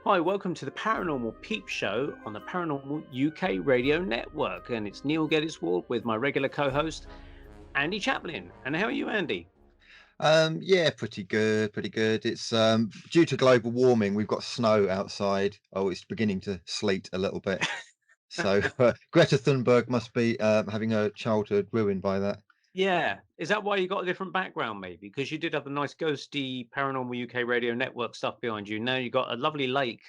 Hi, welcome to the Paranormal Peep Show on the Paranormal UK Radio Network. And it's Neil Geddes-Ward with my regular co-host, Andy Chaplin. And how are you, Andy? Yeah, pretty good, pretty good. It's due to global warming, we've got snow outside. Oh, it's beginning to sleet a little bit. So Greta Thunberg must be having her childhood ruined by that. Yeah. Is that why you got a different background, maybe? Because you did have the nice ghosty Paranormal UK Radio Network stuff behind you. Now you got a lovely lake,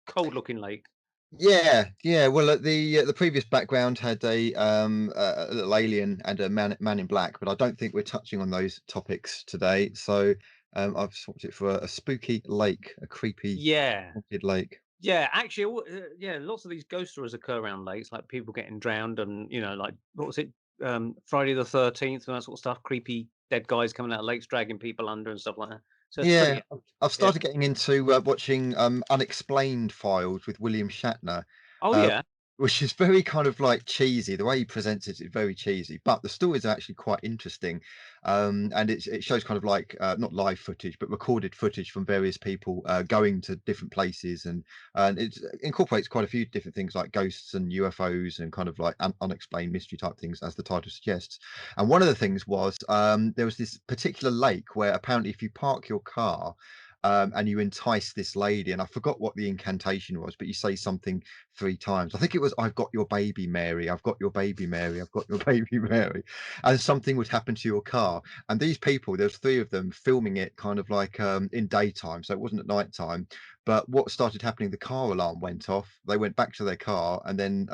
cold-looking lake. Yeah, yeah. Well, the previous background had a little alien and a man in black, but I don't think we're touching on those topics today. So I've swapped it for a spooky lake, a creepy Yeah. haunted lake. Yeah, actually, yeah, lots of these ghost stories occur around lakes, like people getting drowned, and like what was it, Friday the 13th and that sort of stuff. Creepy dead guys coming out of lakes, dragging people under and stuff like that. So it's Yeah, pretty, I've yeah. started getting into watching Unexplained Files with William Shatner, Oh uh, yeah, which is very kind of like cheesy. The way he presents it is very cheesy, but the stories are actually quite interesting. And it shows kind of like not live footage, but recorded footage from various people going to different places, and it incorporates quite a few different things like ghosts and UFOs and kind of like unexplained mystery type things, as the title suggests. And one of the things was there was this particular lake where apparently if you park your car and you entice this lady, and I forgot what the incantation was, but you say something three times. I think it was, "I've got your baby, Mary. I've got your baby, Mary. I've got your baby, Mary," and something would happen to your car. And these people, there's three of them filming it kind of like in daytime, so it wasn't at night time. But what started happening, the car alarm went off. They went back to their car, and then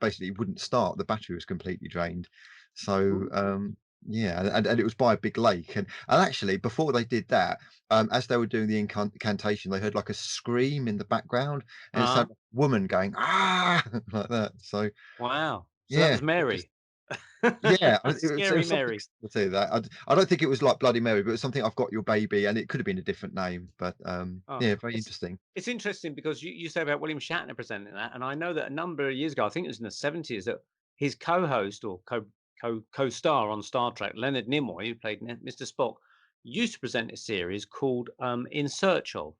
basically it wouldn't start. The battery was completely drained. So ooh, yeah, and it was by a big lake, and actually before they did that, as they were doing the incantation, they heard like a scream in the background, and it uh-huh. sounded like a woman going "ah" like that. So Wow. So that yeah, was Mary, yeah, it scary was something Mary. similar to that. I don't think it was like Bloody Mary, but it was something, "I've got your baby," and it could have been a different name, but Oh, yeah, very it's interesting. it's interesting because you say about William Shatner presenting that, and I know that a number of years ago, I think it was in the 70s, that his co-host or co-star on Star Trek, Leonard Nimoy, who played Mr. Spock, used to present a series called In Search of,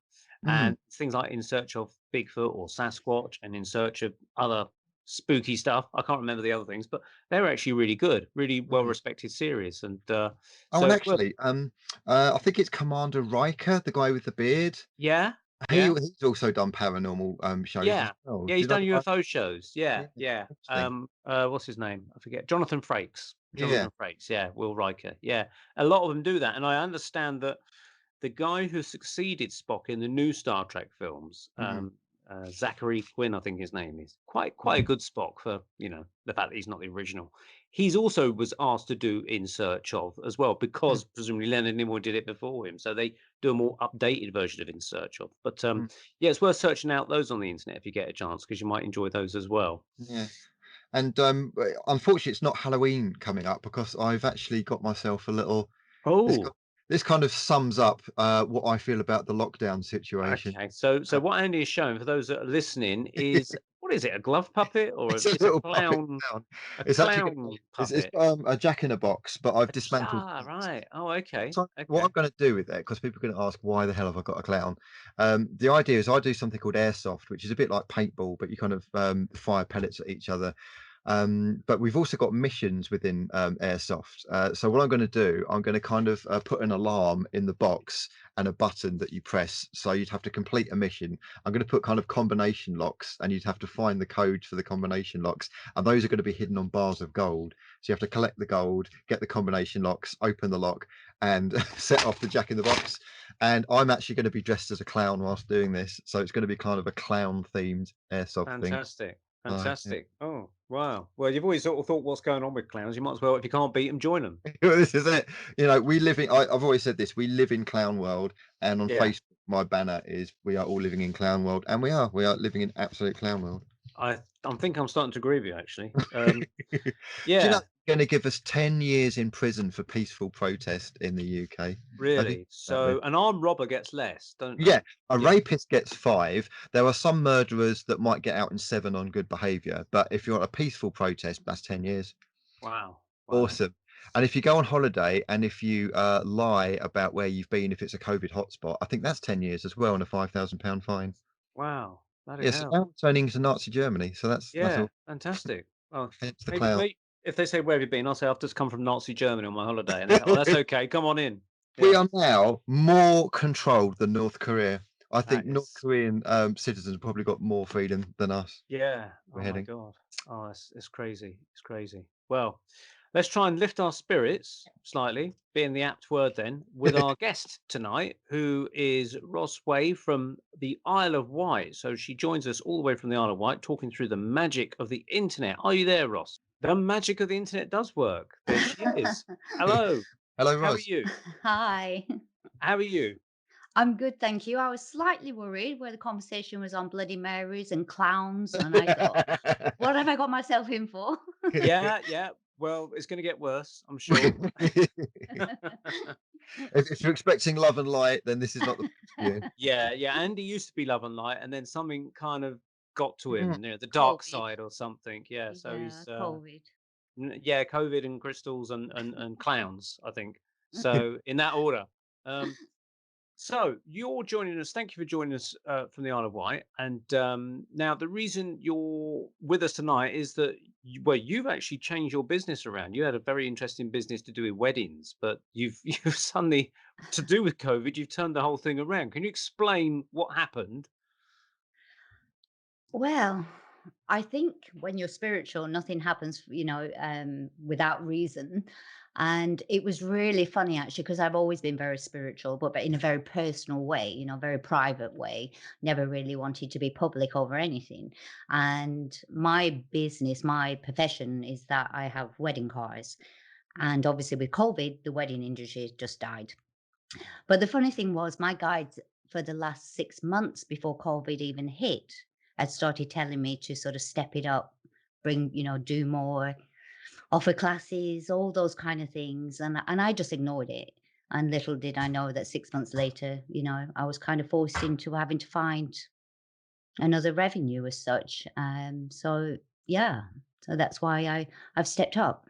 Mm, and things like In Search of Bigfoot or Sasquatch, and In Search of other spooky stuff. I can't remember the other things, but they were actually really good, really well mm. respected series, and Oh, so and it's worth. actually, I think it's Commander Riker, the guy with the beard. Yeah, He yeah. he's also done paranormal shows as Yeah. well. Yeah, Do he's you know done the guy? UFO shows. Yeah, Yeah, yeah. interesting. What's his name? I forget. Jonathan Frakes. Yeah. Jonathan Frakes. Yeah, Will Riker. Yeah. A lot of them do that, and I understand that the guy who succeeded Spock in the new Star Trek films, Mhm, Zachary Quinn, I think his name is, quite a mhm, good Spock for the fact that he's not the original. He's also was asked to do In Search of as well mm, because presumably Leonard Nimoy did it before him, so they do a more updated version of In Search of. But mm, yeah, it's worth searching out those on the internet if you get a chance because you might enjoy those as well. yeah. And, unfortunately, it's not Halloween coming up because I've actually got myself a little this ki Oh, this kind of sums up, what I feel about the lockdown situation. okay. So Uh, what Andy is showing for those that are listening is what is it? A glove puppet or it's a it's a little puppet clown? clown. A It's actually clown it's, puppet. a jack in a box, but I've dismantled parts. Right. Oh, okay. So what I'm Okay. gonna do with it, because people are gonna ask, "Why the hell have I got a clown?" The idea is I do something called airsoft, which is a bit like paintball, but you kind of, fire pellets at each other. But we've also got missions within, airsoft. So what I'm gonna do, I'm gonna kind of, put an alarm in the box and a button that you press, so you'd have to complete a mission. I'm gonna put kind of combination locks, and you'd have to find the code for the combination locks, and those are gonna be hidden on bars of gold. So you have to collect the gold, get the combination locks, open the lock, and set off the jack in the box. And I'm actually going to be dressed as a clown whilst doing this, so it's going to be kind of a clown themed airsoft thing. Fantastic. Yeah. Fantastic. Oh, wow. Well, you've always sort of thought what's going on with clowns. You might as well, if you can't beat them, join them. Well, this is it. We live in. I've always said this. We live in clown world, and on Yeah. Facebook, my banner is "We are all living in clown world," and we are living in absolute clown world. I think I'm starting to agree with you actually. Do you know Yeah, they're going to give us 10 years in prison for peaceful protest in the UK? Have you really. heard about this? So an armed robber gets less, don't Yeah, they? a Yeah. rapist gets 5. There are some murderers that might get out in 7 on good behaviour, but if you're at a peaceful protest, that's 10 years. Wow. Wow. Awesome. And if you go on holiday and if you, lie about where you've been, if it's a COVID hotspot, I think that's 10 years as well and a £5,000 fine. Wow. Bloody Yeah, so hell. now we're turning into Nazi Germany, so that's Yeah, all. fantastic. Well, Hence the cloud. maybe if they say, "Where have you been?" I'll say, "I've just come from Nazi Germany on my holiday." And they go, "Oh, that's okay. Come on in." We Yeah. are now more controlled than North Korea. I think That North is Korean, citizens probably got more freedom than us. yeah. We're Oh my heading. god. Oh, it's crazy. It's crazy. Well, let's try and lift our spirits slightly, being the apt word then, with our guest tonight, who is Ros Way from the Isle of Wight. So she joins us all the way from the Isle of Wight, talking through the magic of the internet. Are you there, Ross? The magic of the internet does work. There she is. Hello. Hello, How are Ross. you? Hi. How are you? I'm good, thank you. I was slightly worried where the conversation was on Bloody Marys and clowns, and I thought, what have I got myself in for? Yeah, yeah. Well, it's going to get worse, I'm sure. If you're expecting love and light, then this is not the place for you. Yeah, yeah. Andy used to be Love and Light, and then something kind of got to Mm. him, the dark COVID. side or something. Yeah, so Yeah, he's COVID. yeah, COVID and crystals and clowns, I think. So in that order. Um, so you're joining us. Thank you for joining us from the Isle of Wight. And now the reason you're with us tonight is that well, you've actually changed your business around. You had a very interesting business to do with weddings, but you've you've suddenly to do with COVID, you've turned the whole thing around. Can you explain what happened? Well, I think when you're spiritual, nothing happens, without reason. And it was really funny actually, because I've always been very spiritual, but in a very personal way, very private way. Never really wanted to be public over anything. And my business, my profession is that I have wedding cars. And obviously with COVID, the wedding industry has just died. But the funny thing was, my guides for the last 6 months before COVID even hit had started telling me to sort of step it up, do more, offer classes, all those kind of things. And I just ignored it. And little did I know that 6 months later, I was kind of forced into having to find another revenue as such. So yeah, so that's why I've stepped up.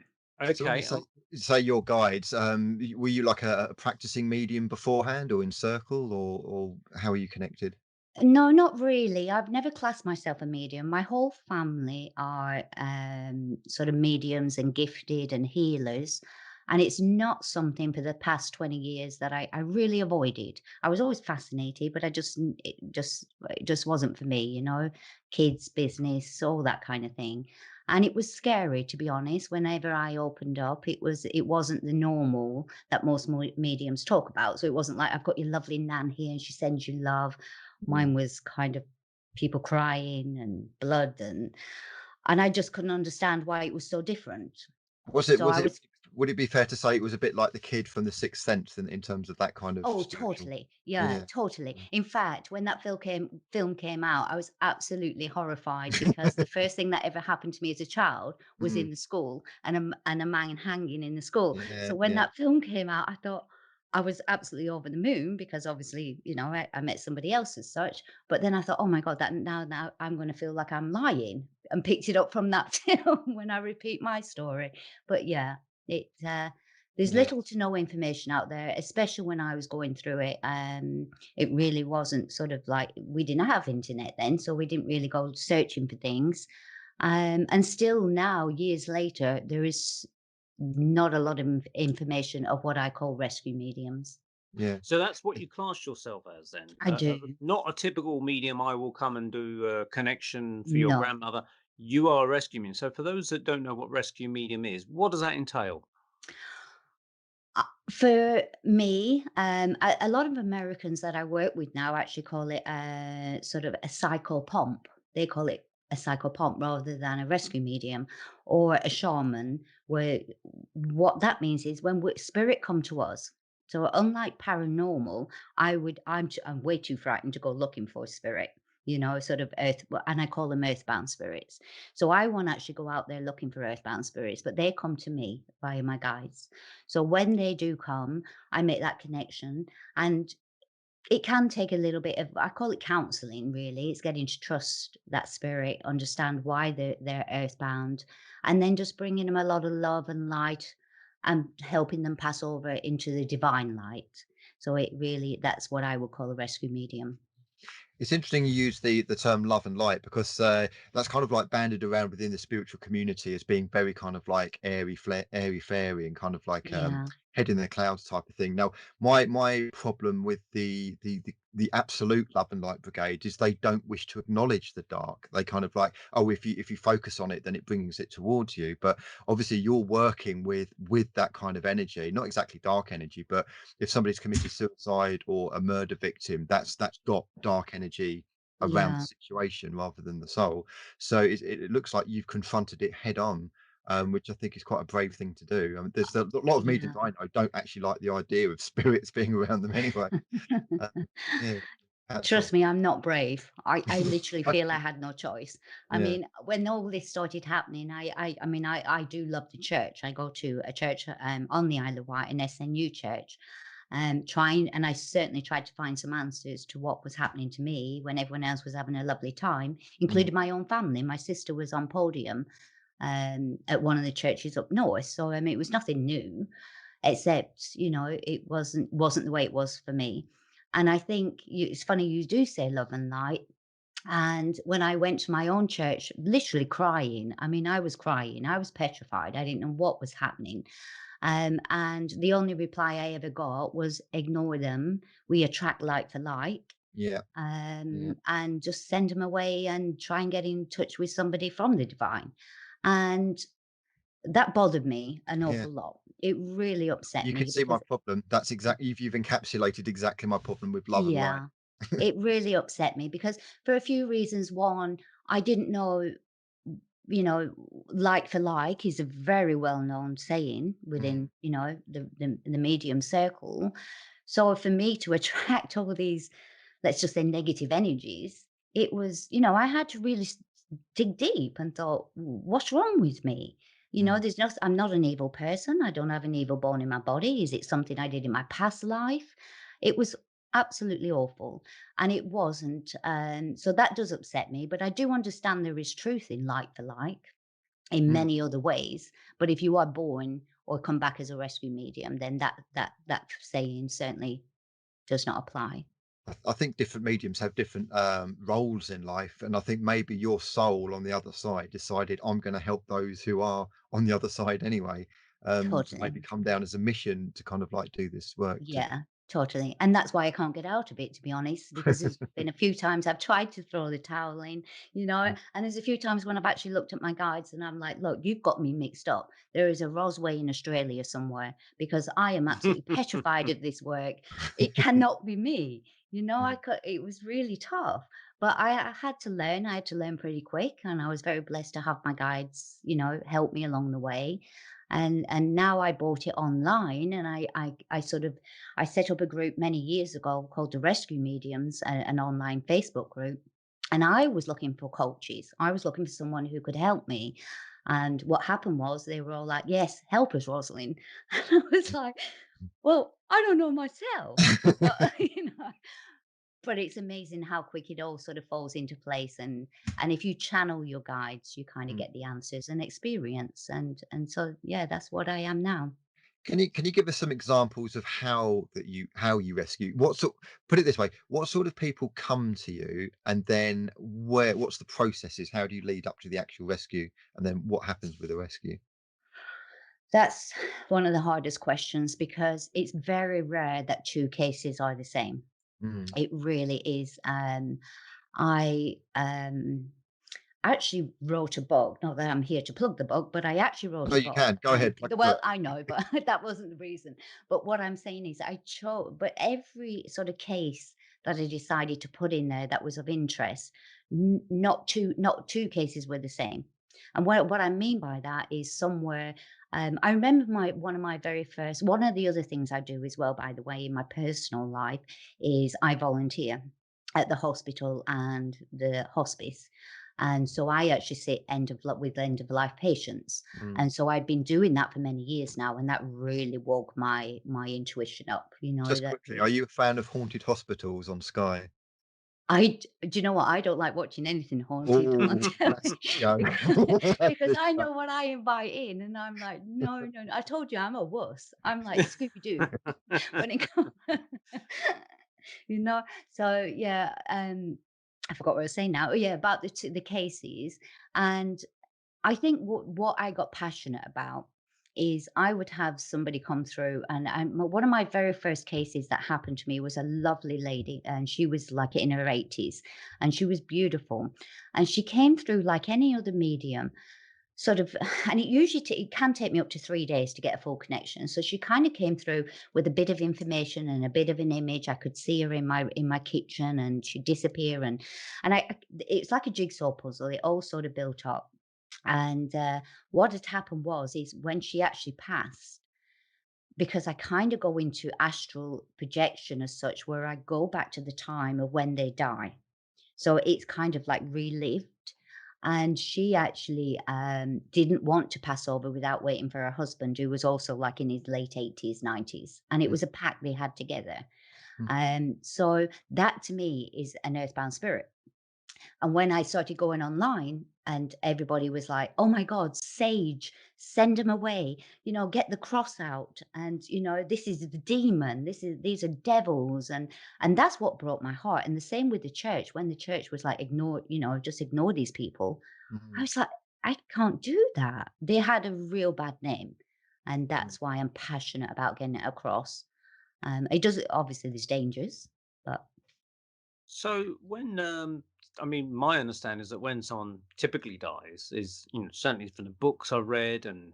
So when you Okay. say your guides, were you like a practicing medium beforehand, or in circle, or how are you connected? No, not really. I've never classed myself a medium. My whole family are sort of mediums and gifted and healers. And it's not something for the past 20 years that I really avoided. I was always fascinated, but it just wasn't for me, kids, business, all that kind of thing. And it was scary, to be honest. Whenever I opened up, it wasn't the normal that most mediums talk about. So it wasn't like I've got your lovely nan here and she sends you love. Mm. Mine was kind of people crying and blood, and I just couldn't understand why it was so different. Was it So was I it was would it be fair to say it was a bit like the kid from The Sixth Sense in terms of that kind of Oh, spiritual? totally. Yeah, Yeah. totally. In fact, when that film came out, I was absolutely horrified because the first thing that ever happened to me as a child was Mm. in the school and a man hanging in the school. Yeah, So when yeah. that film came out, I thought I was absolutely over the moon because obviously, I met somebody else as such. But then I thought, oh my God, that now I'm going to feel like I'm lying, and picked it up from that film when I repeat my story. But yeah, it there's Yeah. little to no information out there, especially when I was going through it. It really wasn't sort of like we didn't have internet then, so we didn't really go searching for things. And still now, years later, there is not a lot of information of what I call rescue mediums. Yeah. So that's what you class yourself as then? I do. Not a typical medium, I will come and do a connection for your No. grandmother. You are a rescue medium. So for those that don't know what rescue medium is, what does that entail? For me, a lot of Americans that I work with now actually call it sort of a psychopomp. They call it a psychopomp rather than a rescue medium or a shaman. Where what that means is when spirit come to us. So unlike paranormal, I'm way too frightened to go looking for spirit. Sort of and I call them earthbound spirits. So I won't actually go out there looking for earthbound spirits, but they come to me via my guides. So when they do come, I make that connection. And it can take a little bit of, I call it counseling, really. It's getting to trust that spirit, understand why they're earthbound, and then just bringing them a lot of love and light and helping them pass over into the divine light. So that's what I would call a rescue medium. It's interesting you use the term love and light because that's kind of like banded around within the spiritual community as being very kind of like airy fairy and kind of like Yeah, head in the clouds type of thing. Now, my problem with the absolute love and light brigade is they don't wish to acknowledge the dark. They kind of like, oh, if you focus on it, then it brings it towards you. But obviously, you're working with that kind of energy, not exactly dark energy, but if somebody's committed suicide or a murder victim, that's got dark energy around the yeah, situation rather than the soul. So it looks like you've confronted it head on, which I think is quite a brave thing to do. I mean, there's a lot of yeah. mediums I know don't actually like the idea of spirits being around them anyway. Uh, yeah, hats off. Trust me, I'm not brave. I literally feel I Okay. had no choice. I Yeah, mean, when all this started happening, I mean, I do love the church. I go to a church on the Isle of Wight, an SNU church, trying, and I certainly tried to find some answers to what was happening to me when everyone else was having a lovely time, mm, including my own family. My sister was on podium at one of the churches up north, so I mean, it was nothing new, except it wasn't the way it was for me. And I think it's funny you do say love and light. And when I went to my own church, literally crying, I mean, I was crying, I was petrified, I didn't know what was happening. And the only reply I ever got was ignore them, we attract like for like. yeah, yeah, And just send them away and try and get in touch with somebody from the divine. And that bothered me an yeah. awful lot. It really upset You can me see my because, problem. That's exactly you've encapsulated exactly my problem with love and light. yeah, it really upset me because for a few reasons. One, I didn't know, you know, like for like is a very well known saying Mm, within, the medium circle. So for me to attract all these, let's just say, negative energies, it was, I had to really dig deep and thought, what's wrong with me? mm. I'm not an evil person. I don't have an evil bone in my body. Is it something I did in my past life? It was absolutely awful. And it wasn't. So that does upset me. But I do understand there is truth in like for like in Mm. many other ways. But if you are born or come back as a rescue medium, then that saying certainly does not apply. I think different mediums have different roles in life, and I think maybe your soul on the other side decided I'm going to help those who are on the other side anyway. Maybe Totally. come down as a mission to kind of like do this work. To Yeah, totally. And that's why I can't get out of it, to be honest, because there's been a few times I've tried to throw the towel in, and there's a few times when I've actually looked at my guides and I'm like, look, you've got me mixed up. There is a Ros Way in Australia somewhere because I am absolutely petrified of this work. It cannot be me. It was really tough. But I had to learn. I had to learn pretty quick. And I was very blessed to have my guides, help me along the way. And now I bought it online and I sort of I set up a group many years ago called the Rescue Mediums, an online Facebook group. And I was looking for coaches. I was looking for someone who could help me. And what happened was they were all like, "Yes, help us, Rosalind." And I was like, "Well, I don't know myself." But but it's amazing how quick it all sort of falls into place, and if you channel your guides, you kind of Mm. get the answers and experience, and so yeah, that's what I am now. Can you give us some examples of how you rescue? What sort Put it this way, what sort of people come to you and then what's the processes? How do you lead up to the actual rescue? And then what happens with the rescue? That's one of the hardest questions because it's very rare that two cases are the same. Mm. It really is. I actually wrote a book. Not that I'm here to plug the book, but I actually wrote No, a you book. can. Go And ahead, plug the well, book. I know, but that wasn't the reason. But what I'm saying is, I chose, but every sort of case that I decided to put in there that was of interest, not two cases were the same. And what I mean by that is somewhere. I remember one of the other things I do as well, by the way, in my personal life is I volunteer at the hospital and the hospice. And so I actually sit with end of life patients. Mm. And so I've been doing that for many years now, and that really woke my intuition up. Just That quickly, are you a fan of haunted hospitals on Sky? do you know what? I don't like watching anything haunted on Oh, telly classic show. because This I stuff. know what I invite in, and I'm like, no, no, no. I told you I'm a wuss. I'm like Scooby Doo when it comes. you know. So yeah, I forgot what I was saying now. Oh, yeah, about the cases, and I think what I got passionate about is I would have somebody come through, and one of my very first cases that happened to me was a lovely lady, and she was like in her 80s, and she was beautiful, and she came through like any other medium, sort of, and it usually it can take me up to 3 days to get a full connection. So she kind of came through with a bit of information and a bit of an image. I could see her in my kitchen, and she'd disappear, and it's like a jigsaw puzzle. It all sort of built up. And what had happened is when she actually passed, because I kind of go into astral projection as such, where I go back to the time of when they die. So it's kind of like relived. And she actually didn't want to pass over without waiting for her husband, who was also like in his late 80s, 90s. And it Mm, was a pact they had together. mm, So that to me is an earthbound spirit. And when I started going online and everybody was like, "Oh my God, sage, send them away, get the cross out. And, this is the demon. These are devils." And that's what broke my heart. And the same with the church. When the church was like, just ignore these people. I mm, was like, I can't do that. They had a real bad name. And mm. that's why I'm passionate about getting it across. It does, obviously there's dangers, but So when I mean, my understanding is that when someone typically dies, is certainly from the books I read and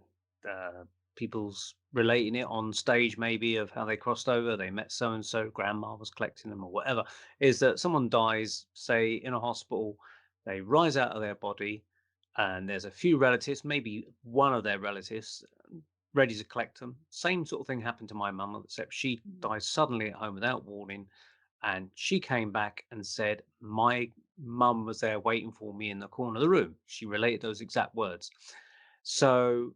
people's relating it on stage, maybe of how they crossed over, they met so and so, grandma was collecting them or whatever, is that someone dies, say in a hospital, they rise out of their body, and there's a few relatives, maybe one of their relatives, ready to collect them. Same sort of thing happened to my mum, except she died suddenly at home without warning, and she came back and said, "My mum was there waiting for me in the corner of the room." She related those exact words. So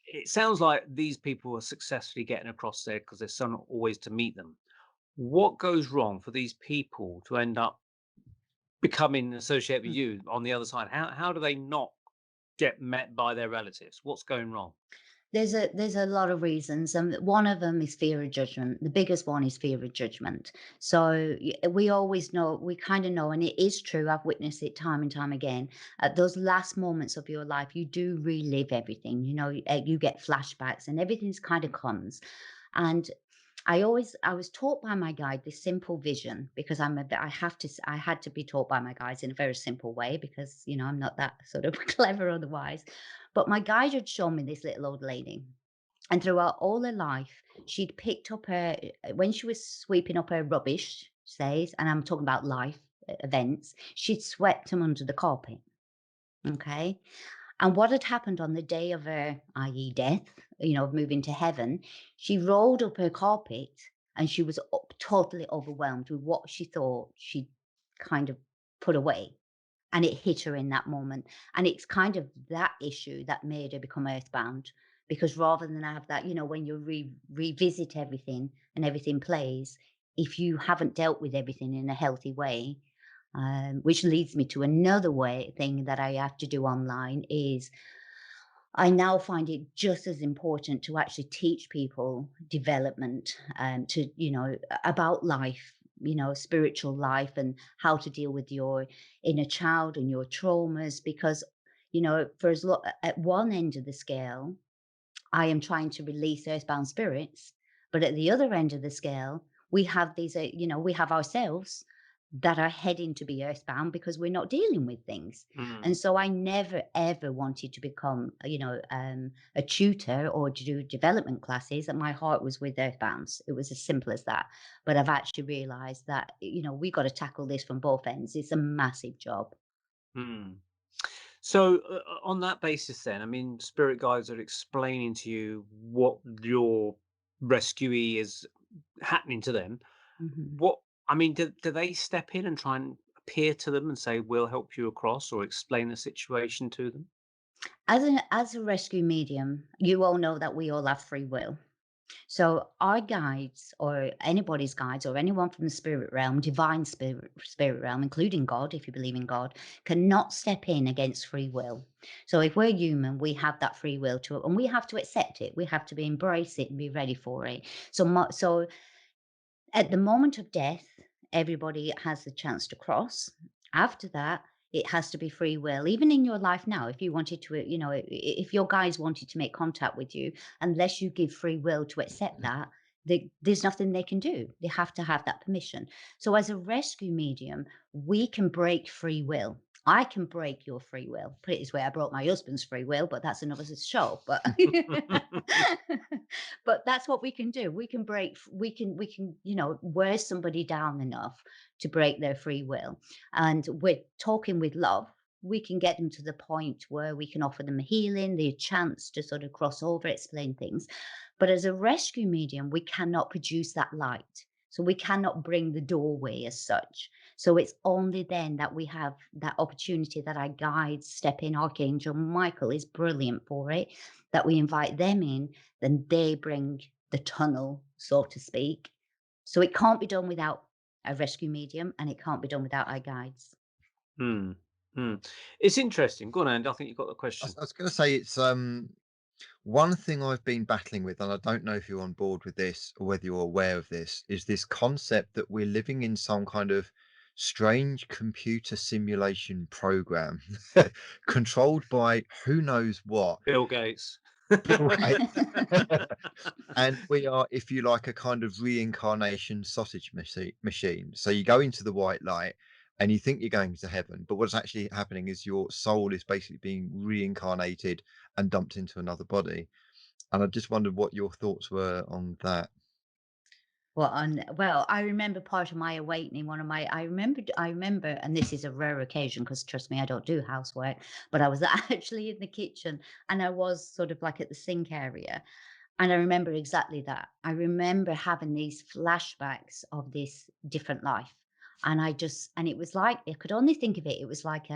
it sounds like these people are successfully getting across there because there's someone always to meet them. What goes wrong for these people to end up becoming associated with you on the other side? How do they not get met by their relatives? What's going wrong? there's a lot of reasons, and one of them is fear of judgment. The biggest one is fear of judgment. So we always know, we kind of know, and it is true. I've witnessed it time and time again. At those last moments of your life, you do relive everything. You get flashbacks, and everything's kind of comes. And I was taught by my guide this simple vision, because I had to be taught by my guides in a very simple way, because I'm not that sort of clever otherwise. But my guide had shown me this little old lady, and throughout all her life, she'd picked up when she was sweeping up her rubbish, says, and I'm talking about life events, she'd swept them under the carpet. Okay. And what had happened on the day of her, i.e., death, of moving to heaven, she rolled up her carpet, and she was totally overwhelmed with what she thought she'd kind of put away. And it hit her in that moment. And it's kind of that issue that made her become earthbound. Because rather than have that, when you revisit everything and everything plays, if you haven't dealt with everything in a healthy way, which leads me to another thing that I have to do online is I now find it just as important to actually teach people development, to about life, spiritual life, and how to deal with your inner child and your traumas. Because for at one end of the scale, I am trying to release earthbound spirits, but at the other end of the scale, we have we have ourselves that are heading to be earthbound because we're not dealing with things. And Mm, so I never ever wanted to become, a tutor or to do development classes. And my heart was with earthbounds. It was as simple as that. But I've actually realized that, we got to tackle this from both ends. It's a massive job. mm. So, on that basis, then, I mean, spirit guides are explaining to you what your rescuee is happening to them. Mhm. What, I mean, do they step in and try and appear to them and say, "We'll help you across," or explain the situation to them? As a rescue medium, you all know that we all have free will. So our guides, or anybody's guides, or anyone from the spirit realm, divine spirit realm, including God, if you believe in God, cannot step in against free will. So if we're human, we have that free will to, and we have to accept it. We have to embrace it and be ready for it. So at the moment of death, everybody has the chance to cross. After that, it has to be free will. Even in your life now, if you wanted to, if your guys wanted to make contact with you, unless you give free will to accept that, there's nothing they can do. They have to have that permission. So, as a rescue medium, we can break free will. I can break your free will. Put it this way, I broke my husband's free will, but that's another show. But but that's what we can do. We can we can wear somebody down enough to break their free will. And with talking with love, we can get them to the point where we can offer them a healing, the chance to sort of cross over, explain things. But as a rescue medium, we cannot produce that light. So we cannot bring the doorway as such. So it's only then that we have that opportunity that our guides step in. Archangel Michael is brilliant for it, that we invite them in, then they bring the tunnel, so to speak. So it can't be done without a rescue medium, and it can't be done without our guides. Hmm. Hmm. It's interesting. Go on, Andy. I think you've got the question. I was going to say it's one thing I've been battling with, and I don't know if you're on board with this or whether you're aware of this, is this concept that we're living in some kind of strange computer simulation program controlled by who knows what. Bill Gates. Bill Gates. And we are, if you like, a kind of reincarnation sausage machine. So you go into the white light and you think you're going to heaven, but what's actually happening is your soul is basically being reincarnated and dumped into another body. And I just wondered what your thoughts were on that. Well, I remember part of my awakening. One of my, I remember, and this is a rare occasion because trust me, I don't do housework. But I was actually in the kitchen, and I was sort of like at the sink area, and I remember exactly that. I remember having these flashbacks of this different life. And it was like, I could only think of it. It was like,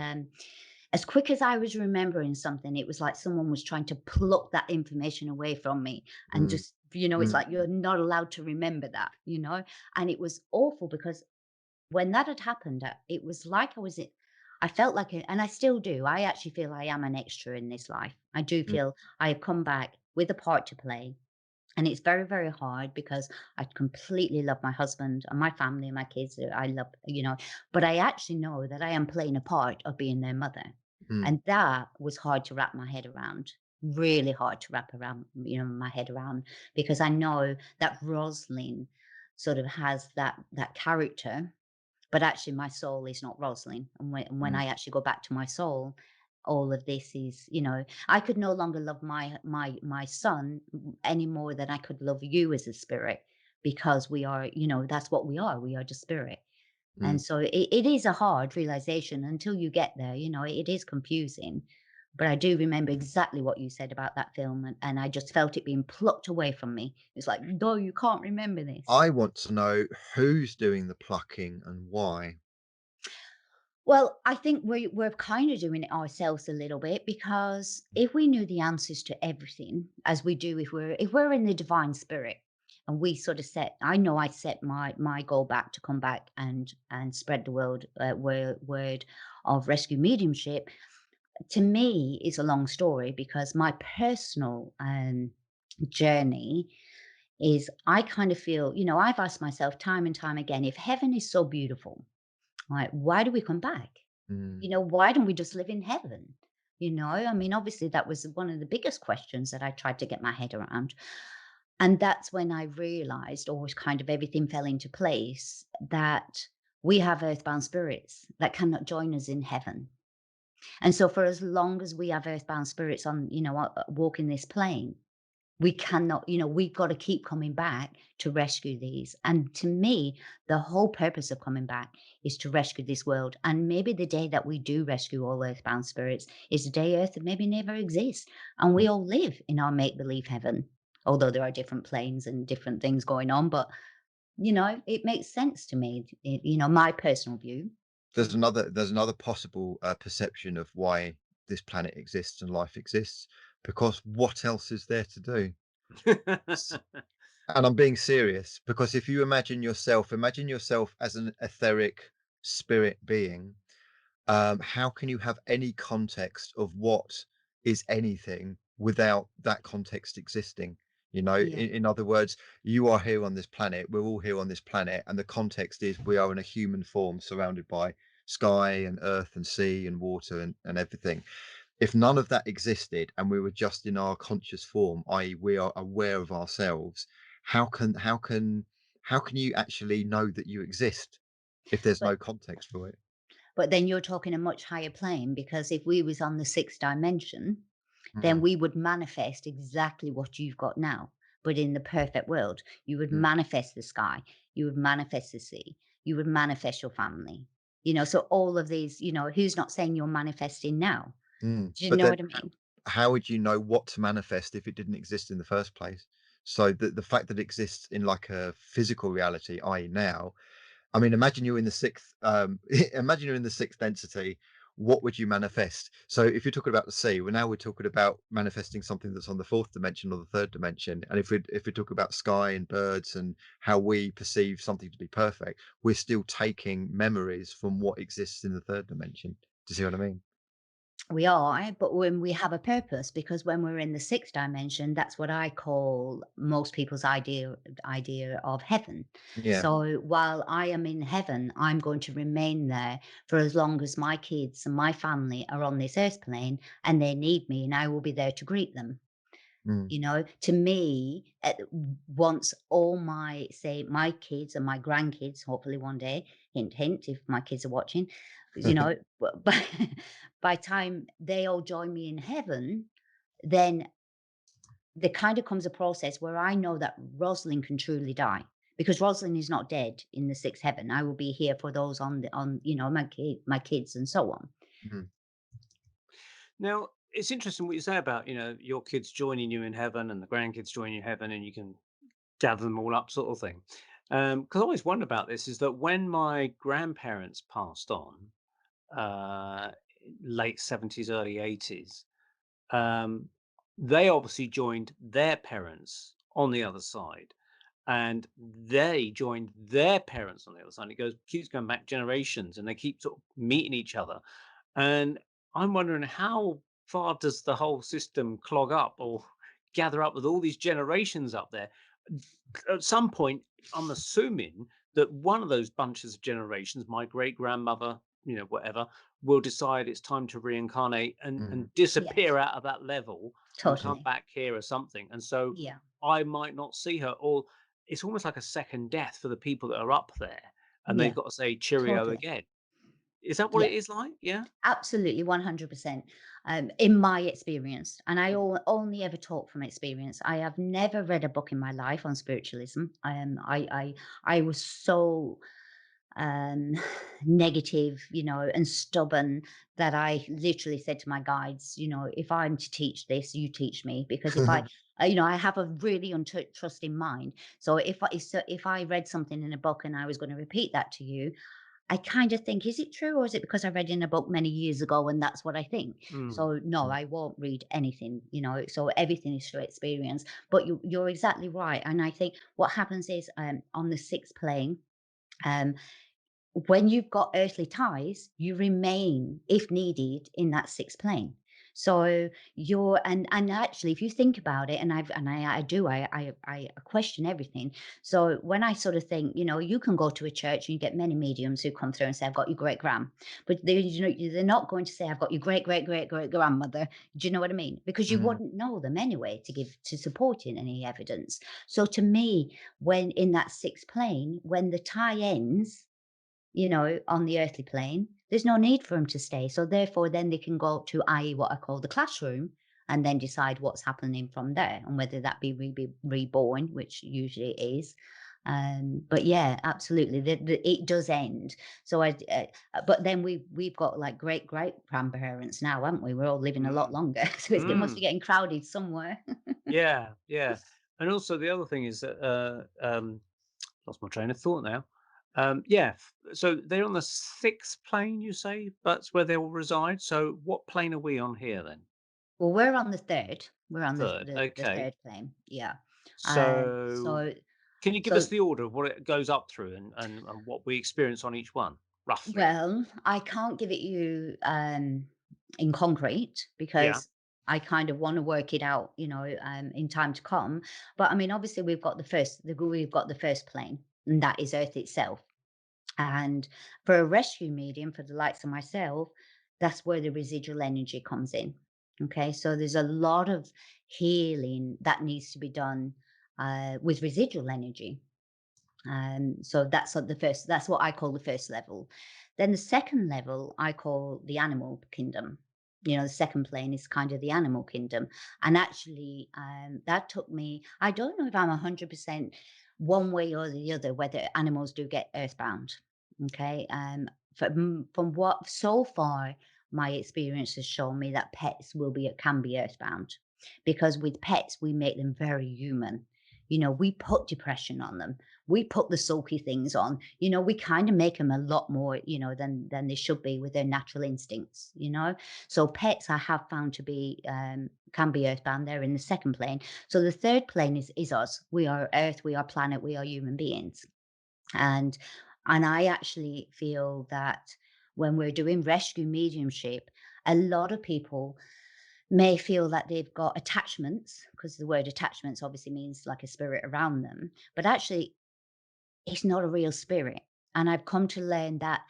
as quick as I was remembering something, it was like someone was trying to pluck that information away from me and Mm, just, it's mm, like you're not allowed to remember that. And it was awful because when that had happened, it was like I felt like it, and I still do. I actually feel I am an extra in this life. I do mm, feel I have come back with a part to play. And it's very, very hard because I completely love my husband and my family and my kids. I love, but I actually know that I am playing a part of being their mother. mm, And that was hard to wrap my head around, really hard to wrap around, my head around, because I know that Roslyn sort of has that character, but actually my soul is not Roslyn. And when mm, I actually go back to my soul, all of this is, I could no longer love my son any more than I could love you as a spirit, because we are, that's what we are. We are the spirit. mm. And so it is a hard realization until you get there, it is confusing. But I do remember exactly what you said about that film, and I just felt it being plucked away from me. It's like, no, you can't remember this. I want to know who's doing the plucking and why. Well, I think we're kind of doing it ourselves a little bit, because if we knew the answers to everything, as we do if we're in the divine spirit, and we sort of I know I set my goal back to come back and spread the word of rescue mediumship. To me, it's a long story, because my personal journey is, I kind of feel, I've asked myself time and time again, if heaven is so beautiful, like, why do we come back? Mm, Why don't we just live in heaven? I mean, obviously, that was one of the biggest questions that I tried to get my head around. And that's when I realized, or kind of everything fell into place, that we have earthbound spirits that cannot join us in heaven. And so, for as long as we have earthbound spirits on, walking this plane, we cannot, we've got to keep coming back to rescue these. And to me, the whole purpose of coming back is to rescue this world. And maybe the day that we do rescue all earthbound spirits is the day Earth maybe never exists, and mm. we all live in our make believe heaven. Although there are different planes and different things going on, but it makes sense to me. My personal view. There's another possible perception of why this planet exists and life exists, because what else is there to do? S- And I'm being serious, because if you imagine yourself as an etheric spirit being, how can you have any context of what is anything without that context existing? You know, Yeah. in other words, you are here on this planet. We're all here on this planet, and the context is we are in a human form surrounded by sky and earth and sea and water and everything. If none of that existed and we were just in our conscious form, i.e., we are aware of ourselves, how can you actually know that you exist if there's But no context for it? but then you're talking a much higher plane, because if we was on the sixth dimension, then Mm, we would manifest exactly what you've got now. But in the perfect world, you would mm, manifest the sky, you would manifest the sea, you would manifest your family. You know, so all of these, who's not saying you're manifesting now? Do you but know then what I mean? how would you know what to manifest if it didn't exist in the first place? So the fact that it exists in like a physical reality, i.e., now, I mean, imagine you're in the sixth. Imagine you're in the sixth density. What would you manifest? So, if you're talking about the sea, well, now we're talking about manifesting something that's on the fourth dimension or the third dimension. And if we talk about sky and birds and how we perceive something to be perfect, we're still taking memories from what exists in the third dimension. Do you see what I mean? We are, but when we have a purpose, because when we're in the sixth dimension, that's what I call most people's idea of heaven. Yeah. So while I am in heaven, I'm going to remain there for as long as my kids and my family are on this earth plane and they need me, and I will be there to greet them. Mm. To me, once all my, say, my kids and my grandkids, hopefully one day, hint, hint, if my kids are watching, but by time they all join me in heaven, then there kind of comes a process where I know that Rosalind can truly die, because Rosalind is not dead in the sixth heaven. I will be here for those my kids and so on. Mm. Now, it's interesting what you say about, your kids joining you in heaven and the grandkids joining you in heaven, and you can gather them all up, sort of thing. Because I always wonder about this is that when my grandparents passed on, uh, late 70s, early 80s, um, they obviously joined their parents on the other side, and they joined their parents on the other side. It keeps going back generations, and they keep sort of meeting each other. And I'm wondering, how far does the whole system clog up or gather up with all these generations up there? At some point, I'm assuming that one of those bunches of generations, my great grandmother, whatever, will decide it's time to reincarnate Mm. and disappear Yes, out of that level and come totally. back here or something. And so Yeah, I might not see her, or it's almost like a second death for the people that are up there, and they've yeah, got to say cheerio totally. again. Is that what Yeah. it is like? Yeah. Absolutely, 100%. In my experience, and I only ever talk from experience. I have never read a book in my life on spiritualism. I was so um, negative, and stubborn, that I literally said to my guides, if I'm to teach this, you teach me, because I have a really untrusting mind. So if I read something in a book and I was going to repeat that to you, I kind of think, is it true, or is it because I read in a book many years ago and that's what I think? Mm, So no, Mm. I won't read anything, so everything is through experience. But you're exactly right. And I think what happens is, on the sixth plane, um, when you've got earthly ties, you remain, if needed, in that sixth plane. So you're, and actually, if you think about it, and I do, I question everything. So when I sort of think, you can go to a church and you get many mediums who come through and say, "I've got your great grand," but they're not going to say, "I've got your great great great great grandmother." Do you know what I mean? Because you Mm. wouldn't know them anyway to give to support in any evidence. So to me, when in that sixth plane, when the tie ends, on the earthly plane, there's no need for them to stay. So therefore, then they can go to, i.e., what I call the classroom, and then decide what's happening from there, and whether that be reborn, which usually it is. But yeah, absolutely, it does end. So but then we've got like great great grandparents now, haven't we? We're all living a lot mm, longer, so it must be mm. getting crowded somewhere. Yeah, yeah. And also the other thing is that lost my train of thought now. Yeah, so they're on the sixth plane, you say? That's where they all reside. So what plane are we on here then? Well, we're on the third. We're on Third. the Okay. third plane. Yeah. So So can you give us so the order of what it goes up through and what we experience on each one, roughly? Well, I can't give it you in concrete, Yeah. because I kind of want to work it out, in time to come. But I mean, obviously, we've got the first plane, and that is Earth itself. And for a rescue medium, for the likes of myself, that's where the residual energy comes in. Okay, so there's a lot of healing that needs to be done with residual energy. So that's what I call the first level. Then the second level I call the animal kingdom. The second plane is kind of the animal kingdom. And actually, that took me, I don't know if I'm 100% one way or the other, whether animals do get earthbound. Okay. From what so far my experience has shown me that pets can be earthbound, because with pets we make them very human. We put depression on them, we put the sulky things on, we kind of make them a lot more, than they should be with their natural instincts. So pets I have found to be, can be earthbound. They're in the second plane. So the third plane is us. We are earth, we are planet, we are human beings. And and I actually feel that when we're doing rescue mediumship, a lot of people may feel that they've got attachments, because the word attachments obviously means like a spirit around them, but actually it's not a real spirit. And I've come to learn that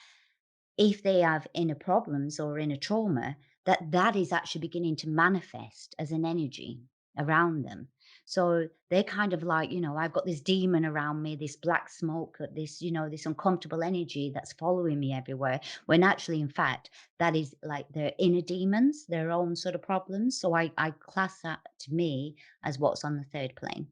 if they have inner problems or inner trauma, that is actually beginning to manifest as an energy around them. So they're kind of like, I've got this demon around me, this black smoke, this uncomfortable energy that's following me everywhere. When actually, in fact, that is like their inner demons, their own sort of problems. So I class that to me as what's on the third plane.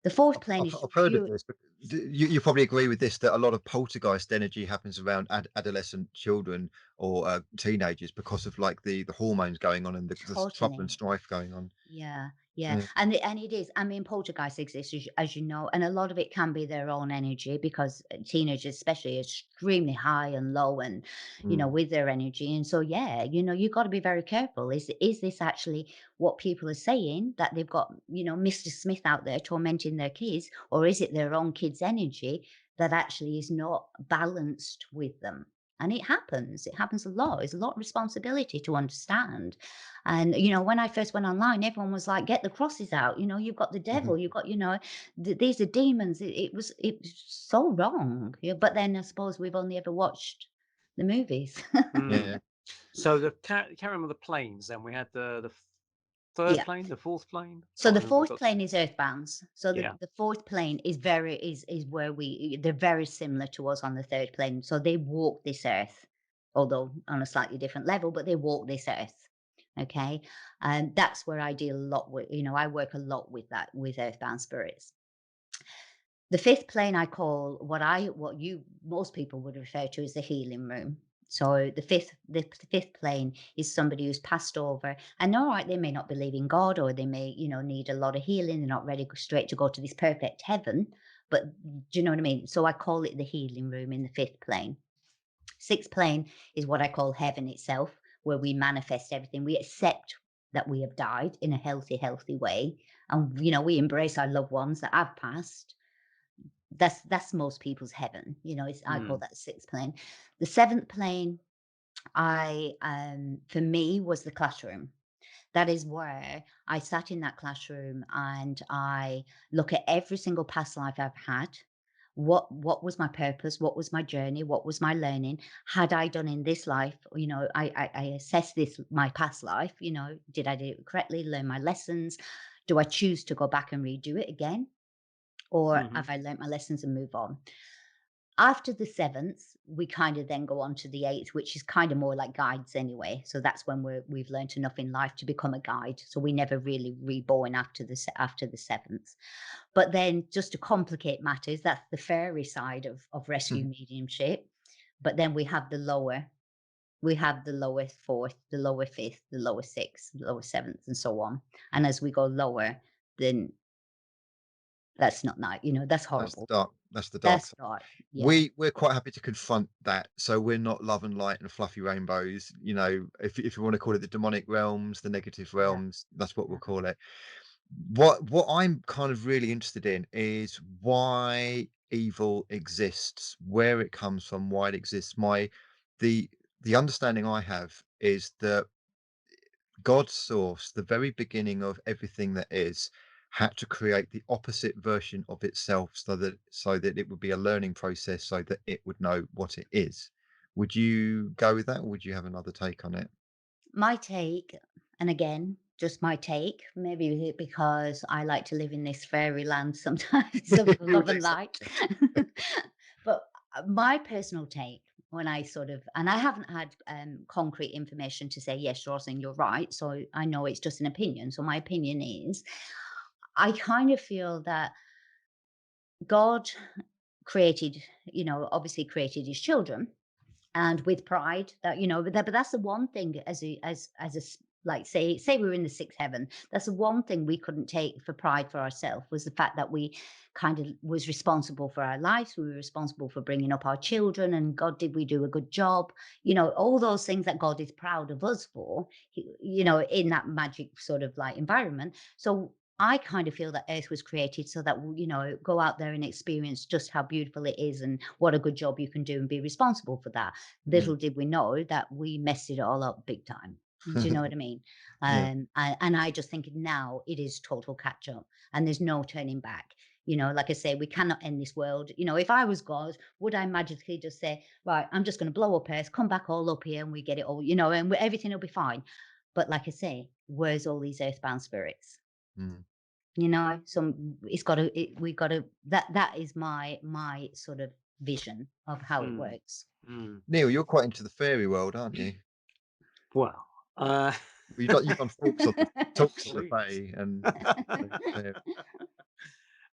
The fourth plane is I've heard of pure. this, but you probably agree with this, that a lot of poltergeist energy happens around adolescent children or teenagers because of like the hormones going on and the trouble and Totally. strife going on. Yeah, yeah, Yeah. and it is. I mean, poltergeist exists, as you know, and a lot of it can be their own energy, because teenagers, especially, are extremely high and low, and Mm. with their energy. And so, yeah, you've got to be very careful. Is this actually what people are saying, that they've got, Mr. Smith out there tormenting their kids, or is it their own kids' energy that actually is not balanced with them? And it happens. It happens a lot. It's a lot of responsibility to understand. And, when I first went online, everyone was like, "Get the crosses out. You've got the Mhm. devil. You've got, these are demons." It was so wrong. Yeah, but then I suppose we've only ever watched the movies. Mm. Yeah. So the carry on with the planes, then we had the third Yeah. plane, the fourth plane? So Can't the remember. I fourth got plane is earthbound. So the, yeah. the fourth plane is where they're very similar to us on the third plane. So they walk this earth, although on a slightly different level, but they walk this earth. Okay. And that's where I deal a lot with, I work a lot with that, with earthbound spirits. The fifth plane I call what you most people would refer to as the healing room. So the fifth plane is somebody who's passed over, and all right, they may not believe in God, or they may, need a lot of healing. They're not ready straight to go to this perfect heaven. But do you know what I mean? So I call it the healing room in the fifth plane. Sixth plane is what I call heaven itself, where we manifest everything. We accept that we have died in a healthy way. And we embrace our loved ones that have passed. That's most people's heaven. I call Mm. that sixth plane. The seventh plane, I for me, was the classroom. That is where I sat in that classroom and I look at every single past life I've had. What was my purpose? What was my journey? What was my learning? Had I done in this life? I assess this my past life. Did I do it correctly? Learn my lessons? Do I choose to go back and redo it again? Or Mhm. have I learnt my lessons and move on? After the seventh, we kind of then go on to the eighth, which is kind of more like guides anyway. So that's when we've learnt enough in life to become a guide. So we never really reborn after the seventh. But then, just to complicate matters, that's the fairy side of rescue mediumship. But then we have the lower fourth, the lower fifth, the lower sixth, the lower seventh, and so on. And as we go lower, then that's not nice. That's That's the horrible. dark. That's the dark That's side. dark. Yeah. We're quite happy to confront that. So we're not love and light and fluffy rainbows. If you want to call it the demonic realms, the negative Yeah. realms, that's what we'll Yeah. call it. What I'm kind of really interested in is why evil exists, where it comes from, why it exists. The the understanding I have is that God's source, the very beginning of everything that is, had to create the opposite version of itself so that it would be a learning process so that it would know what it is. Would you go with that, or would you have another take on it? My take, and again, just my take, maybe because I like to live in this fairyland sometimes of You'll love do and so. light. But my personal take, when I sort of, and I haven't had concrete information to say, yes, Roslyn, you're right. So I know it's just an opinion. So my opinion is, I kind of feel that God created, obviously created his children and with pride that but that's the one thing like say we were in the sixth heaven, that's the one thing we couldn't take for pride for ourselves, was the fact that we kind of was responsible for our lives, we were responsible for bringing up our children, and God, did we do a good job, all those things that God is proud of us for, in that magic sort of like environment. So I kind of feel that Earth was created so that go out there and experience just how beautiful it is and what a good job you can do and be responsible for that. Mm. Little did we know that we messed it all up big time. Do you know what I mean? Yeah. And I just think now it is total catch up, and there's no turning back. Like I say, we cannot end this world. If I was God, would I magically just say, right, I'm just going to blow up Earth, come back all up here, and we get it all, and everything will be fine. But like I say, where's all these earthbound spirits? Mm. So it's got to, we got to. That is my sort of vision of how it Mm, works. mm. Neil, you're quite into the fairy world, aren't you? Well, uh, You've done talks on the please. Fae and the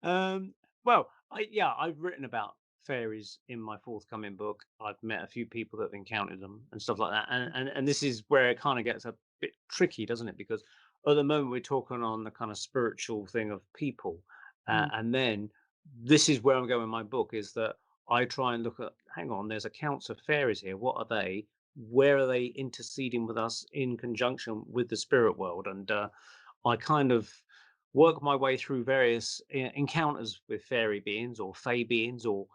fairy. Well, I've written about fairies in my forthcoming book. I've met a few people that have encountered them and stuff like that. And this is where it kind of gets a bit tricky, doesn't it? Because at the moment we're talking on the kind of spiritual thing of people, Mm, and then this is where I'm going in my book, is that I try and look at, hang on, there's accounts of fairies here. What are they? Where are they interceding with us in conjunction with the spirit world? And I kind of work my way through various encounters with fairy beings or fey beings, or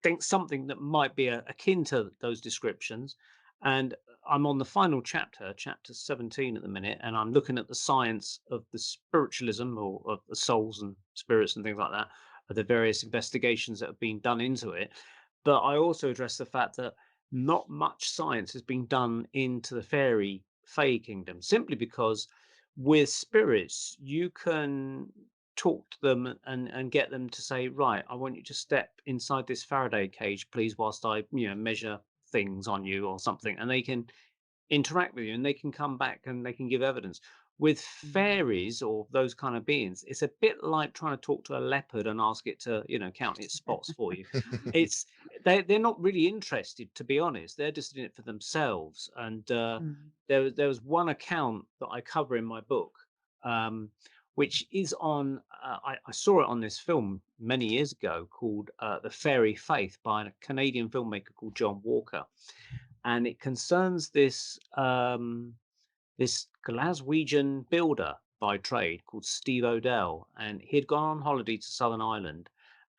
think something that might be akin to those descriptions. And I'm on the final chapter, chapter 17 at the minute, and I'm looking at the science of the spiritualism, or of the souls and spirits and things like that, of the various investigations that have been done into it. But I also address the fact that not much science has been done into the fairy fey kingdom, simply because with spirits you can talk to them and get them to say, right, I want you to step inside this Faraday cage, please, whilst I measure things on you or something, and they can interact with you and they can come back and they can give evidence. With mm, fairies or those kind of beings, it's a bit like trying to talk to a leopard and ask it to count its spots for you. It's they're not really interested, to be honest. They're just in it for themselves. And mm, there was one account that I cover in my book, um, which is on. I saw it on this film many years ago called "The Fairy Faith" by a Canadian filmmaker called John Walker, and it concerns this Glaswegian builder by trade called Steve Odell, and he had gone on holiday to Southern Ireland,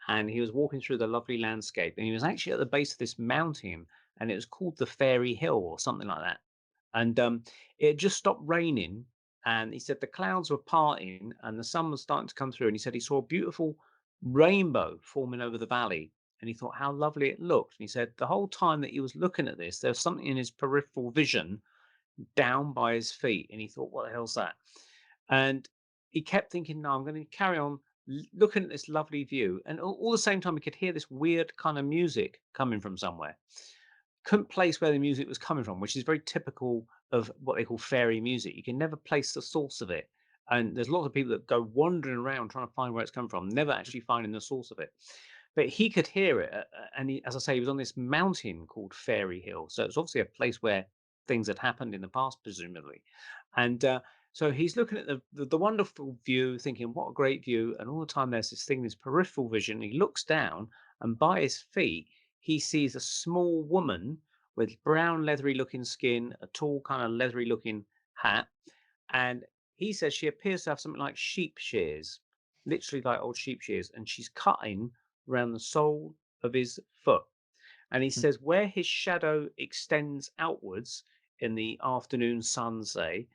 and he was walking through the lovely landscape, and he was actually at the base of this mountain, and it was called the Fairy Hill or something like that. And it had just stopped raining, and he said the clouds were parting and the sun was starting to come through, and he said he saw a beautiful rainbow forming over the valley, and he thought how lovely it looked. And he said the whole time that he was looking at this, there was something in his peripheral vision down by his feet, and he thought, what the hell's that? And he kept thinking, no, I'm going to carry on looking at this lovely view, and all the same time he could hear this weird kind of music coming from somewhere. Couldn't place where the music was coming from, which is very typical of what they call fairy music. You can never place the source of it. And there's lots of people that go wandering around trying to find where it's come from, never actually finding the source of it. But he could hear it. And he, as I say, he was on this mountain called Fairy Hill. So it's obviously a place where things had happened in the past, presumably. And so he's looking at the wonderful view, thinking, what a great view. And all the time there's this thing, this peripheral vision. He looks down, and by his feet, he sees a small woman with brown, leathery looking skin, a tall, kind of leathery looking hat. And he says she appears to have something like sheep shears, literally like old sheep shears. And she's cutting around the sole of his foot. And he says where his shadow extends outwards in the afternoon sun, say,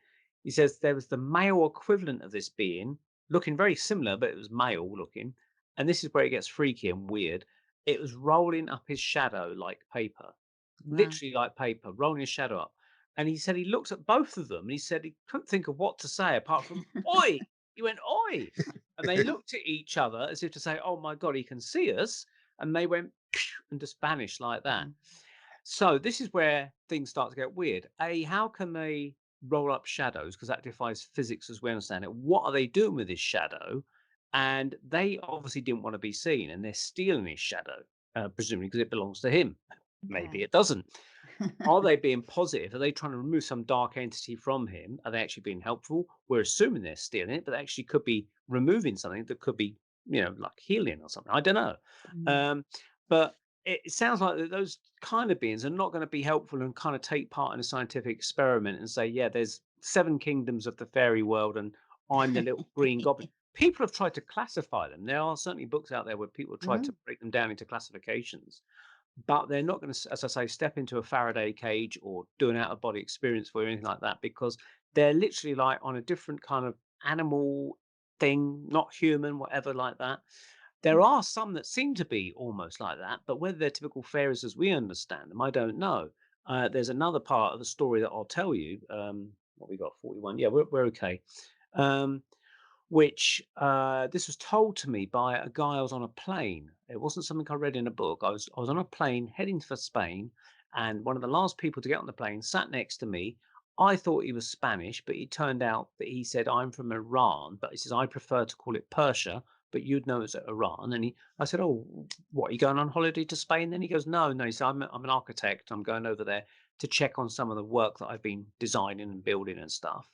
he He says there was the male equivalent of this being, looking very similar, but it was male looking. And this is where it gets freaky and weird. It was rolling up his shadow like paper, Wow. literally like paper, rolling his shadow up. And he said he looked at both of them and he said he couldn't think of what to say apart from "Oi!" He went "Oi!" And they looked at each other as if to say, "Oh my God, he can see us." And they went and just vanished like that. Mm. So this is where things start to get weird. A, how can they roll up shadows? Because that defies physics as we understand it. What are they doing with this shadow? And they obviously didn't want to be seen, and they're stealing his shadow, presumably because it belongs to him. Maybe Okay. it doesn't. Are they being positive? Are they trying to remove some dark entity from him? Are they actually being helpful? We're assuming they're stealing it, but they actually could be removing something that could be, like healing or something. I don't know. Mm. But it sounds like that those kind of beings are not going to be helpful and kind of take part in a scientific experiment and say, yeah, there's seven kingdoms of the fairy world and I'm the little green goblin. People have tried to classify them. There are certainly books out there where people have tried to Mm. break them down into classifications, but they're not going to, as I say, step into a Faraday cage or do an out of body experience for you or anything like that, because they're literally like on a different kind of animal thing, not human, whatever, like that. There are some that seem to be almost like that, but whether they're typical fairies as we understand them, I don't know. There's another part of the story that I'll tell you. What we got, 41? Yeah, we're okay. Um, which this was told to me by a guy I was on a plane. It wasn't something I read in a book. I was on a plane heading for Spain, and one of the last people to get on the plane sat next to me. I thought he was Spanish, but it turned out that he said I'm from Iran, but he says I prefer to call it Persia, but you'd know it's Iran. And I said, oh, what, are you going on holiday to Spain? Then he goes, no, no. He said, I'm an architect. I'm going over there to check on some of the work that I've been designing and building and stuff.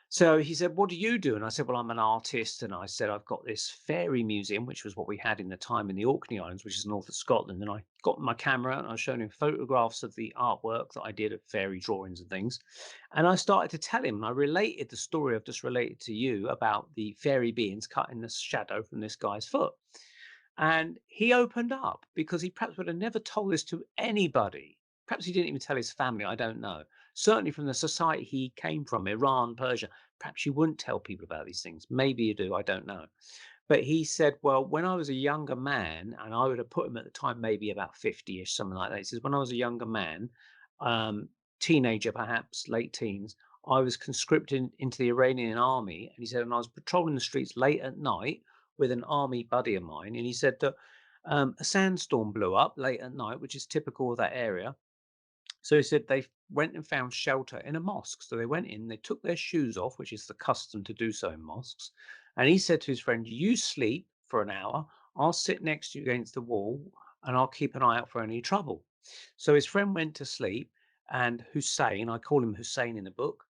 So he said, "What do you do?" And I said, "Well, I'm an artist." And I said, "I've got this fairy museum," which was what we had in the time in the Orkney Islands, which is north of Scotland. And I got my camera and I was showing him photographs of the artwork that I did of fairy drawings and things. And I started to tell him, and I related the story I've just related to you about the fairy beings cutting the shadow from this guy's foot. And he opened up because he perhaps would have never told this to anybody. Perhaps he didn't even tell his family. I don't know. Certainly from the society he came from, Iran, Persia, perhaps you wouldn't tell people about these things. Maybe you do. I don't know. But he said, well, when I was a younger man, and I would have put him at the time maybe about 50-ish, something like that. He says, when I was a younger man, um, teenager perhaps, late teens, I was conscripted into the Iranian army. And he said, and I was patrolling the streets late at night with an army buddy of mine. And he said that a sandstorm blew up late at night, which is typical of that area. So he said they went and found shelter in a mosque. So they went in, they took their shoes off, which is the custom to do so in mosques. And he said to his friend, you sleep for an hour. I'll sit next to you against the wall and I'll keep an eye out for any trouble. So his friend went to sleep, and Hussein, I call him Hussein in the book.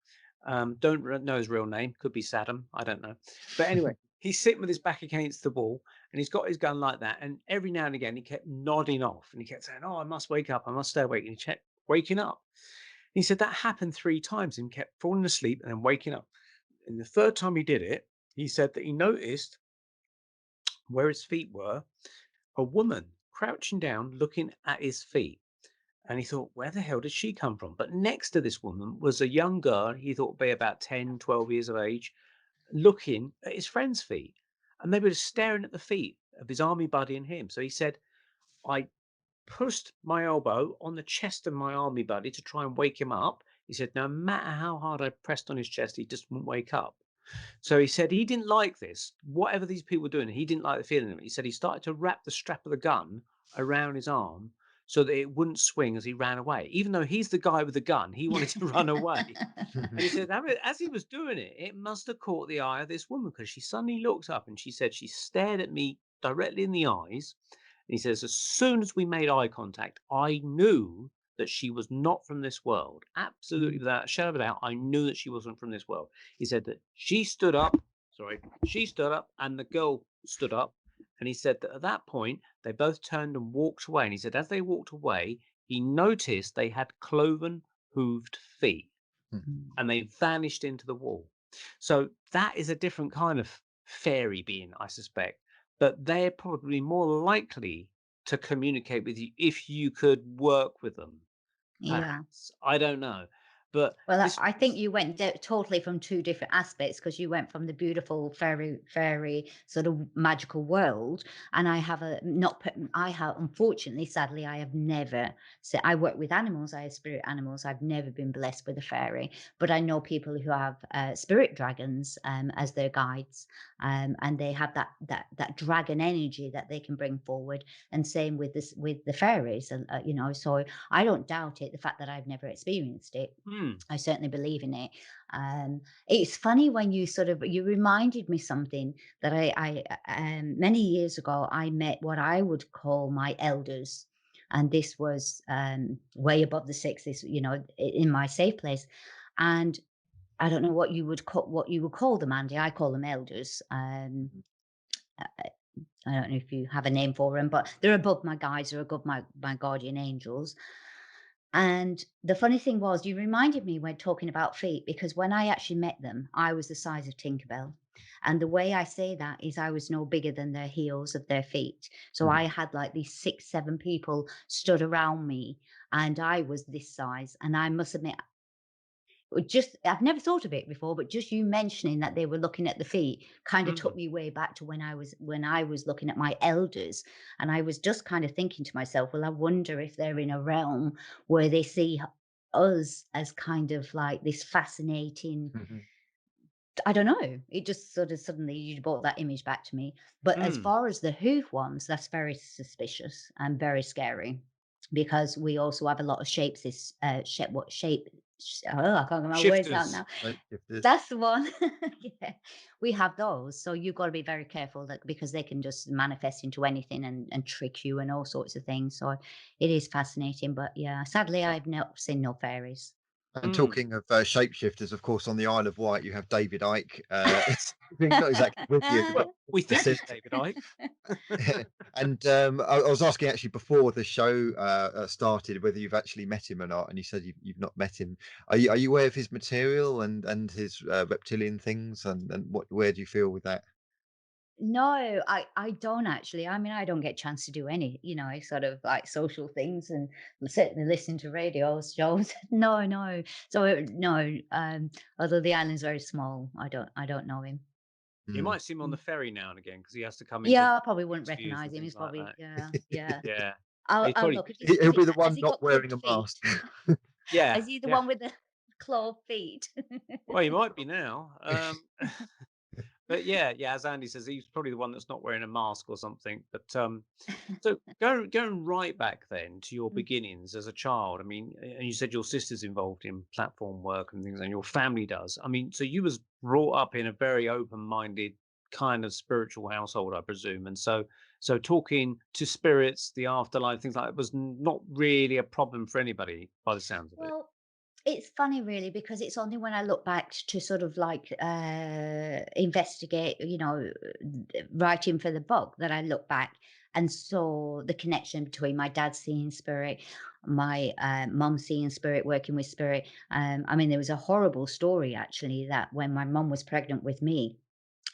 Know his real name. Could be Saddam. I don't know. But anyway, he's sitting with his back against the wall and he's got his gun like that. And every now and again, he kept nodding off and he kept saying, oh, I must wake up. I must stay awake. And he kept waking up. He said that happened 3 times and kept falling asleep and then waking up. And the third time he did it, he said that he noticed where his feet were a woman crouching down looking at his feet. And he thought, where the hell did she come from? But next to this woman was a young girl, he thought be about 10, 12 years of age, looking at his friend's feet. And they were just staring at the feet of his army buddy and him. So he said, I pushed my elbow on the chest of my army buddy to try and wake him up. He said, no matter how hard I pressed on his chest, he just wouldn't wake up. So he said he didn't like this. Whatever these people were doing, he didn't like the feeling of it. He said he started to wrap the strap of the gun around his arm so that it wouldn't swing as he ran away. Even though he's the guy with the gun, he wanted to run away. And he said, as he was doing it, it must have caught the eye of this woman because she suddenly looked up and she said she stared at me directly in the eyes. And he says, as soon as we made eye contact, I knew that she was not from this world. Absolutely, Mm. without a shadow of a doubt, I knew that she wasn't from this world. He said that she stood up, and the girl stood up. And he said that at that point, they both turned and walked away. And he said, as they walked away, he noticed they had cloven hooved feet Mm. and they vanished into the wall. So that is a different kind of fairy being, I suspect. But they're probably more likely to communicate with you if you could work with them. Yeah. Perhaps. I don't know. But Well, this I think you went totally from two different aspects because you went from the beautiful fairy sort of magical world, and I have a not. I have unfortunately, sadly, I have never. So I work with animals. I have spirit animals. I've never been blessed with a fairy, but I know people who have spirit dragons as their guides, and they have that dragon energy that they can bring forward. And same with this with the fairies, So I don't doubt it. The fact that I've never experienced it, hmm, I certainly believe in it. It's funny when you sort of you reminded me something that many years ago I met what I would call my elders, and this was way above the sixties, in my safe place, and I don't know what you would call them, Andy. I call them elders. I don't know if you have a name for them, but they're above my guides, they're above my guardian angels. And the funny thing was, you reminded me when talking about feet, because when I actually met them, I was the size of Tinkerbell. And the way I say that is I was no bigger than their heels of their feet. So Mhm. I had like these 6, 7 people stood around me, and I was this size. And I must admit, just I've never thought of it before, but just you mentioning that they were looking at the feet kind of took mm, me way back to when I was looking at my elders, and I was just kind of thinking to myself, well, I wonder if they're in a realm where they see us as kind of like this fascinating. Mhm. I don't know. It just sort of suddenly you brought that image back to me. But as mm, far as the hoof ones, that's very suspicious and very scary because we also have a lot of shapes. This shape, what shape? Oh, I can't get my words out shifters. now. Shapeshifters. That's the one. Yeah, we have those. So you've got to be very careful that because they can just manifest into anything and trick you and all sorts of things. So it is fascinating. But yeah, sadly, I've not seen no fairies. And Mm. talking of shapeshifters, of course, on the Isle of Wight, you have David Icke. Not exactly with you, but Well, we think it's vicinity. David Icke. And I was asking actually before the show started whether you've actually met him or not, and you said you've not met him. Are you aware of his material and his reptilian things, and what where do you feel with that? No, I don't actually. I mean, I don't get a chance to do any, sort of like social things and certainly listen to radio shows. No, no. So no. Although the island's very small, I don't know him. You Mm. might see him on the Mm. ferry now and again because he has to come into Yeah, I probably wouldn't interviews recognize and him. thing He's like probably that. yeah, yeah. Yeah. I'll He's I'll probably look. He'll be the Has one he not got wearing clubbed a feet? mask. yeah, Is he the yeah. one with the clawed feet? Well, he might be now. But yeah, yeah, as Andy says, he's probably the one that's not wearing a mask or something. But so going right back then to your Mm. beginnings as a child. I mean, and you said your sister's involved in platform work and things, and your family does. I mean, so you was brought up in a very open-minded kind of spiritual household, I presume. And so talking to spirits, the afterlife, things like that was not really a problem for anybody by the sounds of it. Well, it's funny really because it's only when I look back to sort of like investigate, writing for the book that I look back and saw the connection between my dad seeing spirit, my mum seeing spirit, working with spirit. I mean, there was a horrible story actually that when my mum was pregnant with me,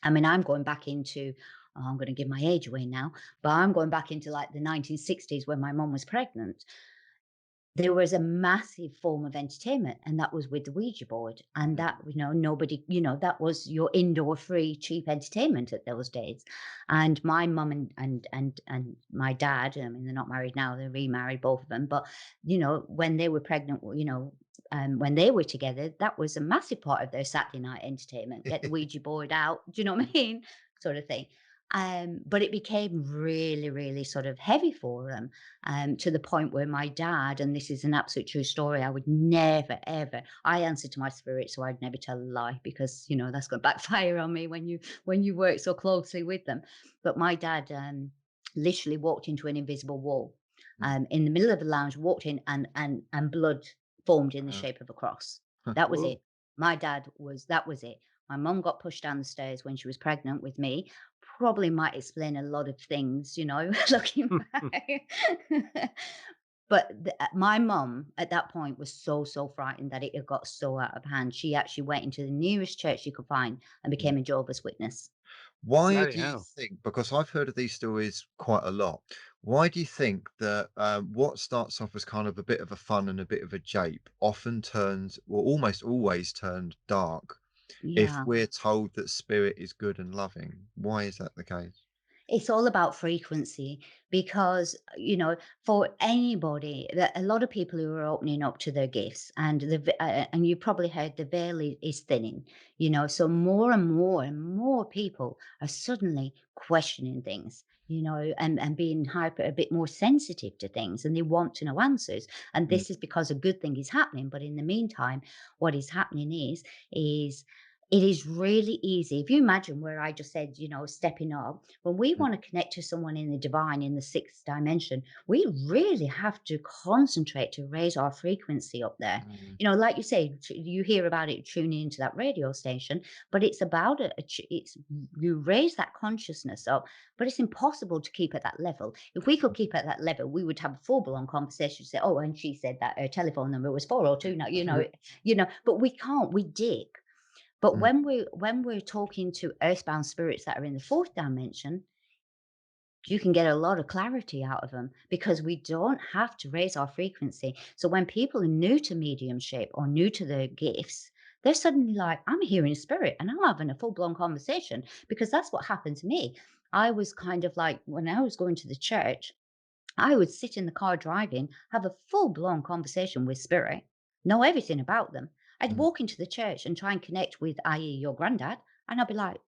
I mean, I'm going back into, oh, I'm going to give my age away now, but I'm going back into like the 1960s when my mum was pregnant. There was a massive form of entertainment, and that was with the Ouija board, and that, Mhm. nobody, that was your indoor free cheap entertainment at those days. And my mum and my dad, I mean, they're not married now, they're remarried, both of them, but, when they were pregnant, when they were together, that was a massive part of their Saturday night entertainment. Get the Ouija board out, do you know what I mean? Sort of thing. But it became really, really sort of heavy for them, to the point where my dad, and this is an absolute true story, I would never, ever. I answer to my spirit, so I'd never tell a lie because that's going to backfire on me when you work so closely with them. But my dad literally walked into an invisible wall Mm. in the middle of the lounge, walked in, and blood formed in the Uh, shape of a cross. That was Whoa. it. My dad was that was it. My mum got pushed down the stairs when she was pregnant with me. Probably might explain a lot of things, looking back. But my mum at that point was so, so frightened that it had got so out of hand. She actually went into the nearest church she could find and mm. became a Jehovah's Witness. Why Bloody do you hell. think, because I've heard of these stories quite a lot, why do you think that what starts off as kind of a bit of a fun and a bit of a jape often turns, or almost always turns dark if Yeah. we're told that spirit is good and loving? Why is that the case? It's all about frequency because, for anybody, that a lot of people who are opening up to their gifts and and you probably heard the veil is thinning, so more and more people are suddenly questioning things, and being hyper a bit more sensitive to things and they want to know answers. And Mm, this is because a good thing is happening. But in the meantime, what is happening is it is really easy. If you imagine where I just said, stepping up, when we mm, want to connect to someone in the divine, in the sixth dimension, we really have to concentrate to raise our frequency up there. mm, Like you say, you hear about it tuning into that radio station, but it's about it's you raise that consciousness up, but it's impossible to keep at that level. If we could keep at that level, we would have a full blown conversation. Say, oh, and she said that her telephone number was 402. Now, but we can't. We dip. But mm, when we're talking to earthbound spirits that are in the fourth dimension, you can get a lot of clarity out of them because we don't have to raise our frequency. So when people are new to mediumship or new to their gifts, they're suddenly like, I'm hearing spirit and I'm having a full blown conversation because that's what happened to me. I was kind of like, when I was going to the church, I would sit in the car driving, have a full blown conversation with spirit, know everything about them. I'd mm, walk into the church and try and connect with, i.e., your granddad, and I'd be like,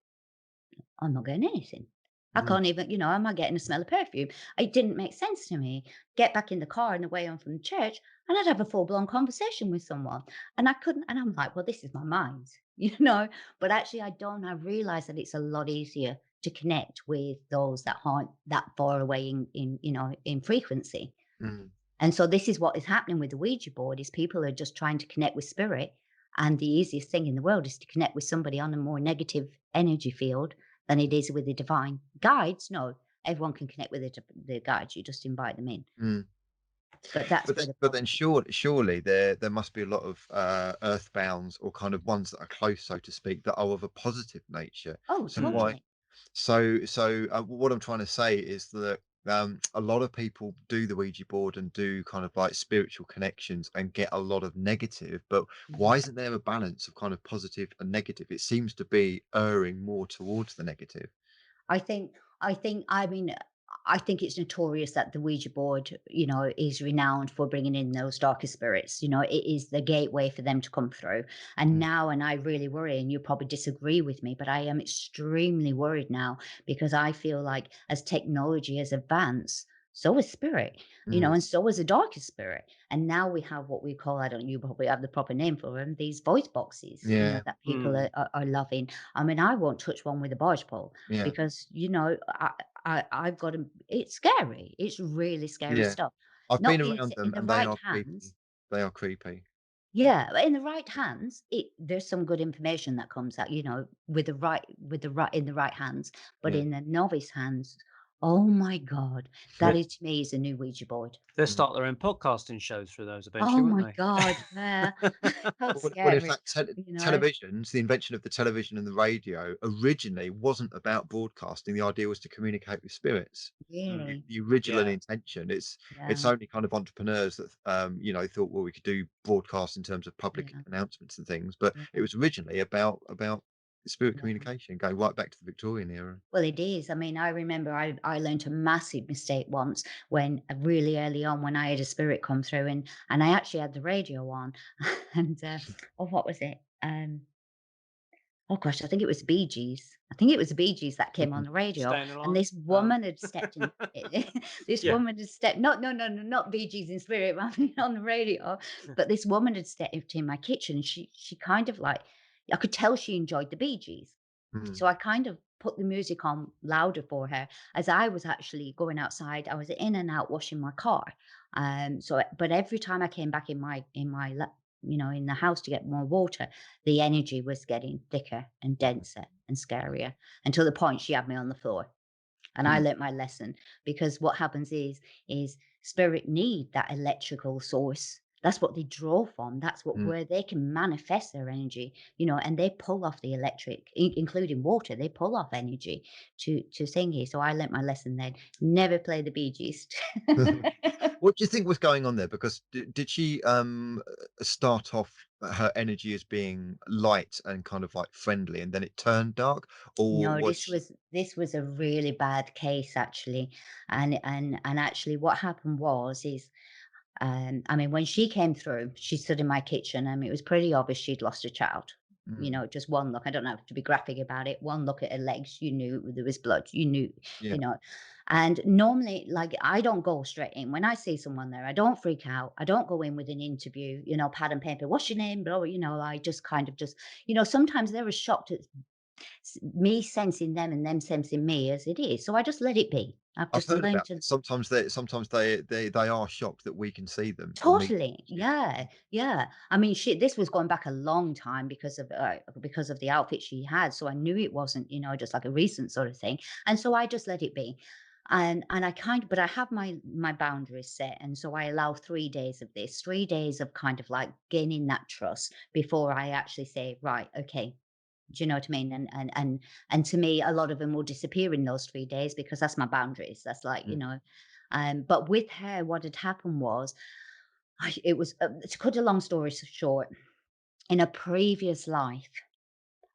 I'm not getting anything. I mm, can't even, am I getting a smell of perfume? It didn't make sense to me. Get back in the car on the way home from church, and I'd have a full blown conversation with someone. And I couldn't, and I'm like, well, this is my mind, But actually, I don't. I realize that it's a lot easier to connect with those that aren't that far away in frequency. mm, And so this is what is happening with the Ouija board is people are just trying to connect with spirit. And the easiest thing in the world is to connect with somebody on a more negative energy field than it is with the divine. Guides, no, everyone can connect with the guides. You just invite them in. mm. But that's where the But then problem. surely there must be a lot of earthbounds or kind of ones that are close, so to speak, that are of a positive nature. Oh, So why? totally. What I'm trying to say is that a lot of people do the Ouija board and do kind of like spiritual connections and get a lot of negative. But why Yeah. isn't there a balance of kind of positive and negative? It seems to be erring more towards the negative. I think it's notorious that the Ouija board, is renowned for bringing in those darker spirits. It is the gateway for them to come through. And Mm, now, and I really worry, and you probably disagree with me, but I am extremely worried now because I feel like as technology has advanced, so is spirit, mm, and so is a darker spirit. And now we have what we call, I don't, you probably have the proper name for them, these voice boxes, yeah, that people Mm. are loving. I mean, I won't touch one with a barge pole yeah, because I've got to. It's scary. It's really scary yeah. stuff. I've Not been in around in them the and they right are creepy. hands. They are creepy. Yeah, but in the right hands, there's some good information that comes out. With the right in the right hands, but Yeah. in the novice hands, oh my god, that is to me is a new Ouija board. They'll Mm. start their own podcasting shows through those Oh eventually, won't my they? god, yeah, how Well, in scary, fact, you know. televisions, the invention of the television and the radio originally wasn't about broadcasting. The idea was to communicate with spirits. Mm. Really, The original Yeah. intention. It's yeah, only kind of entrepreneurs that thought, well, we could do broadcast in terms of public yeah, announcements and things, but it yeah, was originally about spirit yeah. communication, going right back to the Victorian era. Well, it is. I mean, I remember I learned a massive mistake once when really early on when I had a spirit come through and I actually had the radio on and oh what was it? Oh gosh, I think it was Bee Gees. I think it was the Bee Gees that came on Mhm. the radio Staying and alive? this Oh. woman had stepped in. This Yeah. woman had stepped not no no no not Bee Gees in spirit I mean, on the radio, but this woman had stepped in my kitchen and she kind of like I could tell she enjoyed the Bee Gees. Mm, So I kind of put the music on louder for her as I was actually going outside. I was in and out washing my car. But every time I came back in the house to get more water, the energy was getting thicker and denser and scarier until the point she had me on the floor. And I mm, learnt my lesson because what happens is spirit need that electrical source That's what they draw from. That's what Mm. where they can manifest their energy, and they pull off the electric, including water. They pull off energy to thingy. So I learnt my lesson then. Never play the Bee Gees. What do you think was going on there? Because did she start off her energy as being light and kind of like friendly, and then it turned dark, or No, was this she? was this was a really bad case actually, and actually what happened is I mean, when she came through, she stood in my kitchen. It was pretty obvious she'd lost a child. Mm, Just one look. I don't have to be graphic about it. One look at her legs, you knew there was blood. You knew, yeah, you know. And normally, like, I don't go straight in. When I see someone there, I don't freak out. I don't go in with an interview, pad and paper. What's your name, bro? I just kind of sometimes they're as shocked at me sensing them and them sensing me as it is. So I just let it be. I've I've just heard learned about to. that. Sometimes they are shocked that we can see them or meet them. Totally. Yeah. Yeah. I mean, this was going back a long time because of the outfit she had. So I knew it wasn't, just like a recent sort of thing. And so I just let it be. And but I have my boundaries set. And so I allow 3 days of this, 3 days of kind of like gaining that trust before I actually say, right, okay. Do you know what I mean? And to me, a lot of them will disappear in those 3 days because that's my boundaries. That's like, Mm, but with her, what had happened was it was to cut a long story short, in a previous life,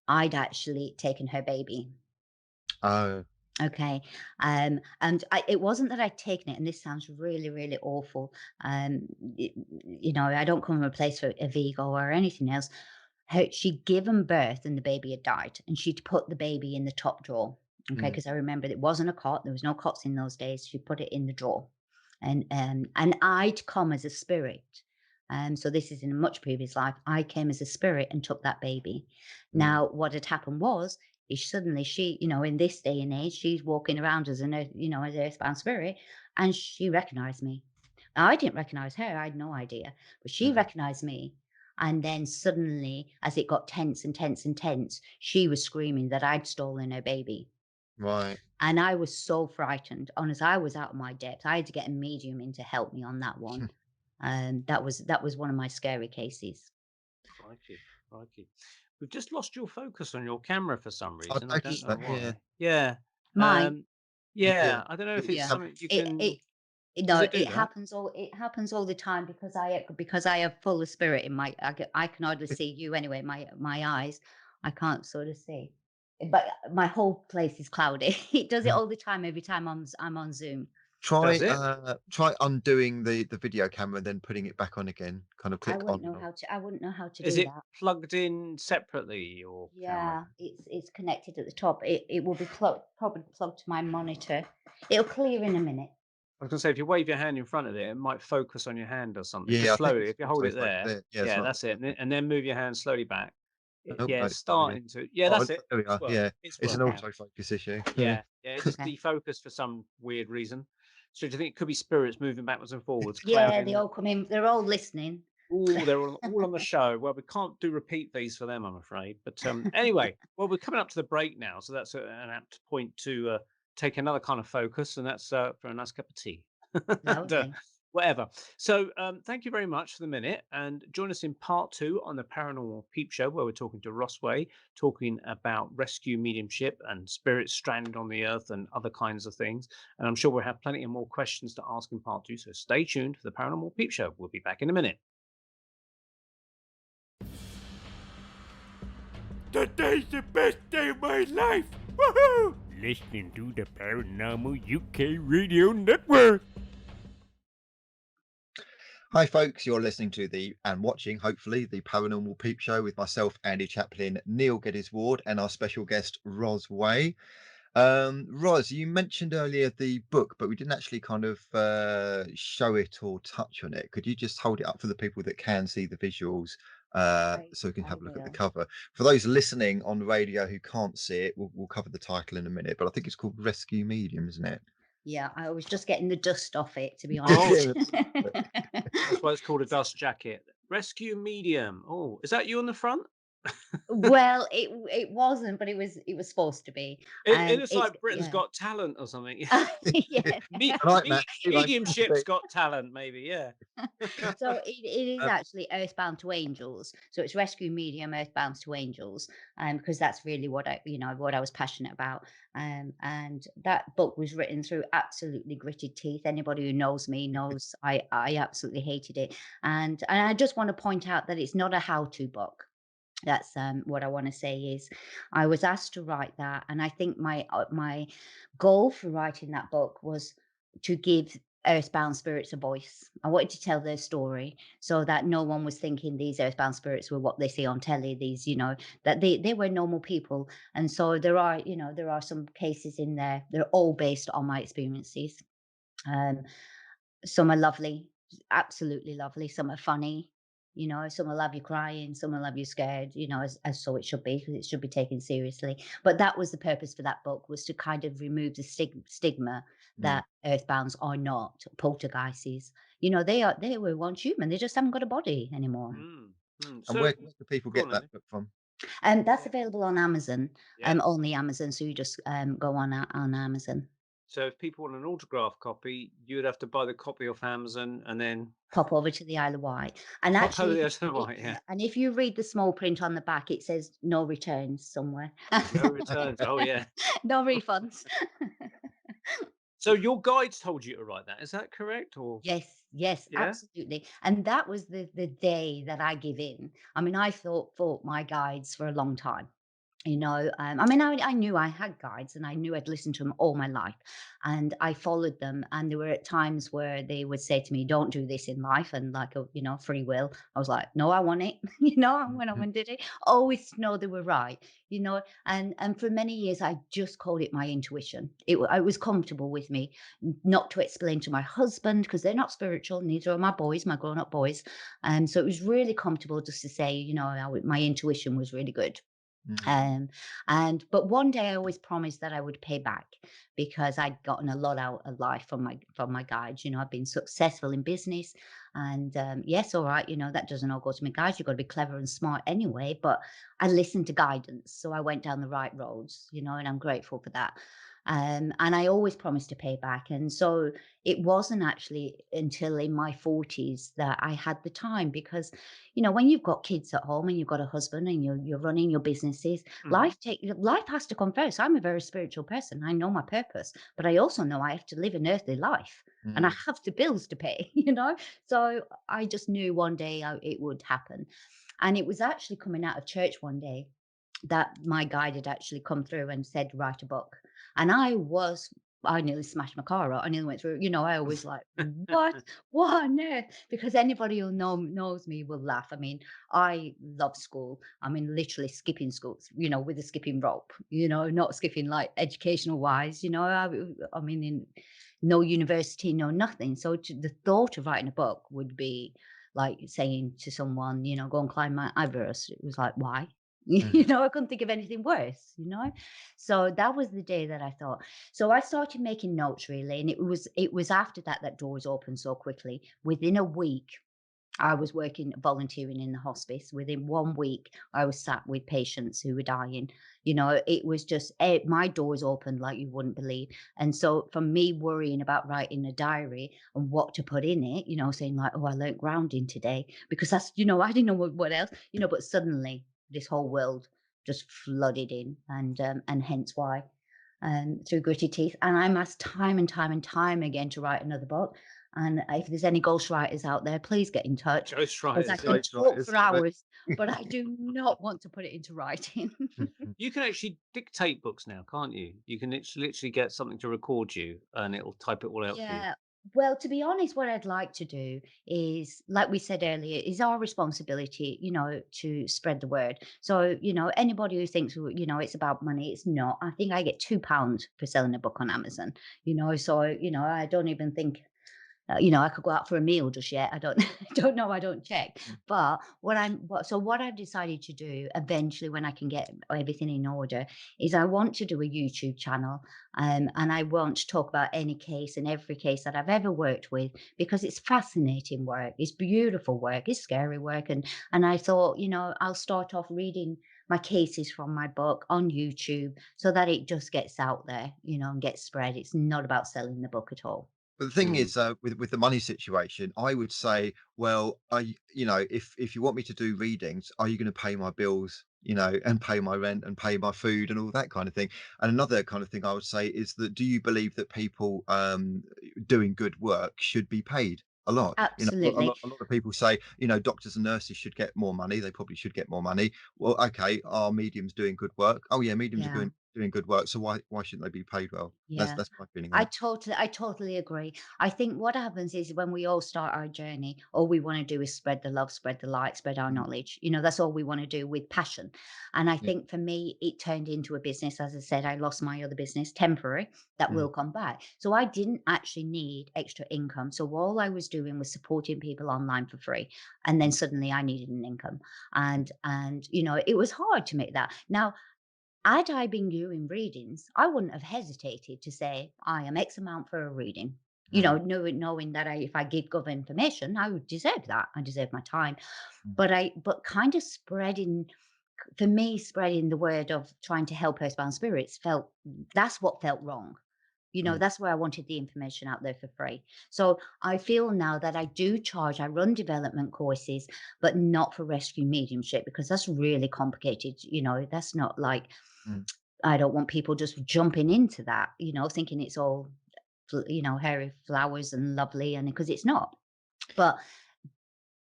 I'd actually taken her baby. oh, Okay. And it wasn't that I'd taken it, and this sounds really, really awful. I don't come from a place of ego or anything else. She'd given birth and the baby had died, and she'd put the baby in the top drawer. Okay, mm, because I remember it wasn't a cot. There was no cots in those days. She put it in the drawer, and I'd come as a spirit. So this is in a much previous life. I came as a spirit and took that baby. mm, Now, what had happened is suddenly in this day and age, she's walking around as as an earthbound spirit, and she recognized me. Now, I didn't recognize her. I had no idea, but she mm, recognized me. And then suddenly, as it got tense and tense and tense, she was screaming that I'd stolen her baby. right. And I was so frightened. Honest, I was out of my depth. I had to get a medium in to help me on that one. That was one of my scary cases. Crikey, crikey. We've just lost your focus on your camera for some I've reason. I don't noticed know that. Yeah, why. Yeah. Mine, yeah. Yeah. I don't know if Your it's yeah. something you It can. it Does no, it do that? it happens all the time because I have full of spirit in I can hardly see you anyway. My eyes, I can't sort of see, but my whole place is cloudy. It does it all the time. Every time I'm on Zoom. Does Try it? undoing the video camera and then putting it back on again. Kind of click on and off. I wouldn't know how to Is do it that. plugged in separately, your camera? Yeah, it's connected at the top. It will be probably plugged to my monitor. It'll clear in a minute. I was gonna say, if you wave your hand in front of it, it might focus on your hand or something. Yeah, Just I think slowly, it's if you hold also it focused there, there. Yeah, it's yeah, not. that's it, and then move your hand slowly back. Oh, Yeah, no, it's it's there again. starting to. Yeah, Oh, that's it. there we It's are. worked. Yeah, It's it's an worked now. autofocus issue. Yeah. Yeah, yeah, it just Okay. defocused for some weird reason. So do you think it could be spirits moving backwards and forwards, Yeah, they clouding? all come in. They're all listening. Oh, they're all on the show. Well, we can't do repeat fees for them, I'm afraid. But anyway, well, we're coming up to the break now, so that's an apt point to take another kind of focus, and that's for a nice cup of tea. and, Lovely. whatever. So, thank you very much for the minute, and join us in part two on the Paranormal Peep Show, where we're talking to Ross Way, talking about rescue mediumship and spirits stranded on the earth and other kinds of things. And I'm sure we'll have plenty of more questions to ask in part two. So stay tuned for the Paranormal Peep Show. We'll be back in a minute. Today's the best day of my life! Woohoo! Listening to the Paranormal UK Radio Network. Hi, folks. You're listening to and watching, hopefully, the Paranormal Peep Show with myself, Andy Chaplin, Neil Geddes Ward, and our special guest, Ros Way. Ros, you mentioned earlier the book, but we didn't actually kind of show it or touch on it. Could you just hold it up for the people that can see the visuals, so we can I have a look at the will. cover? For those listening on radio who can't see it, we'll cover the title in a minute. But I think it's called Rescue Medium, isn't it? Yeah, I was just getting the dust off it, to be Oh, honest. Yeah, that's why it's called a dust jacket. Rescue medium. Oh, is that you on the front? Well, it wasn't, but it was supposed to be, It and looks it's like Britain's yeah. Got Talent or something. Yeah. I like that. I like that a Mediumship's bit. Got Talent, maybe, yeah. So it is Um, actually Earthbound to Angels. So it's Rescue Medium Earthbound to Angels, because that's really what I was passionate about. And that book was written through absolutely gritted teeth. Anybody who knows me knows I absolutely hated it. And I just want to point out that it's not a how-to book. That's what I want to say is I was asked to write that, and I think my goal for writing that book was to give earthbound spirits a voice. I wanted to tell their story so that no one was thinking these earthbound spirits were what they see on telly. These, that they were normal people, and so there are some cases in there. They're all based on my experiences. Um, some are lovely, absolutely lovely. Some are funny, some will have you crying, some will have you scared, as so it should be, because it should be taken seriously. But that was the purpose for that book, was to kind of remove the stigma mm. that earthbounds are not poltergeists. They were once human. They just haven't got a body anymore. Mm, And so where do people go get on, that Amy. book from? And that's Yeah. available on Amazon, Yeah. only Amazon. So you just go on Amazon. So if people want an autograph copy, you'd have to buy the copy off Amazon and then Pop over to the Isle of Wight. And pop over actually, there to the right, yeah. and if you read the small print on the back, it says no returns somewhere. No returns. Oh, yeah. No refunds. So your guides told you to write that, is that correct? Or Yes, yes, yeah? absolutely. And that was the day that I give in. I mean, I thought my guides for a long time. I mean, I knew I had guides and I knew I'd listened to them all my life, and I followed them. And there were at times where they would say to me, "Don't do this in life," and like free will. I was like, "No, I want it." And when I Mhm. went did it, always know they were right. And for many years I just called it my intuition. I was comfortable with me, not to explain to my husband because they're not spiritual. Neither are my boys, my grown up boys, and so it was really comfortable just to say, my intuition was really good. Mm. um, but one day I always promised that I would pay back because I'd gotten a lot out of life from my guides. I've been successful in business, and yes, all right, that doesn't all go to my guides. You've got to be clever and smart anyway. But I listened to guidance, so I went down the right roads. And I'm grateful for that. And I always promised to pay back, and so it wasn't actually until in my 40s that I had the time because when you've got kids at home and you've got a husband and you're running your businesses, Mhm. life has to come first. I'm a very spiritual person. I know my purpose, but I also know I have to live an earthly life and I Mm. have the bills to pay, So I just knew one day it would happen. And it was actually coming out of church one day that my guide had actually come through and said, write a book. And I nearly smashed my car out. I nearly went through, I was like, what? What on earth? Because anybody who knows me will laugh. I mean, I love school. I mean, literally skipping school, with a skipping rope, not skipping like educational wise, I mean, in no university, no nothing. So the thought of writing a book would be like saying to someone, go and climb Mount Everest. It was like, why? Mhm. I couldn't think of anything worse. So that was the day that I thought. So I started making notes really, and it was after that doors opened so quickly. Within a week, I was volunteering in the hospice. Within 1 week, I was sat with patients who were dying. It was just my doors opened like you wouldn't believe. And so, from me worrying about writing a diary and what to put in it, saying like, "Oh, I learned grounding today," because that's, I didn't know what else, But suddenly, this whole world just flooded in, and hence why, through gritty teeth. And I'm asked time and time and time again to write another book. And if there's any ghostwriters out there, please get in touch because I Ghostwriters, yeah. can Ghost talk writers. for hours, but I do not want to put it into writing. Mhm. You can actually dictate books now, can't you? You can literally get something to record you and it'll type it all out for you. Yeah. Well, to be honest, what I'd like to do is, like we said earlier, is our responsibility, to spread the word. So, anybody who thinks, it's about money, it's not. I think I get £2 for selling a book on Amazon, so, I don't even think I could go out for a meal just yet. I don't don't know, I don't check. Mm, But what I've decided to do eventually when I can get everything in order is I want to do a YouTube channel, and I want to talk about any case and every case that I've ever worked with because it's fascinating work, it's beautiful work, it's scary work, and I thought, I'll start off reading my cases from my book on YouTube so that it just gets out there, and gets spread. It's not about selling the book at all. but the thing Mm. is, with the money situation, I would say, well, if you want me to do readings, are you going to pay my bills, and pay my rent and pay my food and all that kind of thing? And another kind of thing I would say is that, do you believe that people doing good work should be paid a lot? Absolutely. A lot of people say, doctors and nurses should get more money. They probably should get more money. Well, okay, are mediums doing good work? Oh yeah, mediums are Yeah. doing good work. So why shouldn't they be paid well? Yeah. That's my feeling on it. I totally agree. I think what happens is when we all start our journey, all we want to do is spread the love, spread the light, spread our Mm, knowledge. That's all we want to do with passion. And I yeah. think for me, it turned into a business. As I said, I lost my other business, temporary, that Mm. will come back. So I didn't actually need extra income. So all I was doing was supporting people online for free. And then suddenly I needed an income. And it was hard to make that. Now, had I been doing readings, I wouldn't have hesitated to say, I am X amount for a reading. Mm, Knowing that if I give good information, I would deserve that. I deserve my time. mm, But kind of for me, spreading the word of trying to help earthbound spirits that's what felt wrong. mm. That's where I wanted the information out there for free. So I feel now that I do charge, I run development courses, but not for rescue mediumship because that's really complicated. That's not like, Mm. I don't want people just jumping into that, thinking it's all, hairy flowers and lovely, and because it's not. But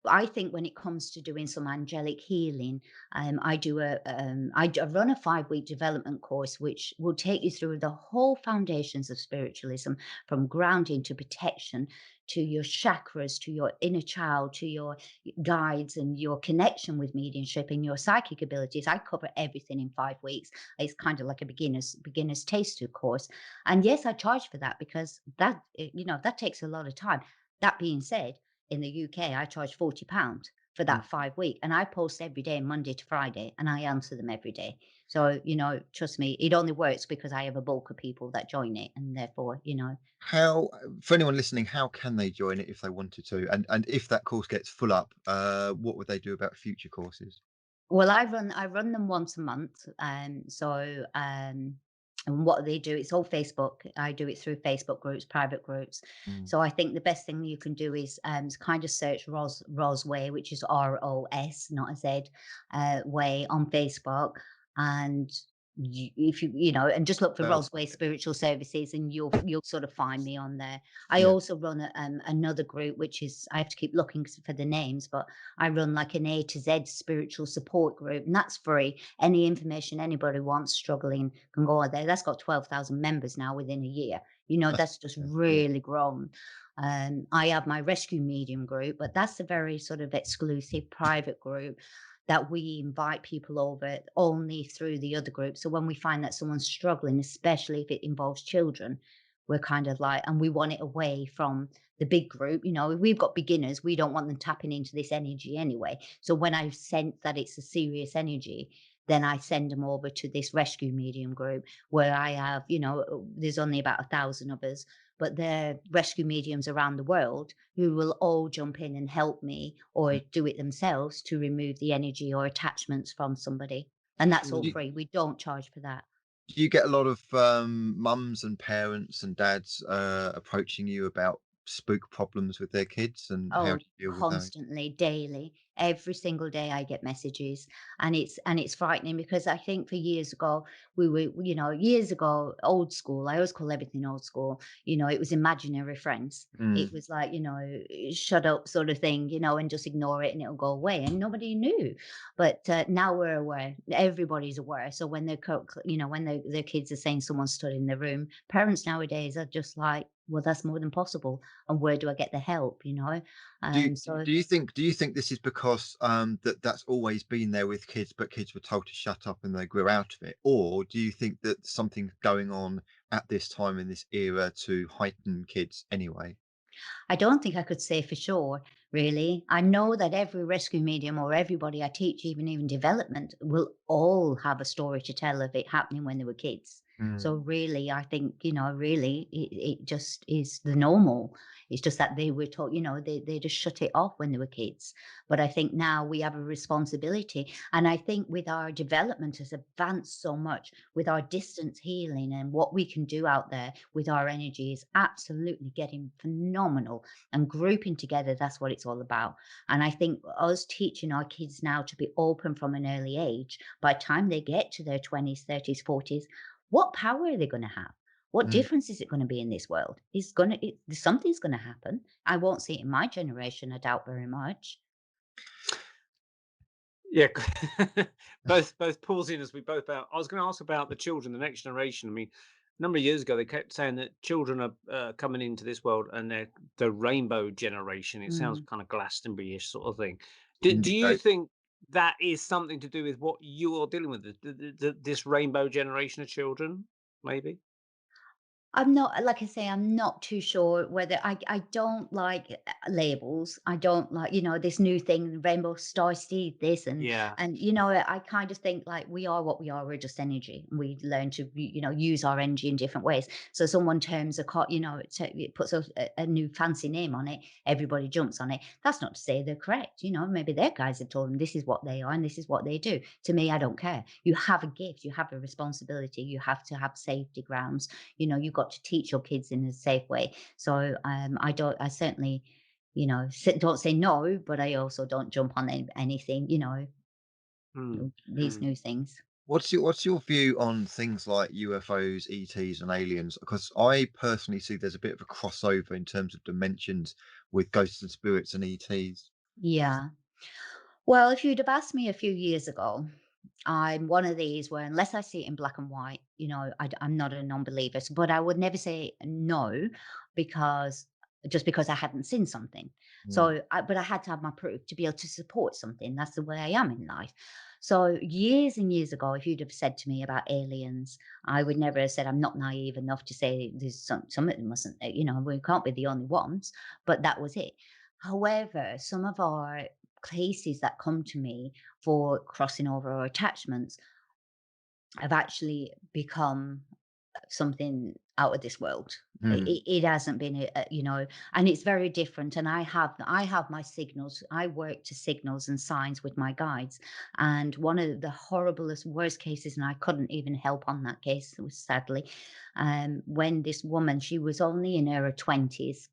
I think when it comes to doing some angelic healing, I run a 5-week development course which will take you through the whole foundations of spiritualism, from grounding to protection, to your chakras, to your inner child, to your guides and your connection with mediumship and your psychic abilities. I cover everything in 5 weeks. It's kind of like a beginner's taster course, and yes, I charge for that because that takes a lot of time. That being said, in the UK, I charge £40 for Mm. that 5 week, and I post every day, Monday to Friday, and I answer them every day. So, trust me, it only works because I have a bulk of people that join it, and therefore, How, for anyone listening, how can they join it if they wanted to? And if that course gets full up, what would they do about future courses? well, I run them once a month, and what they do, it's all Facebook. I do it through Facebook groups, private groups. Mm. So I think the best thing you can do is kind of search Ros Way, which is ROS, not a Z, Way on Facebook, and if and just look for Uh, Rosway Spiritual Services, and you'll sort of find me on there. I yeah. also run another group, which is, I have to keep looking for the names, but I run like an A to Z spiritual support group, and that's free. Any information anybody wants struggling can go on there. That's got 12,000 members now within a year. That's That's just yeah. Yeah. really grown. I have my rescue medium group, but that's a very sort of exclusive private group that we invite people over only through the other group. So when we find that someone's struggling, especially if it involves children, we're kind of like, and we want it away from the big group. If we've got beginners, we don't want them tapping into this energy anyway. So when I sense that it's a serious energy, then I send them over to this rescue medium group where I have, there's only about 1,000 of us, but they're rescue mediums around the world who will all jump in and help me or Mm. do it themselves to remove the energy or attachments from somebody. And that's all Do, free. We don't charge for that. do you get a lot of mums and parents and dads approaching you about spook problems with their kids, and how Oh, do you deal with those? constantly, daily, every single day I get messages, and it's frightening because I think for years ago years ago, old school. I always call everything old school. It was imaginary friends. It Mm. was like, shut up sort of thing, and just ignore it and it'll go away, and nobody knew. But now we're aware. Everybody's aware. So when when their kids are saying someone stood in the room, parents nowadays are just like, well, that's more than possible, and where do I get the help? So Do you think this is because that's always been there with kids, but kids were told to shut up and they grew out of it, or do you think that something's going on at this time in this era to heighten kids anyway? I don't think I could say for sure, really. I know that every rescue medium or everybody I teach, even development, will all have a story to tell of it happening when they were kids. So Mm, really, I think, really it just is the normal. It's just that they were taught, they just shut it off when they were kids. But I think now we have a responsibility. And I think with our development has advanced so much with our distance healing and what we can do out there with our energy is absolutely getting phenomenal, and grouping together, that's what it's all about. And I think us teaching our kids now to be open from an early age, by the time they get to their 20s, 30s, 40s, what power are they going to have? What mm. difference is it going to be in this world? Something's going to happen. I won't see it in my generation, I doubt very much. Yeah, both pausing as we both about. I was going to ask about the children, the next generation. I mean, a number of years ago, they kept saying that children are coming into this world and they're the rainbow generation. It sounds Mm. kind of Glastonbury-ish sort of thing. Do you Indeed. think that is something to do with what you are dealing with, this rainbow generation of children? Maybe. I'm not, like I say, I'm not too sure whether I don't like labels. I don't like, this new thing, rainbow star seed, this Yeah. and I kind of think like we are what we are. We're just energy. We learn to use our energy in different ways. So someone terms it puts a new fancy name on it. Everybody jumps on it. That's not to say they're correct. Maybe their guys have told them this is what they are and this is what they do. To me, I don't care. You have a gift. You have a responsibility. You have to have safety grounds. You've got to teach your kids in a safe way. So I certainly, don't say no, but I also don't jump on anything, Mm, these mm. new things. What's your view on things like UFOs, ETs, and aliens? Because I personally see there's a bit of a crossover in terms of dimensions with ghosts and spirits and ETs. Yeah. Well, if you'd have asked me a few years ago, I'm one of these where unless I see it in black and white, I'm not a non-believer. But I would never say no because just because I hadn't seen something. Mm, But I had to have my proof to be able to support something. That's the way I am in life. So years and years ago, if you'd have said to me about aliens, I would never have said I'm not naive enough to say there's some of them mustn't. We can't be the only ones. But that was it. However, some of our cases that come to me for crossing over or attachments have actually become something out of this world. mm, It hasn't been, and it's very different. And I have my signals. I work to signals and signs with my guides. And one of the horriblest, worst cases, and I couldn't even help on that case, was sadly, when this woman, she was only in her 20s.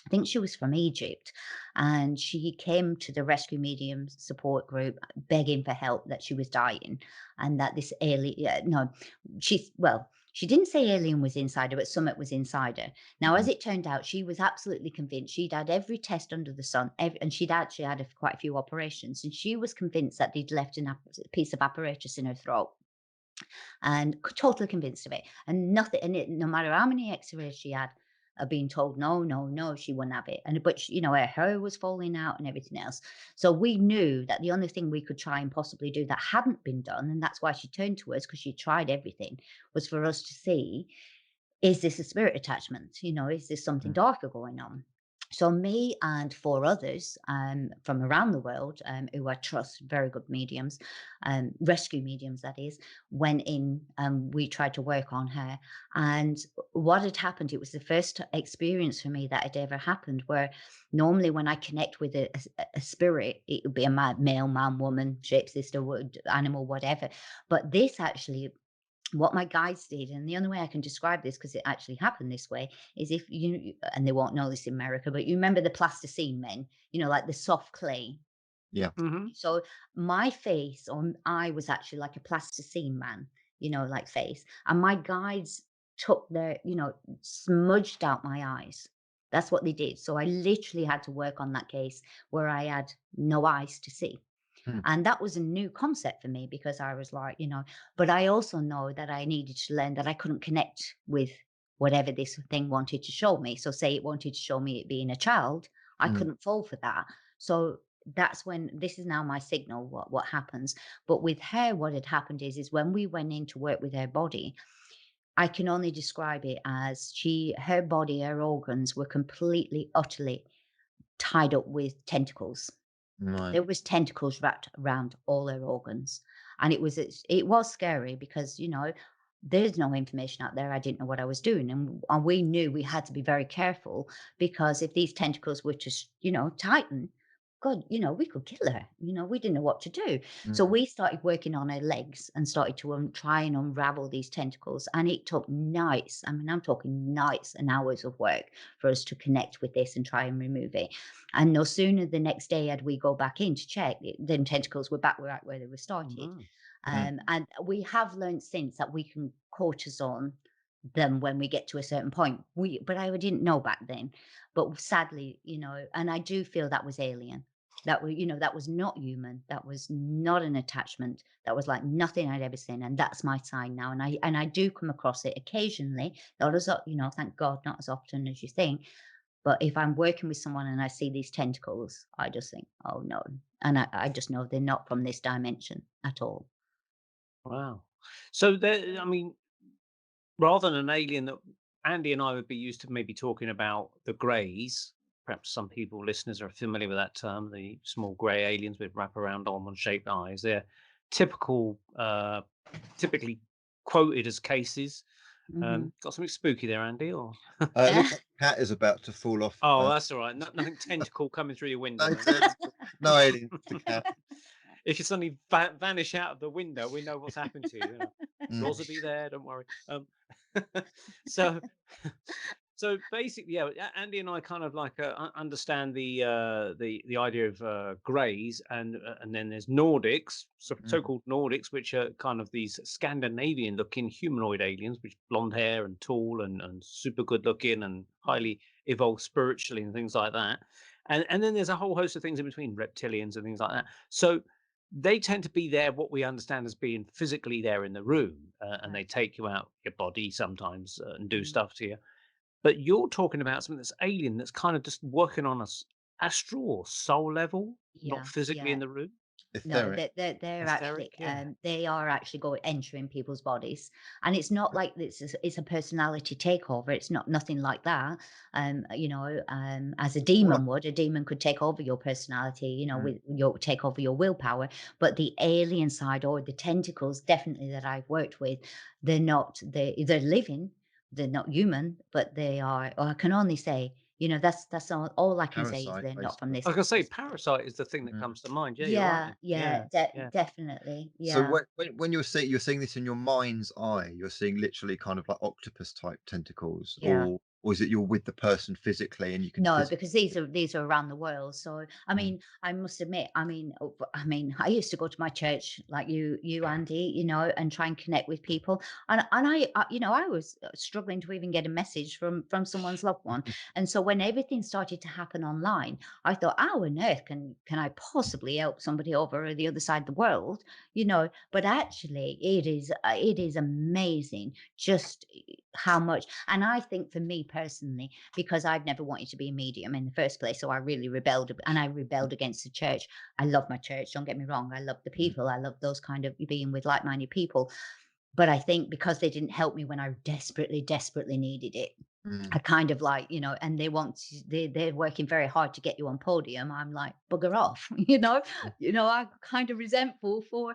I think she was from Egypt, and she came to the rescue medium support group begging for help that she was dying, and that this alien, no, she didn't say alien was inside her, but summit was inside her. Now, as mm, it turned out, she was absolutely convinced she'd had every test under the sun, and she'd actually had quite a few operations, and she was convinced that they'd left a piece of apparatus in her throat, and totally convinced of it. And nothing, no matter how many X-rays she had, being told no, no, no, she wouldn't have it. And but her hair was falling out and everything else. So we knew that the only thing we could try and possibly do that hadn't been done, and that's why she turned to us because she tried everything, was for us to see, is this a spirit attachment? Is this something mm, darker going on? So me and four others from around the world who I trust, very good mediums, rescue mediums that is, went in. We tried to work on her, and what had happened? It was the first experience for me that had ever happened. Where normally when I connect with a spirit, it would be a male, man, woman, shapeshifter, animal, whatever. But this actually, what my guides did, and the only way I can describe this because it actually happened this way, is if and they won't know this in America, but you remember the plasticine men, like the soft clay. yeah. Hmm. So my face or I was actually like a plasticine man, like face. And my guides took smudged out my eyes. That's what they did. So I literally had to work on that case where I had no eyes to see. Mm, And that was a new concept for me because I was like, but I also know that I needed to learn that I couldn't connect with whatever this thing wanted to show me. So, say it wanted to show me it being a child, I mm, couldn't fall for that. So, that's when this is now my signal, what happens. But with her, what had happened is when we went in to work with her body, I can only describe it as her body, her organs were completely, utterly tied up with tentacles. Right. There was tentacles wrapped around all her organs, and it was scary because, there's no information out there. I didn't know what I was doing, and we knew we had to be very careful because if these tentacles were to, tighten, God, we could kill her. We didn't know what to do. So Mm. we started working on her legs and started to try and unravel these tentacles, and it took nights. I mean, I'm talking nights and hours of work for us to connect with this and try and remove it. And no sooner the next day had we go back in to check, then tentacles were back right where they were started. Mhm. Mm. And we have learned since that we can cortisone them when we get to a certain point. But I didn't know back then. But sadly, and I do feel that was alien. That was not human. That was not an attachment. That was like nothing I'd ever seen. And that's my sign now. And I do come across it occasionally. Not as thank God, not as often as you think. But if I'm working with someone and I see these tentacles, I just think, oh no. And I just know they're not from this dimension at all. Wow. So there, I mean, rather than an alien that Andy and I would be used to maybe talking about the greys, perhaps some people, listeners, are familiar with that term, the small grey aliens with wraparound almond-shaped eyes. They're typical, typically quoted as cases. Hmm. Got something spooky there, Andy? Or It looks like the cat is about to fall off. oh, that's all right. Nothing tentacle coming through your window. No, No. no alien, the cat. If you suddenly vanish out of the window, we know what's happened to you. Mm. Yours will be there. Don't worry. So, so basically, yeah, Andy and I kind of like understand the idea of greys, and then there's Nordics, Mm. so-called Nordics, which are kind of these Scandinavian-looking humanoid aliens, with blonde hair and tall and super good-looking and highly evolved spiritually and things like that. And then there's a whole host of things in between, reptilians and things like that. So they tend to be there, what we understand as being physically there in the room, and they Right. take you out your body sometimes and do Mhm. stuff to you. But you're talking about something that's alien, that's kind of just working on us astral or soul level, not Yeah, physically yeah. in the room. No, Etheric. they're Etheric, actually yeah. they are actually going entering people's bodies, and it's not like it's a personality takeover. It's not nothing like that. As a Well, demon would, a demon could take over your personality. mm. With your take over your willpower. But the alien side or the tentacles, definitely that I've worked with, they're not. They're living. They're not human, but they are. Or I can only say, that's all I can say is Parasite, they're not from basically. I was gonna say this. parasite is the thing that Mm. comes to mind. Yeah, you're Yeah, right. yeah, Yeah, yeah. definitely. So Yeah. when you're seeing this in your mind's eye, you're seeing literally kind of like octopus type tentacles, Yeah. or is it you're with the person physically and you can No, physically because these are around the world. So, I mm, mean, I must admit, I used to go to my church like you, Andy, and try and connect with people. And I was struggling to even get a message from someone's loved one. And so when everything started to happen online, I thought, how on earth can I possibly help somebody over the other side of the world? But actually, it is amazing just how much. And I think for me personally, because I've never wanted to be a medium in the first place. So I really rebelled, and I rebelled against the church. I love my church. Don't get me wrong. I love the mm, people. I love those kind of being with like-minded people. But I think because they didn't help me when I desperately, desperately needed it, mm, I kind of like, and they're working very hard to get you on podium. I'm like, bugger off, mm, I'm kind of resentful for,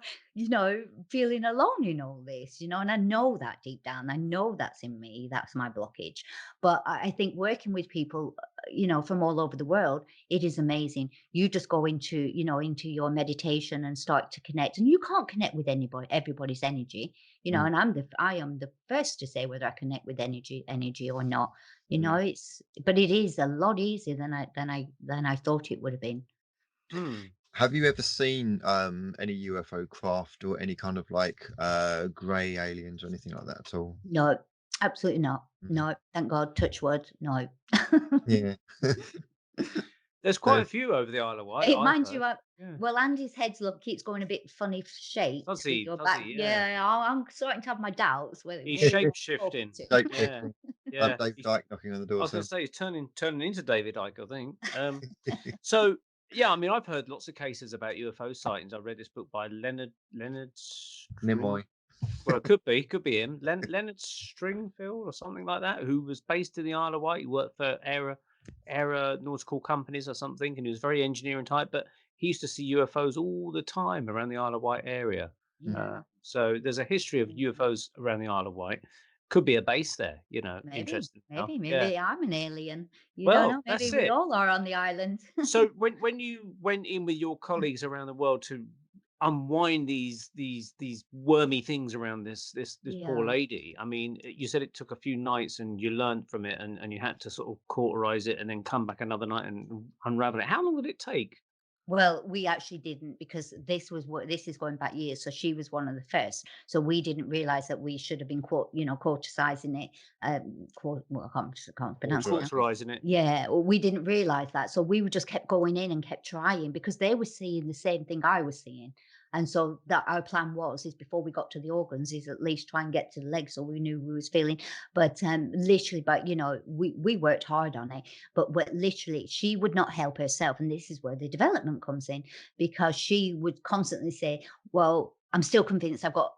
feeling alone in all this, and I know that deep down, I know that's in me, that's my blockage. But I think working with people, from all over the world, it is amazing. You just go into your meditation and start to connect, and you can't connect with everybody's energy, mm. and I am the first to say whether I connect with energy or not. But it is a lot easier than I thought it would have been. Hmm. Have you ever seen any UFO craft or any kind of like grey aliens or anything like that at all? No, absolutely not. Mm. No, thank God, touch wood, no. Yeah. There's quite So a few over the Isle of Wight, It I've mind you, heard. Yeah. well, Andy's head's keeps going a bit funny shaped with Fuzzy, your back. fuzzy, yeah. Yeah, I'm starting to have my doubts whether He's who shape you're talking shifting. to. shape Yeah, shifting. yeah. Dave Dyke knocking on the I door was going soon. to say he's turning into David Icke, I think. So yeah, I mean, I've heard lots of cases about UFO sightings. I read this book by Leonard Nimoy. Well, it could be him. Leonard Stringfield or something like that, who was based in the Isle of Wight. He worked for aeronautical companies or something, and he was very engineering type. But he used to see UFOs all the time around the Isle of Wight area. Yeah, So there's a history of yeah. UFOs around the Isle of Wight. Could be a base there, Maybe, interesting enough. maybe, Yeah. maybe I'm an alien. You don't Well, know. Maybe that's we it. all are on the island. So when you went in with your colleagues around the world to unwind these wormy things around this poor Yeah. lady, I mean, you said it took a few nights and you learned from it and you had to sort of cauterize it and then come back another night and unravel it. How long did it take? Well, we actually didn't because this is going back years. So she was one of the first. So we didn't realize that we should have been cauterizing it. Well, I can't pronounce it now. Cauterizing it. Yeah, well, we didn't realize that. So we just kept going in and kept trying because they were seeing the same thing I was seeing. And so that our plan is before we got to the organs is at least try and get to the legs so we knew we was feeling. But literally, but we worked hard on it. But what literally she would not help herself. And this is where the development comes in because she would constantly say, well, I'm still convinced I've got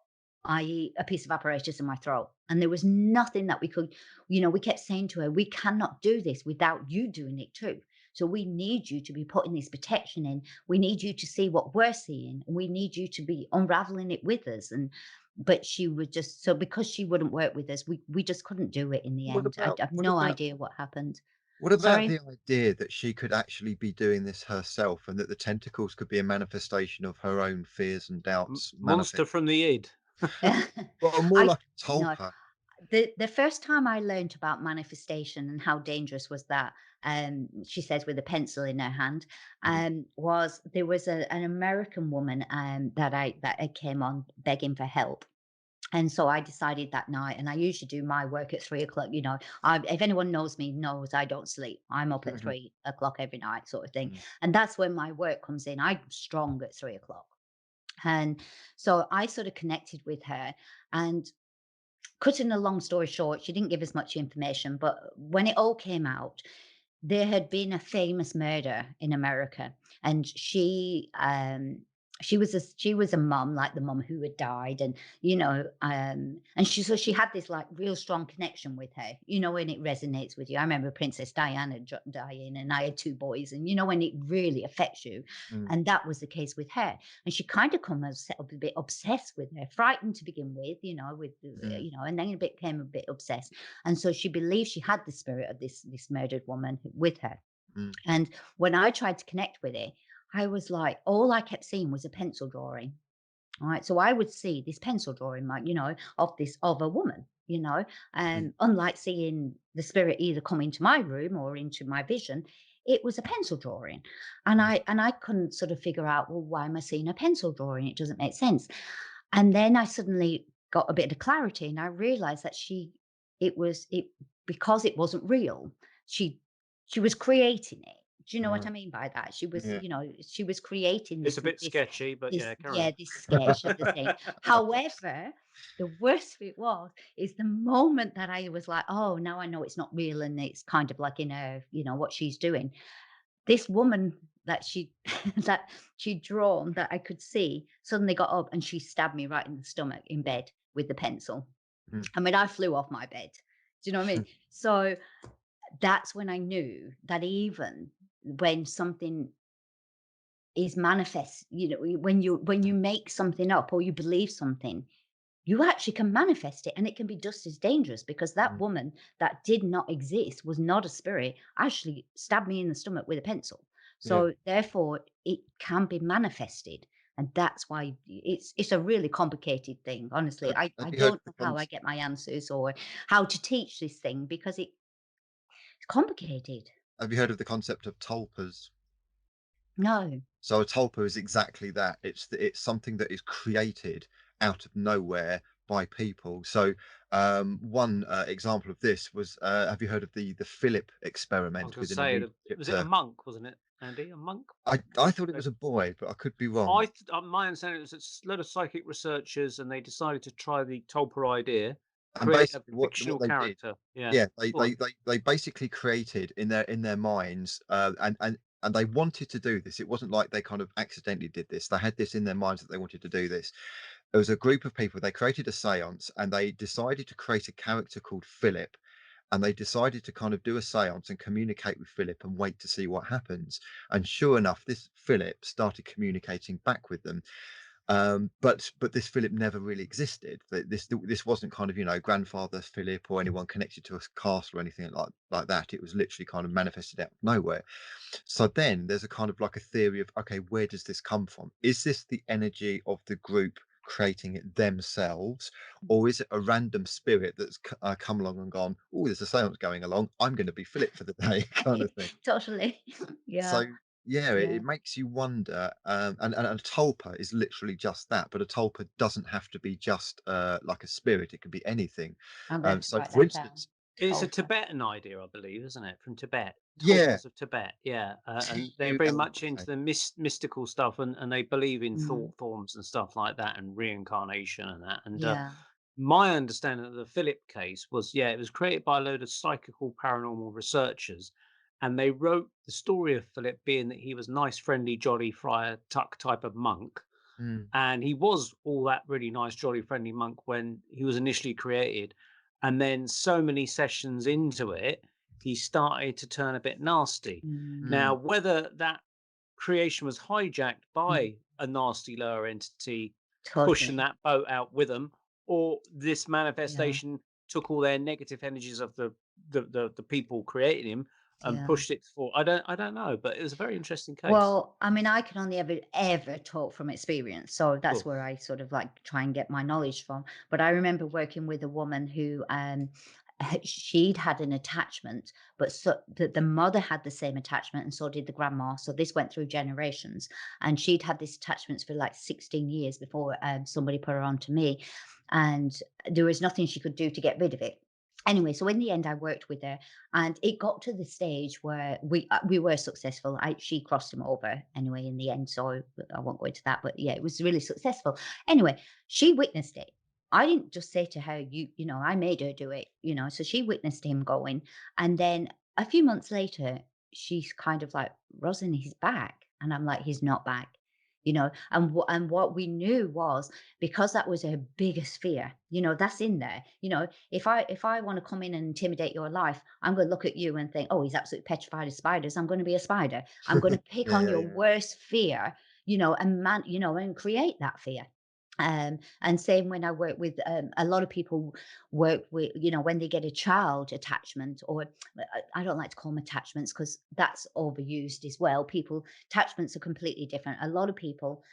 i.e. a piece of apparatus in my throat. And there was nothing that we could, we kept saying to her, we cannot do this without you doing it too. So we need you to be putting this protection in. We need you to see what we're seeing. And we need you to be unraveling it with us. And but she would just so because she wouldn't work with us, we just couldn't do it in the What end. I about have what no about idea what happened. what about Sorry? the idea that she could actually be doing this herself and that the tentacles could be a manifestation of her own fears and doubts Monster manifest? from the id. Well, more I like a no. tulpa. The first time I learned about manifestation and how dangerous was that, she says with a pencil in her hand, Mhm, was there was an American woman that I came on begging for help. And so I decided that night, and I usually do my work at 3 o'clock. If anyone knows me, knows I don't sleep. I'm up at mhm, 3 o'clock every night, sort of thing. mhm, And that's when my work comes in. I'm strong at 3 o'clock. And so I sort of connected with her. And cutting a long story short, she didn't give us much information, but when it all came out, there had been a famous murder in America, and she was a mum, like the mum who had died, and and she had this like real strong connection with her, when it resonates with you. I remember Princess Diana dying, and I had two boys, and when it really affects you, mm, and that was the case with her. And she kind of come as a bit obsessed with her, frightened to begin with, mm, and then it became a bit obsessed. And so she believed she had the spirit of this murdered woman with her. mm, And when I tried to connect with it, I was like, all I kept seeing was a pencil drawing. All right. So I would see this pencil drawing, like, of a woman, mm, unlike seeing the spirit either come into my room or into my vision, it was a pencil drawing. And mm. I couldn't sort of figure out, well, why am I seeing a pencil drawing? It doesn't make sense. And then I suddenly got a bit of clarity and I realized that it because it wasn't real, she she was creating it. Do you know what I Right. mean by that? She was, Yeah. she was creating It's a this bit sketchy, but this yeah, carry yeah, on. this sketch of the thing. However, the worst of it is the moment that I was like, oh, now I know it's not real and it's kind of like in her, what she's doing. This woman that she that she'd drawn that I could see suddenly got up and she stabbed me right in the stomach in bed with the pencil. Mm, I mean, I flew off my bed. Do you know what I mean? So that's when I knew that even when something is manifest, when you make something up or you believe something, you actually can manifest it and it can be just as dangerous because that mm. woman that did not exist, was not a spirit, actually stabbed me in the stomach with a pencil. Yeah. So therefore it can be manifested. And that's why it's a really complicated thing. Honestly, Have I you heard of don't the know how I concept? get my answers or how to teach this thing because it's complicated. Have you heard of the concept of tulpas? No. So a tulpa is exactly that. It's something that is created out of nowhere by people. So one example of this was have you heard of the Philip I was experiment going to within an say, Egypt? was it a monk, wasn't it, Andy? A monk? I thought it was a boy, but I could be wrong. My understanding was it's a lot of psychic researchers, and they decided to try the Tolper idea, And create a basically, what fictional they did, character. Yeah, yeah, they go on. they they they basically created in their minds, and they wanted to do this. It wasn't like they kind of accidentally did this. They had this in their minds that they wanted to do this. There was a group of people, they created a seance and they decided to create a character called Philip, and they decided to kind of do a seance and communicate with Philip and wait to see what happens. And sure enough, this Philip started communicating back with them. But this Philip never really existed. This wasn't kind of, you know, grandfather Philip or anyone connected to a castle or anything like that. It was literally kind of manifested out of nowhere. So then there's a kind of like a theory of, okay, where does this come from? Is this the energy of the group creating it themselves, or is it a random spirit that's come along and gone, oh, there's a seance going along, I'm going to be Philip for the day, kind of thing. Totally. So Yeah. yeah, it, Yeah. it makes you wonder. And a tulpa is literally just that, but a tulpa doesn't have to be just like a spirit. It could be anything. I'm going to So, write for that down. instance, It's a Tulpa. Tibetan idea, I believe, isn't it? From Tibet, yeah, tulpas of Tibet, yeah, and they're very much into TULPA. the mystical stuff, and they believe in Mm. thought forms and stuff like that, and reincarnation and that. And Yeah. my understanding of the Philip case was, yeah, it was created by a load of psychical paranormal researchers, and they wrote the story of Philip being that he was nice, friendly, jolly friar tuck type of monk, Mm, and he was all that really nice, jolly, friendly monk when he was initially created. And then so many sessions into it, he started to turn a bit nasty. Mm. Now, mm, whether that creation was hijacked Mm. by a nasty lower entity pushing Totally. that boat out with them, or this Yeah. manifestation took all their negative energies of the people creating him and Yeah. pushed it for, I don't know, but it was a very interesting case. Well, I mean, I can only ever talk from experience, so that's Cool. where I sort of like try and get my knowledge from. But I remember working with a woman who, she'd had an attachment, but so the mother had the same attachment, and so did the grandma. So this went through generations, and she'd had this attachment for like 16 years before somebody put her on to me, and there was nothing she could do to get rid of it. Anyway, so in the end, I worked with her, and it got to the stage where we were successful. She crossed him over anyway in the end, so I won't go into that. But yeah, it was really successful. Anyway, she witnessed it. I didn't just say to her, you know, I made her do it, you know. So she witnessed him going, and then a few months later, she's kind of like, Rosin, he's back, and I'm like, he's not back. You know, and what we knew was, because that was her biggest fear. You know, that's in there. You know, if I want to come in and intimidate your life, I'm going to look at you and think, oh, he's absolutely petrified of spiders. I'm going to be a spider. I'm going to pick yeah, on yeah, your yeah. worst fear, you know, and create that fear. And same when I work with a lot of people work with, you know, when they get a child attachment, or I don't like to call them attachments because that's overused as well. People attachments are completely different. A lot of people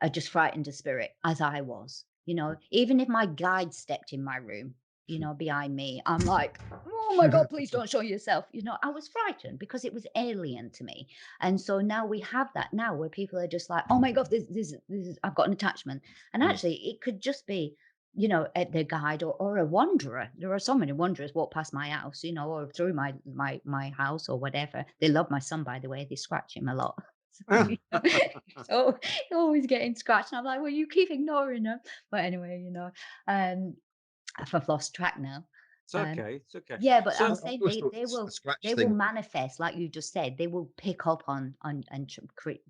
are just frightened of spirit, as I was. You know, even if my guide stepped in my room, you know, behind me, I'm like, oh my God, please don't show yourself. You know, I was frightened because it was alien to me. And so now we have that now where people are just like, oh my God, this is, I've got an attachment. And Mm, actually, it could just be, you know, their guide, or a wanderer. There are so many wanderers walk past my house, you know, or through my house or whatever. They love my son, by the way. They scratch him a lot. So, mm. you know, so always getting scratched. And I'm like, well, you keep ignoring them. But anyway, you know, um, I've lost track now. It's Um, okay. It's okay. yeah, but I'm I So, saying always thought the they scratch will thing. manifest, like you just said. They will pick up on and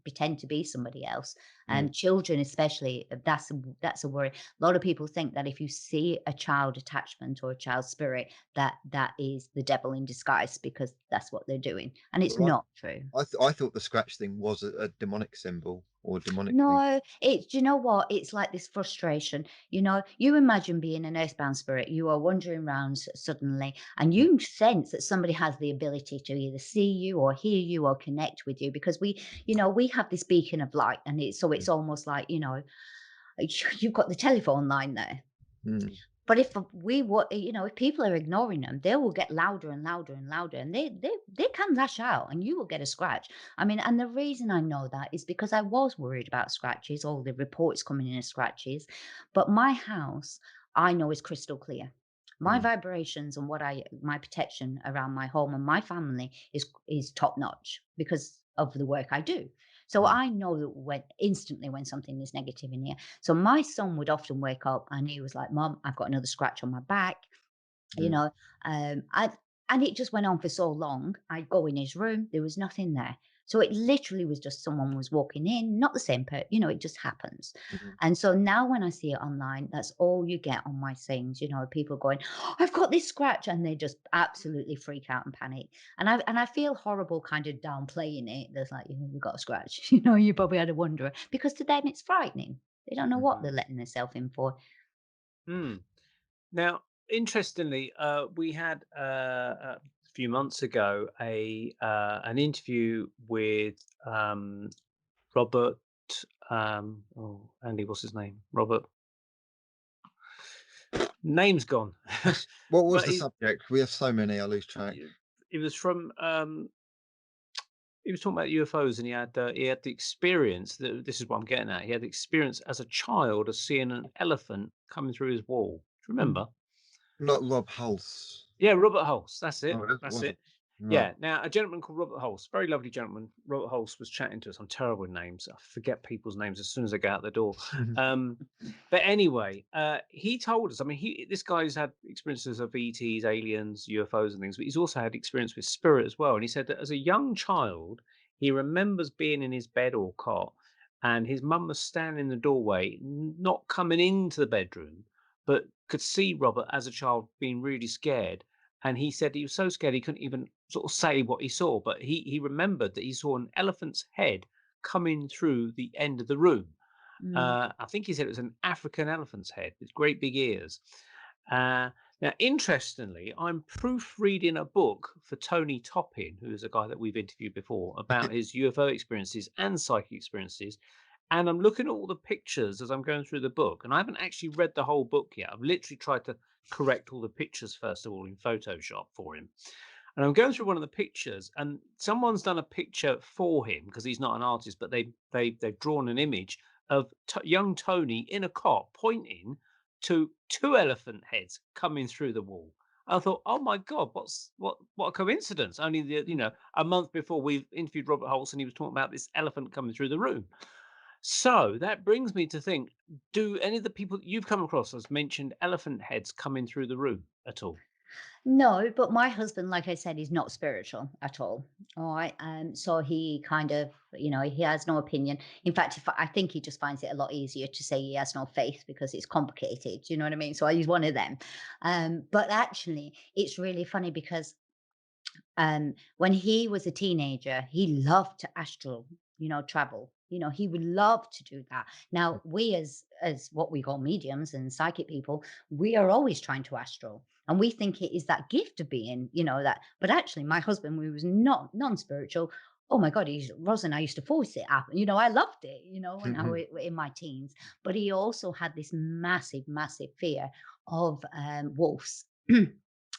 pretend to be somebody else. Mm, And children, especially, that's a worry. A lot of people think that if you see a child attachment or a child spirit, that is the devil in disguise, because that's what they're doing, and it's well, not true. I thought the scratch thing was a demonic symbol or a demonic thing. No, it's, do you know what? It's like this frustration. You know, you imagine being an earthbound spirit, you are wandering around suddenly, and Mm, you sense that somebody has the ability to either see you or hear you or connect with you, because we have this beacon of light, and it's mm, almost like, you've got the telephone line there. mm, But if we were, if people are ignoring them, they will get louder and louder and louder, and they can lash out, and you will get a scratch. I mean, and the reason I know that is because I was worried about scratches, all the reports coming in as scratches. But my house, I know, is crystal clear. My mm, vibrations and my protection around my home and my family is top notch because of the work I do. So mm, I know that when something is negative in here. So my son would often wake up and he was like, Mom, I've got another scratch on my back, you mm, know. I and it just went on for so long. I'd go in his room, there was nothing there. So it literally was just someone was walking in, not the same you know, it just happens. Mhm. And so now when I see it online, that's all you get on my things, you know, people going, "Oh, I've got this scratch," and they just absolutely freak out and panic. And I feel horrible kind of downplaying it. There's like, you know, you've got a scratch, you know, you probably had a wonder because to them it's frightening. They don't know what Mhm. they're letting themselves in for. Mm. Now, interestingly, we had a few months ago a an interview with Robert. Oh, Andy, what's his name? Robert. Name's gone, What was but the subject? We have so many, I lose track. it was from. He was talking about UFOs, and he had the experience. That this is what I'm getting at. He had the experience as a child of seeing an elephant coming through his wall. Do you Mm. remember? Not Rob Hulse. Yeah, Robert Hulse. That's it. Oh, it That's was. it. Right. Yeah. Now, a gentleman called Robert Hulse, very lovely gentleman. Robert Hulse was chatting to us. I'm terrible with names. I forget people's names as soon as I get out the door. Um, but anyway, he told us. I mean, this guy's had experiences of ETs, aliens, UFOs, and things, but he's also had experience with spirit as well. And he said that as a young child, he remembers being in his bed or cot, and his mum was standing in the doorway, not coming into the bedroom, but could see Robert as a child being really scared, and he said he was so scared he couldn't even sort of say what he saw, but he remembered that he saw an elephant's head coming through the end of the room. Mm. I think he said it was an African elephant's head with great big ears. Uh, Now, interestingly, I'm proofreading a book for Tony Toppin, who is a guy that we've interviewed before, about his UFO experiences and psychic experiences. And I'm looking at all the pictures as I'm going through the book, and I haven't actually read the whole book yet. I've literally tried to correct all the pictures first of all in Photoshop for him. And I'm going through one of the pictures, and someone's done a picture for him because he's not an artist, but they've drawn an image of young Tony in a cot pointing to two elephant heads coming through the wall. I thought, oh my God, what a coincidence! Only a month before we interviewed Robert Holtz, and he was talking about this elephant coming through the room. So that brings me to think: do any of the people that you've come across has mentioned elephant heads coming through the room at all? No, but my husband, like I said, is not spiritual at all. All right. So he kind of, you know, he has no opinion. In fact, if I think he just finds it a lot easier to say he has no faith because it's complicated. You know what I mean? So he's one of them. But actually, it's really funny because when he was a teenager, he loved to astral, you know, travel. You know, he would love to do that. Now, we as what we call mediums and psychic people, we are always trying to astral. And we think it is that gift of being, you know, that. But actually, my husband, we was not non-spiritual. Oh my God, Ross and I used to force it up. You know, I loved it, you know, when I was in my teens. But he also had this massive, massive fear of wolves.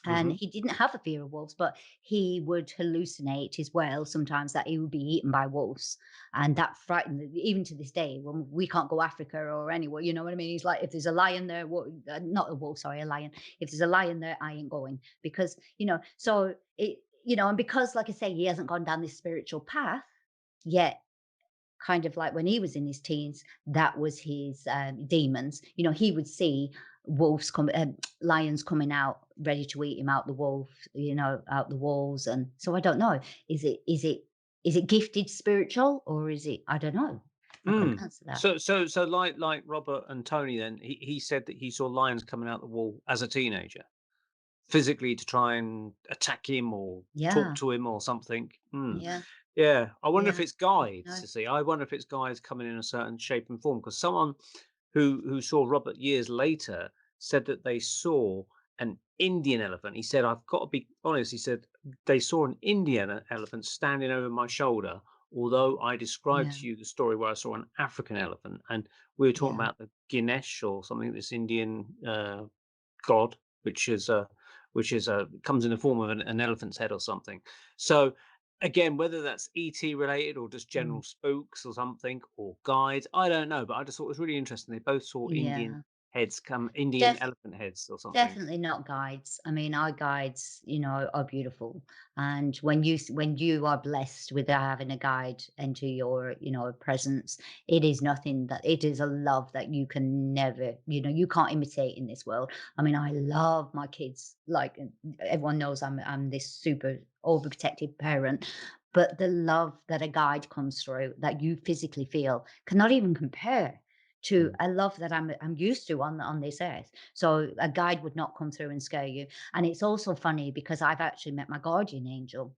And Hmm. he didn't have a fear of wolves, but he would hallucinate as well sometimes that he would be eaten by wolves. And that frightened even to this day when we can't go Africa or anywhere, you know what I mean? He's like, if there's a lion there, not a wolf, sorry, a lion. If there's a lion there, I ain't going because, you know, so it, you know, and because, like I say, he hasn't gone down this spiritual path yet, kind of like when he was in his teens, that was his demons. You know, he would see wolves come, lions coming out, ready to eat him out the wolf, you know, out the walls. And so I don't know. Is it gifted spiritual or is it? I don't know. I couldn't Mm. answer that. So like Robert and Tony, then he said that he saw lions coming out the wall as a teenager, physically to try and attack him or talk Yeah, to him or something. Mm. yeah, Yeah, I wonder if yeah. it's guides. No. You see, I wonder if it's guides coming in a certain shape and form. Because someone who saw Robert years later said that they saw an Indian elephant. He said, "I've got to be honest." He said they saw an Indian elephant standing over my shoulder. Although I described Yeah, to you the story where I saw an African elephant, and we were talking yeah, about the Ganesh or something, this Indian god, which is comes in the form of an elephant's head or something. So again, whether that's ET related or just mm, general spooks or something or guides, I don't know. But I just thought it was really interesting. They both saw Indian yeah. heads come, Indian Def- elephant heads or something. Definitely not guides. I mean, our guides, you know, are beautiful. And when when you are blessed with having a guide into your, you know, presence, it is nothing that it is a love that you can never, you know, you can't imitate in this world. I mean, I love my kids. Like everyone knows I'm this super overprotective parent. But the love that a guide comes through, that you physically feel, cannot even compare to Mm. a love that I'm used to on this earth. So a guide would not come through and scare you. And it's also funny because I've actually met my guardian angel.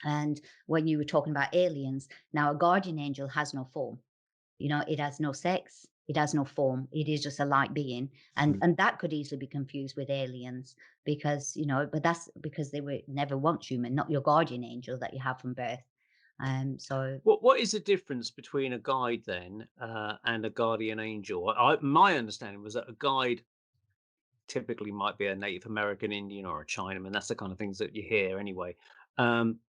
And when you were talking about aliens, now a guardian angel has no form. It has no sex, it has no form. It is just a light being, and Mm. that could easily be confused with aliens because but that's because they were never once human, not your guardian angel that you have from birth. So What is the difference between a guide then, and a guardian angel? My understanding was that a guide typically might be a Native American Indian or a Chinaman. That's the kind of things that you hear anyway.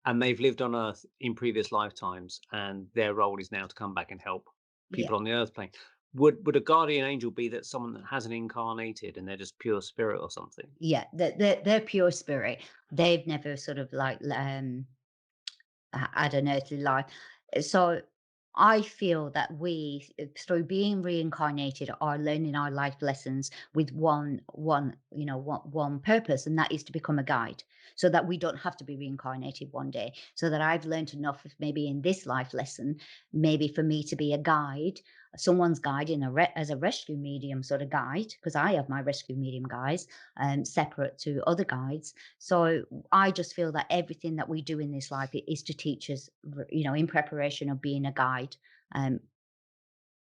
And they've lived on Earth in previous lifetimes, and their role is now to come back and help yeah, people on the Earth plane. Would a guardian angel be that someone that hasn't incarnated and they're just pure spirit or something? yeah, they're pure spirit. They've never sort of like had an earthly life. So I feel that we, through being reincarnated, are learning our life lessons with one purpose, and that is to become a guide, so that we don't have to be reincarnated one day. So that I've learned enough, maybe in this life lesson, maybe for me to be a guide, someone's guide as a rescue medium sort of guide, because I have my rescue medium guides, separate to other guides. So I just feel that everything that we do in this life is to teach us, in preparation of being a guide. Um,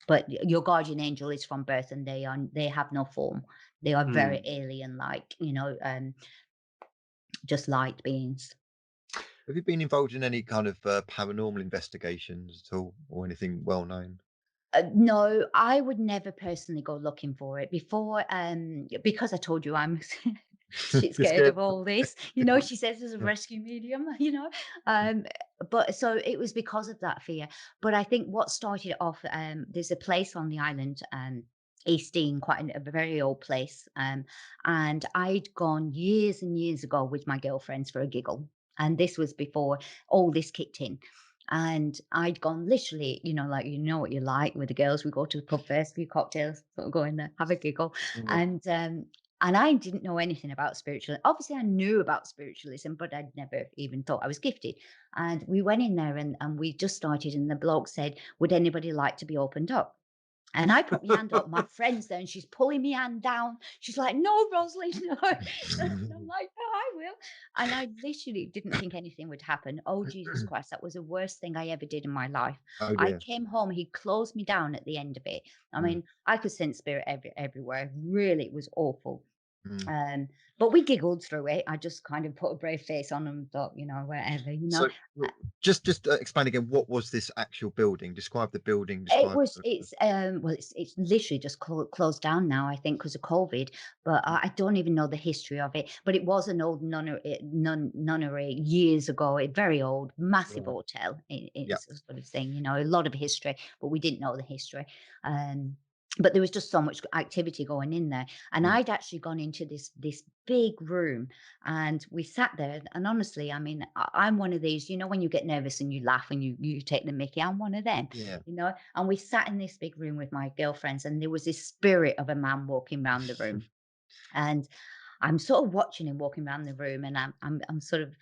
but your guardian angel is from birth, and they have no form. They are very Hmm. alien, like just light beings. Have you been involved in any kind of paranormal investigations at all, or anything well known? No, I would never personally go looking for it before, because I told you I'm shit You're scared scared? of all this. She says as a Yeah. rescue medium, Mm. but so it was because of that fear. But I think what started it off, there's a place on the island, East Dean, quite a very old place, and I'd gone years and years ago with my girlfriends for a giggle, and this was before all this kicked in. And I'd gone literally, like what you like with the girls. We go to the pub first, few cocktails, sort of go in there, have a giggle, Yeah. and I didn't know anything about spiritual. Obviously, I knew about spiritualism, but I'd never even thought I was gifted. And we went in there, and we just started, and the bloke said, "Would anybody like to be opened up?" And I put my hand up. My friend's there, and she's pulling my hand down. She's like, "No, Rosalind, no." And I'm like, "No, I will." And I literally didn't think anything would happen. Oh, Jesus Christ, that was the worst thing I ever did in my life. Oh I dear. came home, he closed me down at the end of it. I Mm, mean, I could sense spirit everywhere. Really, it was awful. mm. Um, but we giggled through it. I just kind of put a brave face on and thought, whatever. So, just explain again. What was this actual building? Describe the building. It Describe. was it's literally just closed down now, I think, because of COVID, but I don't even know the history of it. But it was an old nunnery years ago, a very old, massive Right. hotel. Yeah. It's a sort of thing, a lot of history, but we didn't know the history. Um, but there was just so much activity going in there, and Mm. I'd actually gone into this big room, and we sat there. And honestly, I mean, I'm one of these, when you get nervous and you laugh and you take the mickey. I'm one of them, Yeah. and we sat in this big room with my girlfriends, and there was this spirit of a man walking around the room. And I'm sort of watching him walking around the room, and I'm sort of,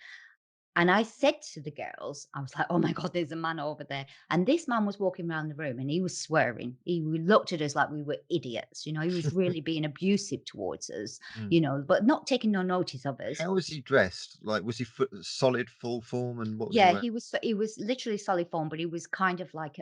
and I said to the girls, I was like, "Oh my God, there's a man over there." And this man was walking around the room, and he was swearing. He looked at us like we were idiots. He was really being abusive towards us, Mm. but not taking no notice of us. How was he dressed? Like, was he solid, full form, and what was he Yeah, wearing? he was literally solid form, but he was kind of like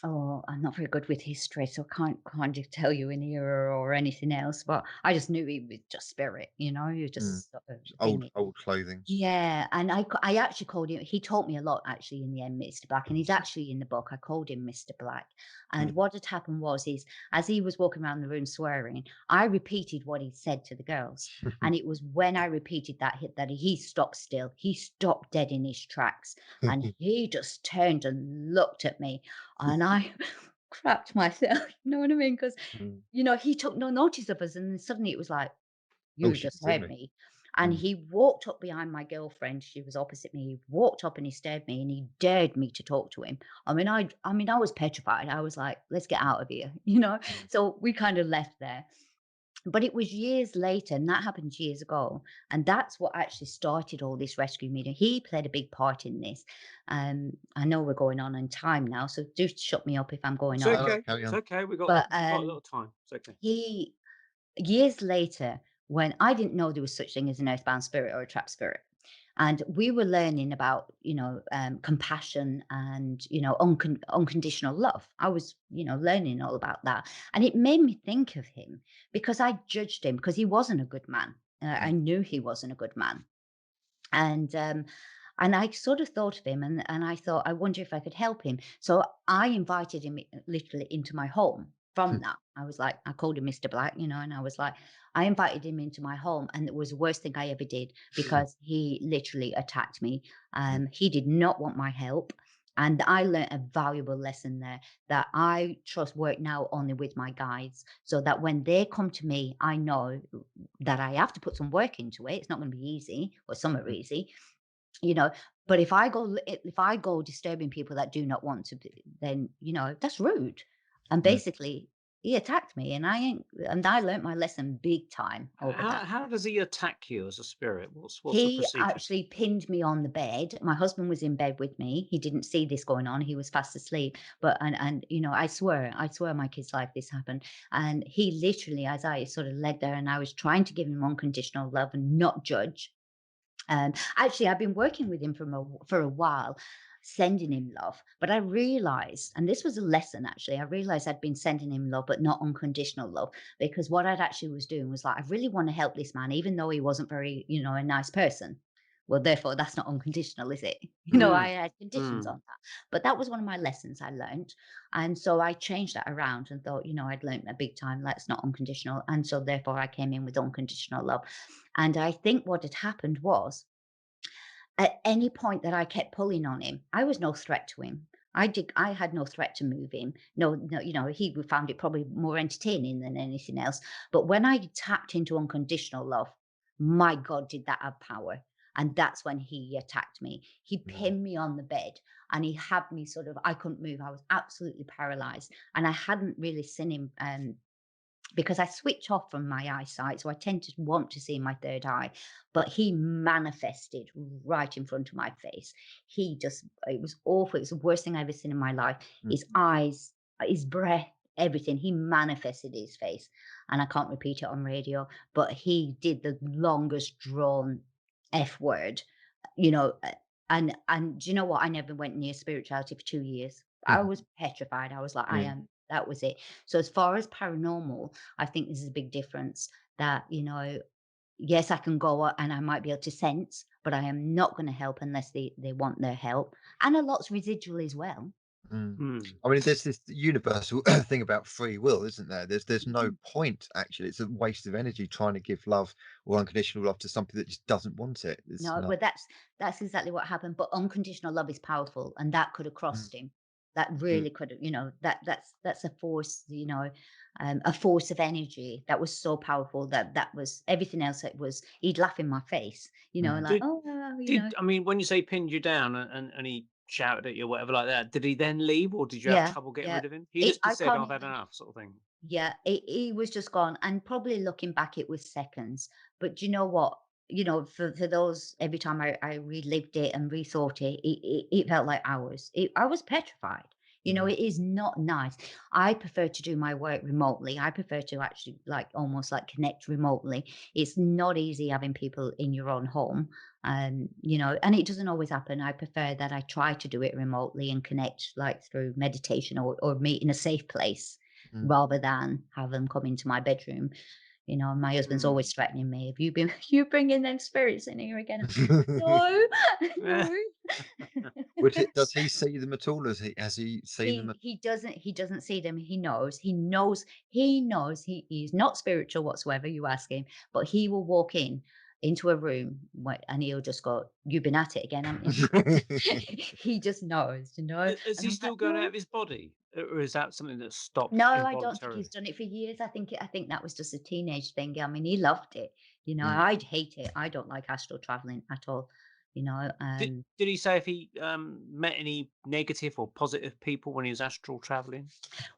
oh, I'm not very good with history, so I can't kind of tell you an era or anything else, but I just knew he was just spirit, he was Mm. just sort of Old, thingy. old clothing. Yeah, and I actually called him. He taught me a lot actually in the end, Mr. Black, and he's actually in the book. I called him Mr. Black, and Mm. what had happened was, is as he was walking around the room swearing, I repeated what he said to the girls, and it was when I repeated that he stopped still. He stopped dead in his tracks, and he just turned and looked at me, and I crapped myself. You know what I mean? Because Mm. he took no notice of us, and then suddenly it was like, Oh, "You she just saw heard me. me." And Mm. he walked up behind my girlfriend. She was opposite me. He walked up and he stared me and he dared me to talk to him. I was petrified. I was like, "Let's get out of here," Mm. So we kind of left there. But it was years later, and that happened years ago. And that's what actually started all this rescue media. He played a big part in this. I know we're going on in time now, so do shut me up if I'm going It's on. okay. Carry It's on. okay. But We've got a lot of time. It's okay. he years later, when I didn't know there was such thing as an earthbound spirit or a trapped spirit, and we were learning about, compassion and, unconditional love. I was, learning all about that, and it made me think of him because I judged him because he wasn't a good man. I Mm. knew he wasn't a good man, and I sort of thought of him, and I thought, I wonder if I could help him. So I invited him literally into my home. From that, I was like, I called him Mr. Black, and I was like, I invited him into my home, and it was the worst thing I ever did because he literally attacked me. He did not want my help. And I learned a valuable lesson there that I trust work now only with my guides, so that when they come to me, I know that I have to put some work into it. It's not going to be easy, or some are easy, you know. But if I go disturbing people that do not want to be, then that's rude. And Mm. basically, he attacked me, and I learned my lesson big time over that. How does he attack you as a spirit? What's the He procedure? actually pinned me on the bed. My husband was in bed with me. He didn't see this going on. He was fast asleep. But and I swear my kid's life this happened. And he literally, as I sort of led there, and I was trying to give him unconditional love and not judge. Actually, I've been working with him for a while, sending him love. But I realized, and this was a lesson actually, I realized I'd been sending him love, but not unconditional love, because what I'd actually was doing was like, I really want to help this man, even though he wasn't very, a nice person. Well, therefore, that's not unconditional, is it? I Mm, had conditions mm. on that. But that was one of my lessons I learned. And so I changed that around and thought, I'd learned a big time, that's not unconditional. And so therefore, I came in with unconditional love. And I think what had happened was, at any point that I kept pulling on him, I was no threat to him. I had no threat to move him. No, no, he found it probably more entertaining than anything else. But when I tapped into unconditional love, my God, did that have power. And that's when he attacked me. He Mm. pinned me on the bed, and he had me sort of, I couldn't move. I was absolutely paralyzed. And I hadn't really seen him because I switch off from my eyesight. So I tend to want to see my third eye. But he manifested right in front of my face. It was awful. It was the worst thing I've ever seen in my life. Mm. His eyes, his breath, everything. He manifested his face. And I can't repeat it on radio, but he did the longest drawn F word, you know. And do you know what? I never went near spirituality for 2 years. I Mhm. was petrified. I was like, I Mm. am. That was it. So as far as paranormal, I think this is a big difference that, yes, I can go and I might be able to sense, but I am not going to help unless they want their help. And a lot's residual as well. Mm. Mm. I mean, there's this universal thing about free will, isn't there? There's no Mhm. point actually. It's a waste of energy trying to give love or unconditional love to something that just doesn't want it. It's No, not. but that's exactly what happened. But unconditional love is powerful, and that could have Mm. crossed him. That Mm. really could have, that's a force, a force of energy that was so powerful that was everything else. That was, he'd laugh in my face, Mm. like, Did oh, I mean, when you say pinned you down and he shouted at you or whatever like that, did he then leave or did you have yeah, trouble getting yeah. rid of him? He It, just I said, can't "I've had even. enough," sort of thing. Yeah, he was just gone. And probably looking back, it was seconds. But do you know what? For those, every time I relived it and rethought it, it felt like hours. I was petrified. Mm. It is not nice. I prefer to do my work remotely. I prefer to actually like almost like connect remotely. It's not easy having people in your own home. And it doesn't always happen. I prefer that I try to do it remotely and connect like through meditation or meet in a safe place Mm. rather than have them come into my bedroom. My husband's Mm. always threatening me. Have you been you bringing them spirits in here again? I'm thinking, no, Eh, no. Does he see them at all? Has he seen them? He doesn't see them. He knows he's not spiritual whatsoever. You ask him, but he will walk into a room and he'll just go, "You've been at it again, haven't you?" He just knows, Is and he I'm like, still going out no. of his body, or is that something that stopped No, I don't think he's involuntarily? done it for years. I think that was just a teenage thing. I mean, he loved it. Mm. I'd hate it. I don't like astral traveling at all. Did did he say if he met any negative or positive people when he was astral traveling?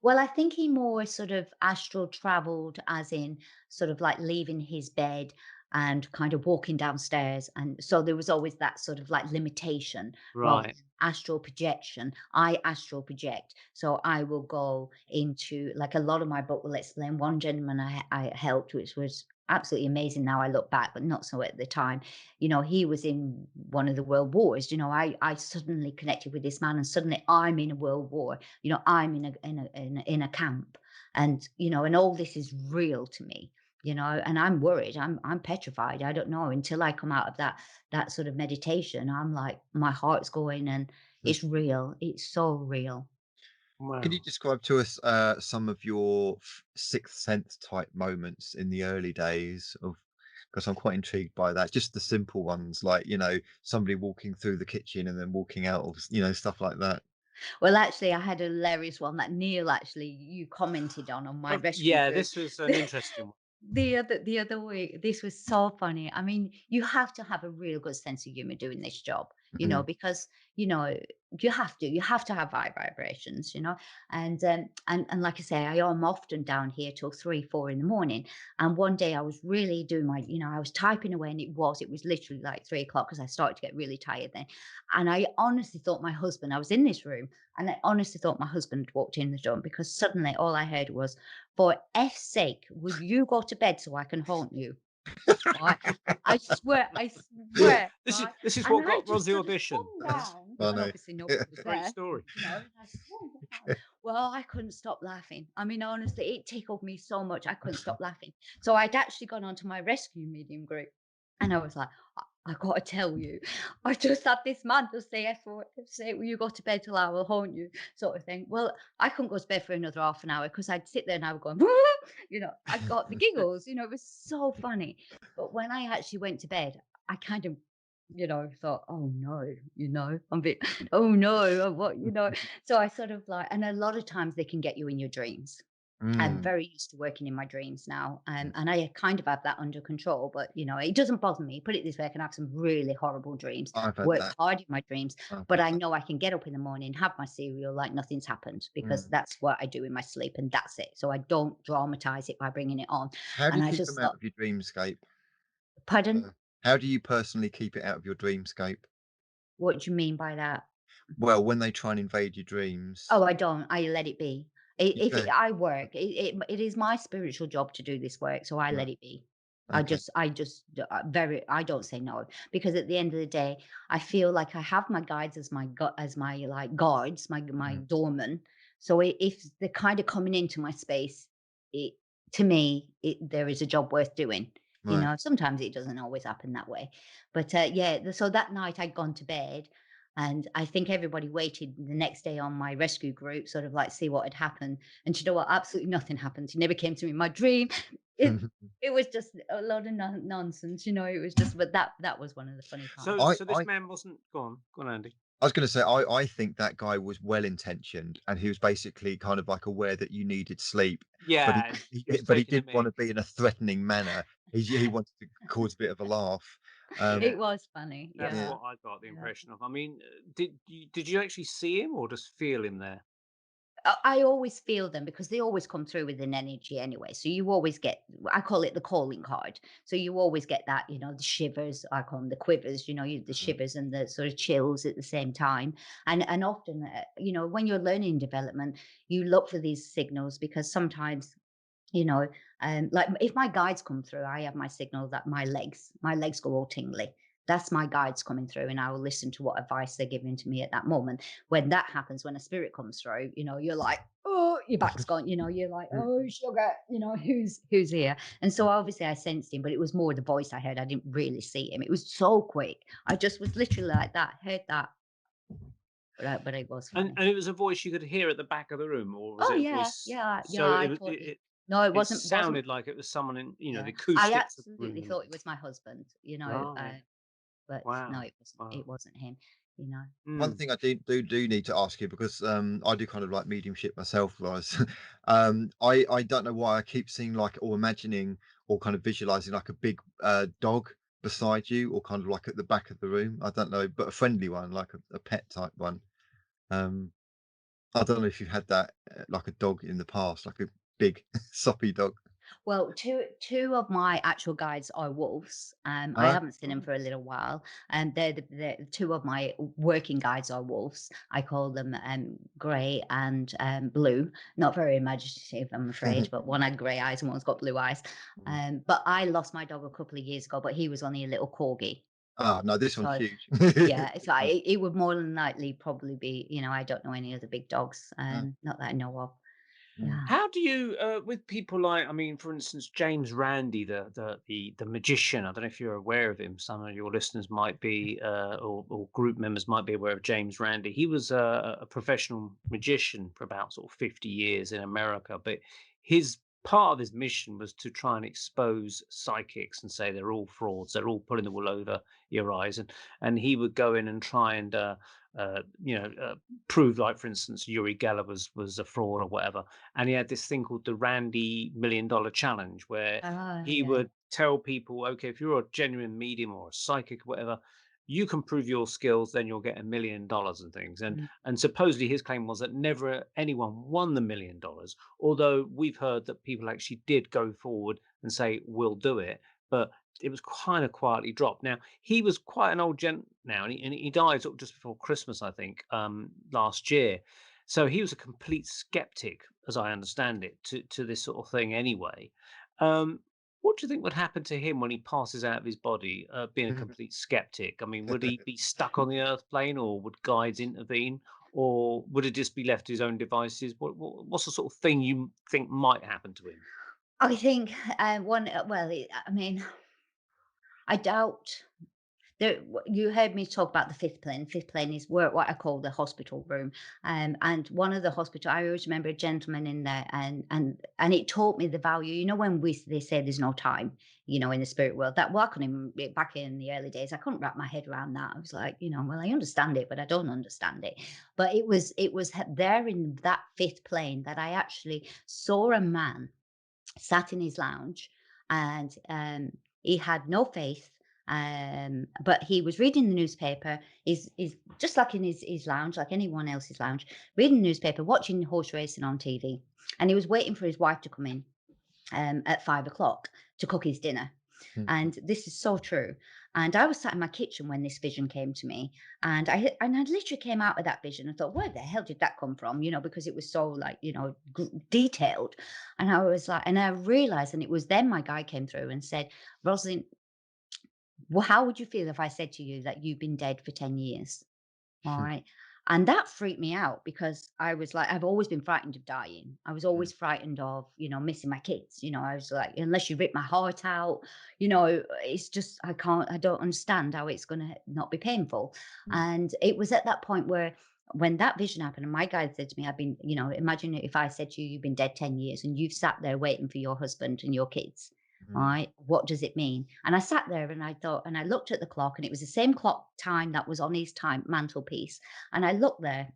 Well, I think he more sort of astral traveled as in sort of like leaving his bed and kind of walking downstairs. And so there was always that sort of like limitation rather than Right. astral projection. I astral project. So I will go into like a lot of my book will explain one gentleman I helped, which was absolutely amazing now I look back, but not so at the time. He was in one of the world wars. I suddenly connected with this man and suddenly I'm in a world war. I'm in a camp, and and all this is real to me. And I'm worried. I'm petrified. I don't know until I come out of that sort of meditation. I'm like my heart's going, and Mm. it's real. It's so real. Can you Wow. describe to us some of your sixth sense type moments in the early days of? Because I'm quite intrigued by that. Just the simple ones, like somebody walking through the kitchen and then walking out, of stuff like that. Well, actually, I had a hilarious one that Neil actually you commented on my rescue Yeah, group. this was an interesting one. The other week, this was so funny. I mean, you have to have a real good sense of humor doing this job, Mm. because you know you have to have high vibrations, and like I say, I am often down here till 3, 4 in the morning. And one day I was really doing I was typing away, and it was literally like 3 o'clock because I started to get really tired then. And I honestly thought my husband, I was in this room, and I honestly thought my husband walked in the door because suddenly all I heard was, "For F's sake, will you go to bed so I can haunt you?" Right? I swear, This is right? this is And what I got Ros just the sort of audition. swung That's down, and funny. obviously nobody was Great there, story. and I swung down. Well, I couldn't stop laughing. I mean, honestly, it tickled me so much, I couldn't stop laughing. So I'd actually gone onto my rescue medium group, and I was like, I gotta tell you, I just had this man just say, say, will you go to bed till I will haunt you, sort of thing. Well, I couldn't go to bed for another half an hour because I'd sit there and I would go, I got the giggles, it was so funny. But when I actually went to bed, I kind of, thought, oh no, I'm a bit, oh no, what, So I sort of like, and a lot of times they can get you in your dreams. I'm Mm. very used to working in my dreams now, and I kind of have that under control. But it doesn't bother me. Put it this way: I can have some really horrible dreams, I've had work that. hard in my dreams, I've but had I that. know I can get up in the morning, have my cereal like nothing's happened because Mm. that's what I do in my sleep, and that's it. So I don't dramatize it by bringing it on. How do And you I keep them just out thought, of your dreamscape? pardon, How do you personally keep it out of your dreamscape? what do you mean by that? Well, when they try and invade your dreams, Oh, I don't. I let it be. you If do. I work, it is my spiritual job to do this work, so I Right. let it be. Okay. I don't say no because at the end of the day, I feel like I have my guides as my like guards, my Mm. doorman. So if they're kind of coming into my space, it to me, there is a job worth doing. Right. Sometimes it doesn't always happen that way, but yeah. So that night I'd gone to bed, and I think everybody waited the next day on my rescue group, sort of like see what had happened. And you know what? Absolutely nothing happened. He never came to me in my dream. It it was just a lot of nonsense. It was just, but that was one of the funny So parts. I so this I man wasn't go on, Andy. I was gonna say, I think that guy was well-intentioned, and he was basically kind of, like, aware that you needed sleep, but Yeah, he was but he taking a didn't wanna mick. be in a threatening manner. He wanted to cause a bit of a laugh. It Yeah, was funny. that's Yeah. Yeah. what I got the Yeah. impression of. I mean, did you actually see him or just feel him there? I always feel them because they always come through with an energy anyway. So you always get, I call it the calling card. So you always get that, the shivers, I call them the quivers, the Mm. shivers and the sort of chills at the same time. And often, when you're learning development, you look for these signals because sometimes you know like if my guides come through, I have my signal that my legs go all tingly. That's my guides coming through, and I will listen to what advice they're giving to me at that moment. When that happens, when a spirit comes through, you're like, oh, your back's gone, you're like, Mm. oh sugar, who's here. And so obviously I sensed him, but it was more the voice I heard. I didn't really see him. It was so quick. I just was literally like that, heard that, but it was And funny. and it was a voice you could hear at the back of the room, or was Oh it a yeah, voice? yeah, yeah, So I it was totally. No, it it wasn't. sounded like it was someone in the Yeah, I acoustics of the absolutely room. thought it was my husband, Right. but no, Wow. it wasn't. It Wow. wasn't him, you know. One Mm. thing I do need to ask you, because I do kind of like mediumship myself, guys. I don't know why I keep seeing, like, or imagining or kind of visualizing like a big dog beside you, or kind of like at the back of the room. I don't know, but a friendly one, like a pet type one. Um, I don't know if you've had that, like a dog in the past, like a big soppy dog. Well, two of my actual guides are wolves. I Uh, haven't seen them for a little while, and they're two of my working guides are wolves. I call them grey and blue. Not very imaginative, I'm afraid, but one had grey eyes and one's got blue eyes. But I lost my dog a couple of years ago, but he was only a little corgi. no, this one's So huge. yeah, so it would more than likely probably be, I don't know any other big dogs, Mm, not that I know of. mm, Yeah. How do you, with people like, I mean, for instance, James Randi, the magician? I don't know if you're aware of him. Some of your listeners might be, or group members might be aware of James Randi. He was a professional magician for about sort of 50 years in America, but his part of his mission was to try and expose psychics and say they're all frauds, they're all pulling the wool over your eyes, and he would go in and try and uh, you know uh, prove, like for instance, Uri Geller was a fraud or whatever. And he had this thing called the Randy $1 million challenge, where Oh, he yeah. would tell people, okay, if you're a genuine medium or a psychic or whatever, you can prove your skills, then you'll get $1 million and things. Mm. And supposedly his claim was that never anyone won the $1 million, although we've heard that people actually did go forward and say we'll do it, but it was kind of quietly dropped. Now he was quite an old gent now, and he died sort of just before Christmas, I think, last year. So he was a complete skeptic, as I understand it, to this sort of thing anyway. Um, what do you think would happen to him when he passes out of his body, being a mm. complete skeptic? I mean, would he be stuck on the Earth plane, or would guides intervene, or would it just be left to his own devices? What's the sort of thing you think might happen to him? I think, well, I mean, I doubt you heard me talk about the fifth plane. Fifth plane is where what I call the hospital room. And one of the hospital, I always remember a gentleman in there, and it taught me the value. When they say there's no time, in the spirit world. That well, I couldn't even back in the early days. I couldn't wrap my head around that. I was like, well, I understand it, but I don't understand it. But it was there in that fifth plane that I actually saw a man sat in his lounge, and he had no faith, but he was reading the newspaper. He's just like in his lounge, like anyone else's lounge, reading the newspaper, watching horse racing on TV, and he was waiting for his wife to come in at 5 o'clock to cook his dinner. And this is so true. And I was sat in my kitchen when this vision came to me, and I literally came out of that vision. I thought, where the hell did that come from? Because it was so like detailed. And I was like, and I realized, and it was then my guy came through and said, Rosalind, well, how would you feel if I said to you that you've been dead for 10 years? All right. And that freaked me out because I was like, I've always been frightened of dying. I was always frightened of, missing my kids. I was like, unless you rip my heart out, it's just, I don't understand how it's going to not be painful. And it was at that point where, when that vision happened, and my guide said to me, I've been, imagine if I said to you, you've been dead 10 years and you've sat there waiting for your husband and your kids. All right. What does it mean? And I sat there and I thought, and I looked at the clock, and it was the same clock time that was on his time mantelpiece. And I looked there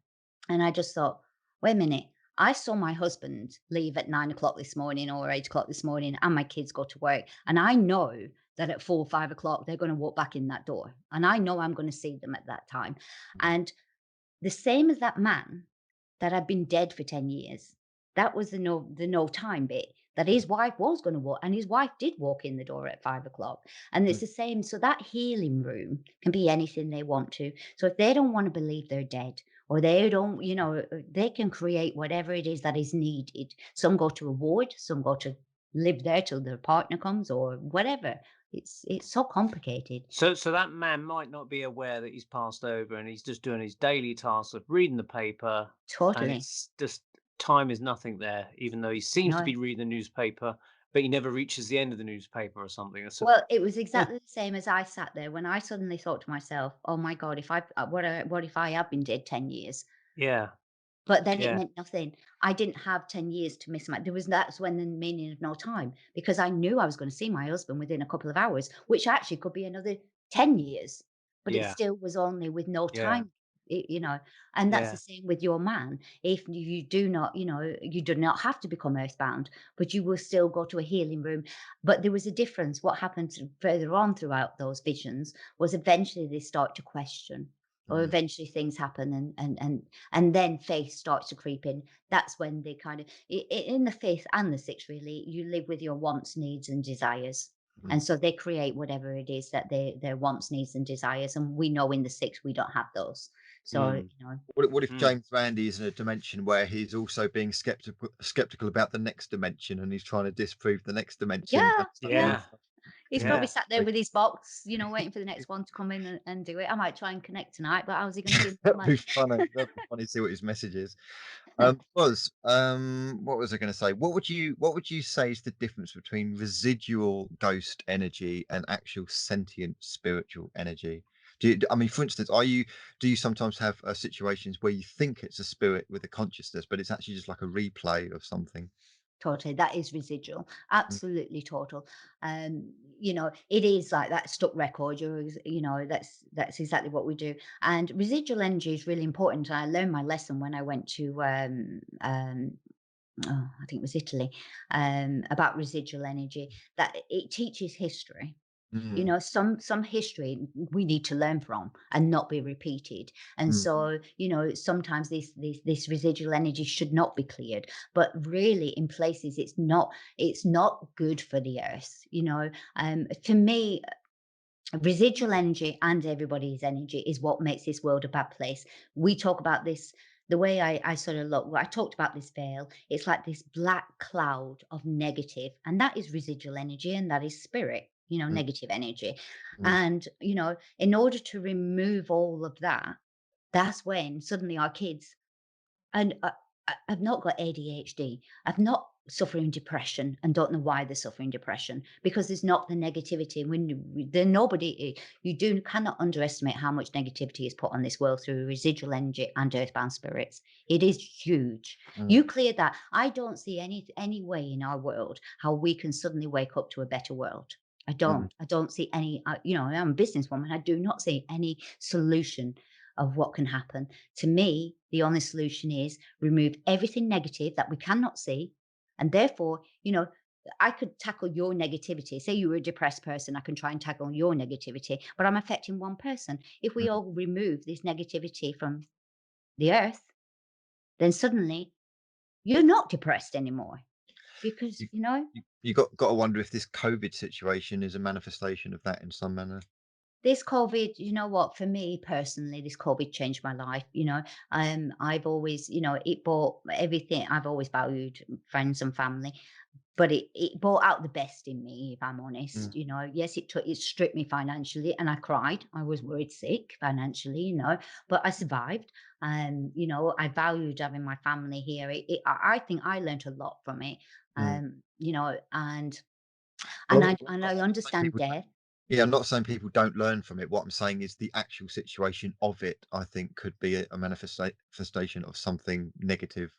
and I just thought, wait a minute. I saw my husband leave at 9 o'clock this morning or 8 o'clock this morning, and my kids go to work. And I know that at 4 or 5 o'clock, they're going to walk back in that door. And I know I'm going to see them at that time. And the same as that man that had been dead for 10 years. That was the no time bit, that his wife was going to walk, and his wife did walk in the door at 5 o'clock. And it's the same. So that healing room can be anything they want to. So if they don't want to believe they're dead, or they don't, they can create whatever it is that is needed. Some go to a ward, some go to live there till their partner comes or whatever. It's so complicated. So that man might not be aware that he's passed over, and he's just doing his daily tasks of reading the paper, and Totally. it's just time is nothing there, even though he seems to No. be reading the newspaper, but he never reaches the end of the newspaper or something. So Well, it was yeah, exactly the same as I sat there when I suddenly thought to myself, "Oh my God, if what if I have been dead 10 years?" yeah, But then it yeah, meant nothing. I didn't have 10 years to miss my. That's when the meaning of no time, because I knew I was going to see my husband within a couple of hours, which actually could be another 10 years, but it yeah, still was only with no yeah. time. and that's the Yeah. same with your man. If you do not, you do not have to become earthbound, but you will still go to a healing room. But there was a difference. What happened further on throughout those visions was eventually they start to question, or Mm, eventually things happen, and then faith starts to creep in. That's when they kind of, in the fifth and the sixth, really, you live with your wants, needs, and desires. mm, And so they create whatever it is that their wants, needs, and desires. And we know in the sixth we don't have those. So, Mm, what if mm. James Randi is in a dimension where he's also being skeptical about the next dimension, and he's trying to disprove the next dimension? yeah, yeah. Yeah. He's Yeah. probably Yeah. sat there with his box, waiting for the next one to come in and do it. I might try and connect tonight, but how's he going to give me the That'd money? be funny. That'd be funny to see what his message is. What was I going to say? What would you say is the difference between residual ghost energy and actual sentient spiritual energy? I mean, for instance, do you sometimes have situations where you think it's a spirit with a consciousness, but it's actually just like a replay of something? Totally. That is residual. Mm, Absolutely total. It is like that stuck record. That's exactly what we do. And residual energy is really important. I learned my lesson when I went to I think it was Italy, about residual energy, that it teaches history. mm, Some history we need to learn from and not be repeated. And mm, so, sometimes this residual energy should not be cleared. But really, in places, it's not good for the earth. For me, residual energy and everybody's energy is what makes this world a bad place. We talk about this. The way I sort of look, well, I talked about this veil. It's like this black cloud of negative, and that is residual energy, and that is spirit, mm, negative energy. mm, And, in order to remove all of that, that's when suddenly our kids, and I've not got ADHD. I've not suffering depression and don't know why they're suffering depression, because there's not the negativity. When nobody, you do cannot underestimate how much negativity is put on this world through residual energy and earthbound spirits. It is huge. mm, You clear that. I don't see any way in our world how we can suddenly wake up to a better world. I mm, don't. I don't see any. I'm a businesswoman. I do not see any solution of what can happen. To me, the only solution is remove everything negative that we cannot see. And therefore, I could tackle your negativity. Say you were a depressed person, I can try and tackle your negativity, but I'm affecting one person. If we mm. all remove this negativity from the earth, then suddenly you're not depressed anymore because, You, you got to wonder if this COVID situation is a manifestation of that in some manner. this COVID, you know what, for me personally, this COVID changed my life. I've always, it brought everything. I've always valued friends and family, but it brought out the best in me, if I'm Mm, honest. Yes, it stripped me financially, and I cried. I was worried sick financially, but I survived. I valued having my family here. I think I learned a lot from it. mm. And Well, and I understand death. yeah, I'm not saying people don't learn from it. What I'm saying is the actual situation of it, I think, could be a manifestation of something negative,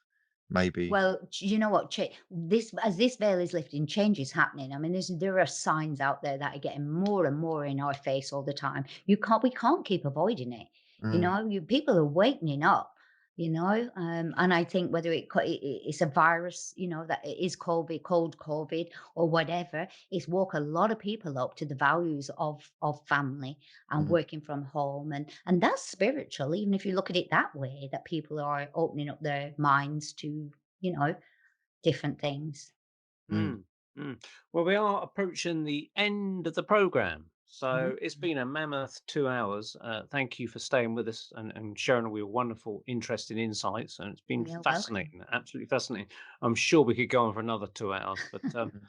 maybe. Well, you know what? This as this veil is lifting, change is happening. I mean, there are signs out there that are getting more and more in our face all the time. We can't keep avoiding it. Mm, People are wakening up. And I think whether it's a virus, that it is COVID, cold COVID, or whatever, it's woke a lot of people up to the values of family and mm, working from home, and that's spiritual. Even if you look at it that way, that people are opening up their minds to you know, different things. mm. Mm, mm. Well, we are approaching the end of the program. Mhm. So it's been a mammoth 2 hours. Thank you for staying with us and sharing all your wonderful, interesting insights. And it's been You're welcome. fascinating, absolutely fascinating. I'm sure we could go on for another 2 hours, but Mm.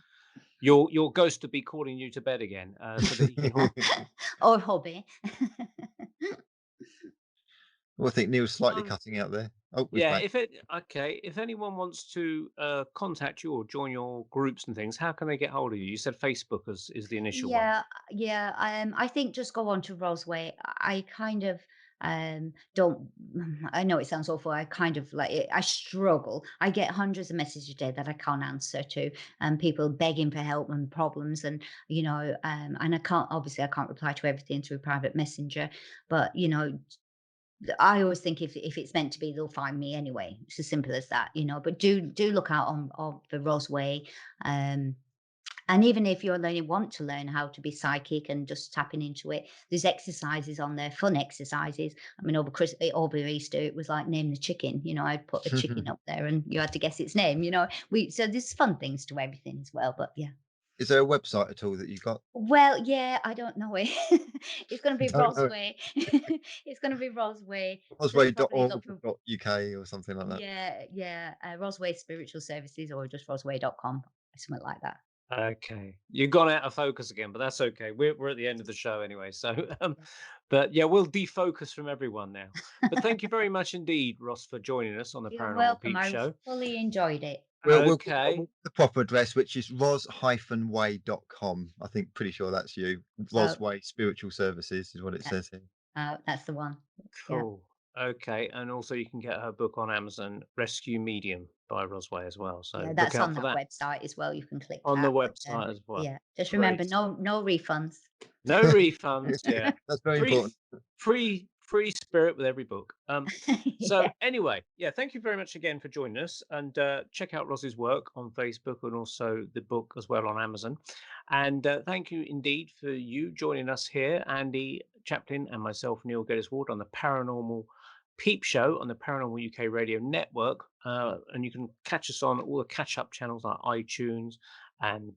your ghost to be calling you to bed again so that he can hide. Or hobby. Well, I think Neil's slightly Um, cutting out there. Oh, he's yeah, back. if anyone wants to contact you or join your groups and things, how can they get hold of you? You said Facebook is the initial one. Yeah, yeah. I think just go on to Ros Way. I kind of don't. I know it sounds awful. I kind of like it. I struggle. I get hundreds of messages a day that I can't answer to, and people begging for help and problems, and I can't. Obviously, I can't reply to everything through private messenger, but I always think if it's meant to be, they'll find me anyway. It's as simple as that, you know. But do look out on the Ros Way. And even if you only want to learn how to be psychic and just tapping into it, there's exercises on there, fun exercises. I mean, over Easter, it was like name the chicken. You know, I'd put a chicken up there, and you had to guess its name. You know, so there's fun things to everything as well. But yeah. Is there a website at all that you got? Well, yeah, I don't know it. It's going to be Don't know. Rosway. It's going to be Rosway. So you probably look for Rosway.org.uk or something like that. yeah, Rosway Spiritual Services or just rosway.com, something like that. Okay, you've gone out of focus again, but that's okay. We're at the end of the show anyway, so but yeah, we'll defocus from everyone now. But thank you very much indeed, Ross, for joining us on the You're Paranormal welcome. Peep I Show. fully enjoyed it. We'll Okay, the proper address, which is ros-way.com. I think pretty sure that's you. Ros Way Spiritual Services is what it says here. That's the one. Yeah. cool. Okay, and also you can get her book on Amazon, Rescue Medium by Rosway as well. So Yeah, look that's out on for that that website as well. You can click on that. the But, website as well. yeah, just remember, Great. no refunds. No refunds. Yeah, That's very free, important. free spirit with every book. So Yeah. anyway, yeah, thank you very much again for joining us, and check out Ross's work on Facebook and also the book as well on Amazon. And thank you indeed for you joining us here, Andy Chaplin and myself, Neil Geddes-Ward, on the Paranormal Peep Show on the Paranormal UK Radio Network. And you can catch us on all the catch-up channels like iTunes and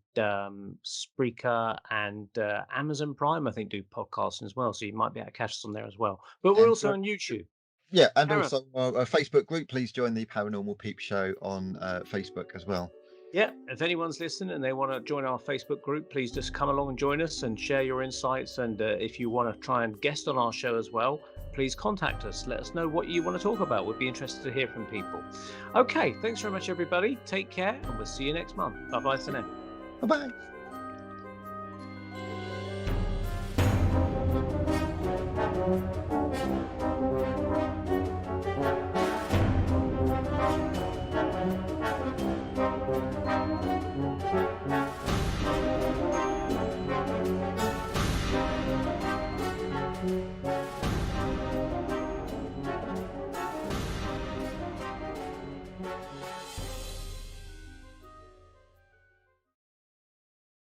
Spreaker and Amazon Prime, I think, do podcasting as well. So you might be able to catch us on there as well. But we're And, also on YouTube. Yeah, and Karen. also our Facebook group. Please join the Paranormal Peep Show on Facebook as well. Yeah, if anyone's listening and they want to join our Facebook group, please just come along and join us and share your insights. And if you want to try and guest on our show as well, please contact us. Let us know what you want to talk about. We'd be interested to hear from people. Okay, thanks very much, everybody. Take care, and we'll see you next month. Bye-bye for now. Bye-bye.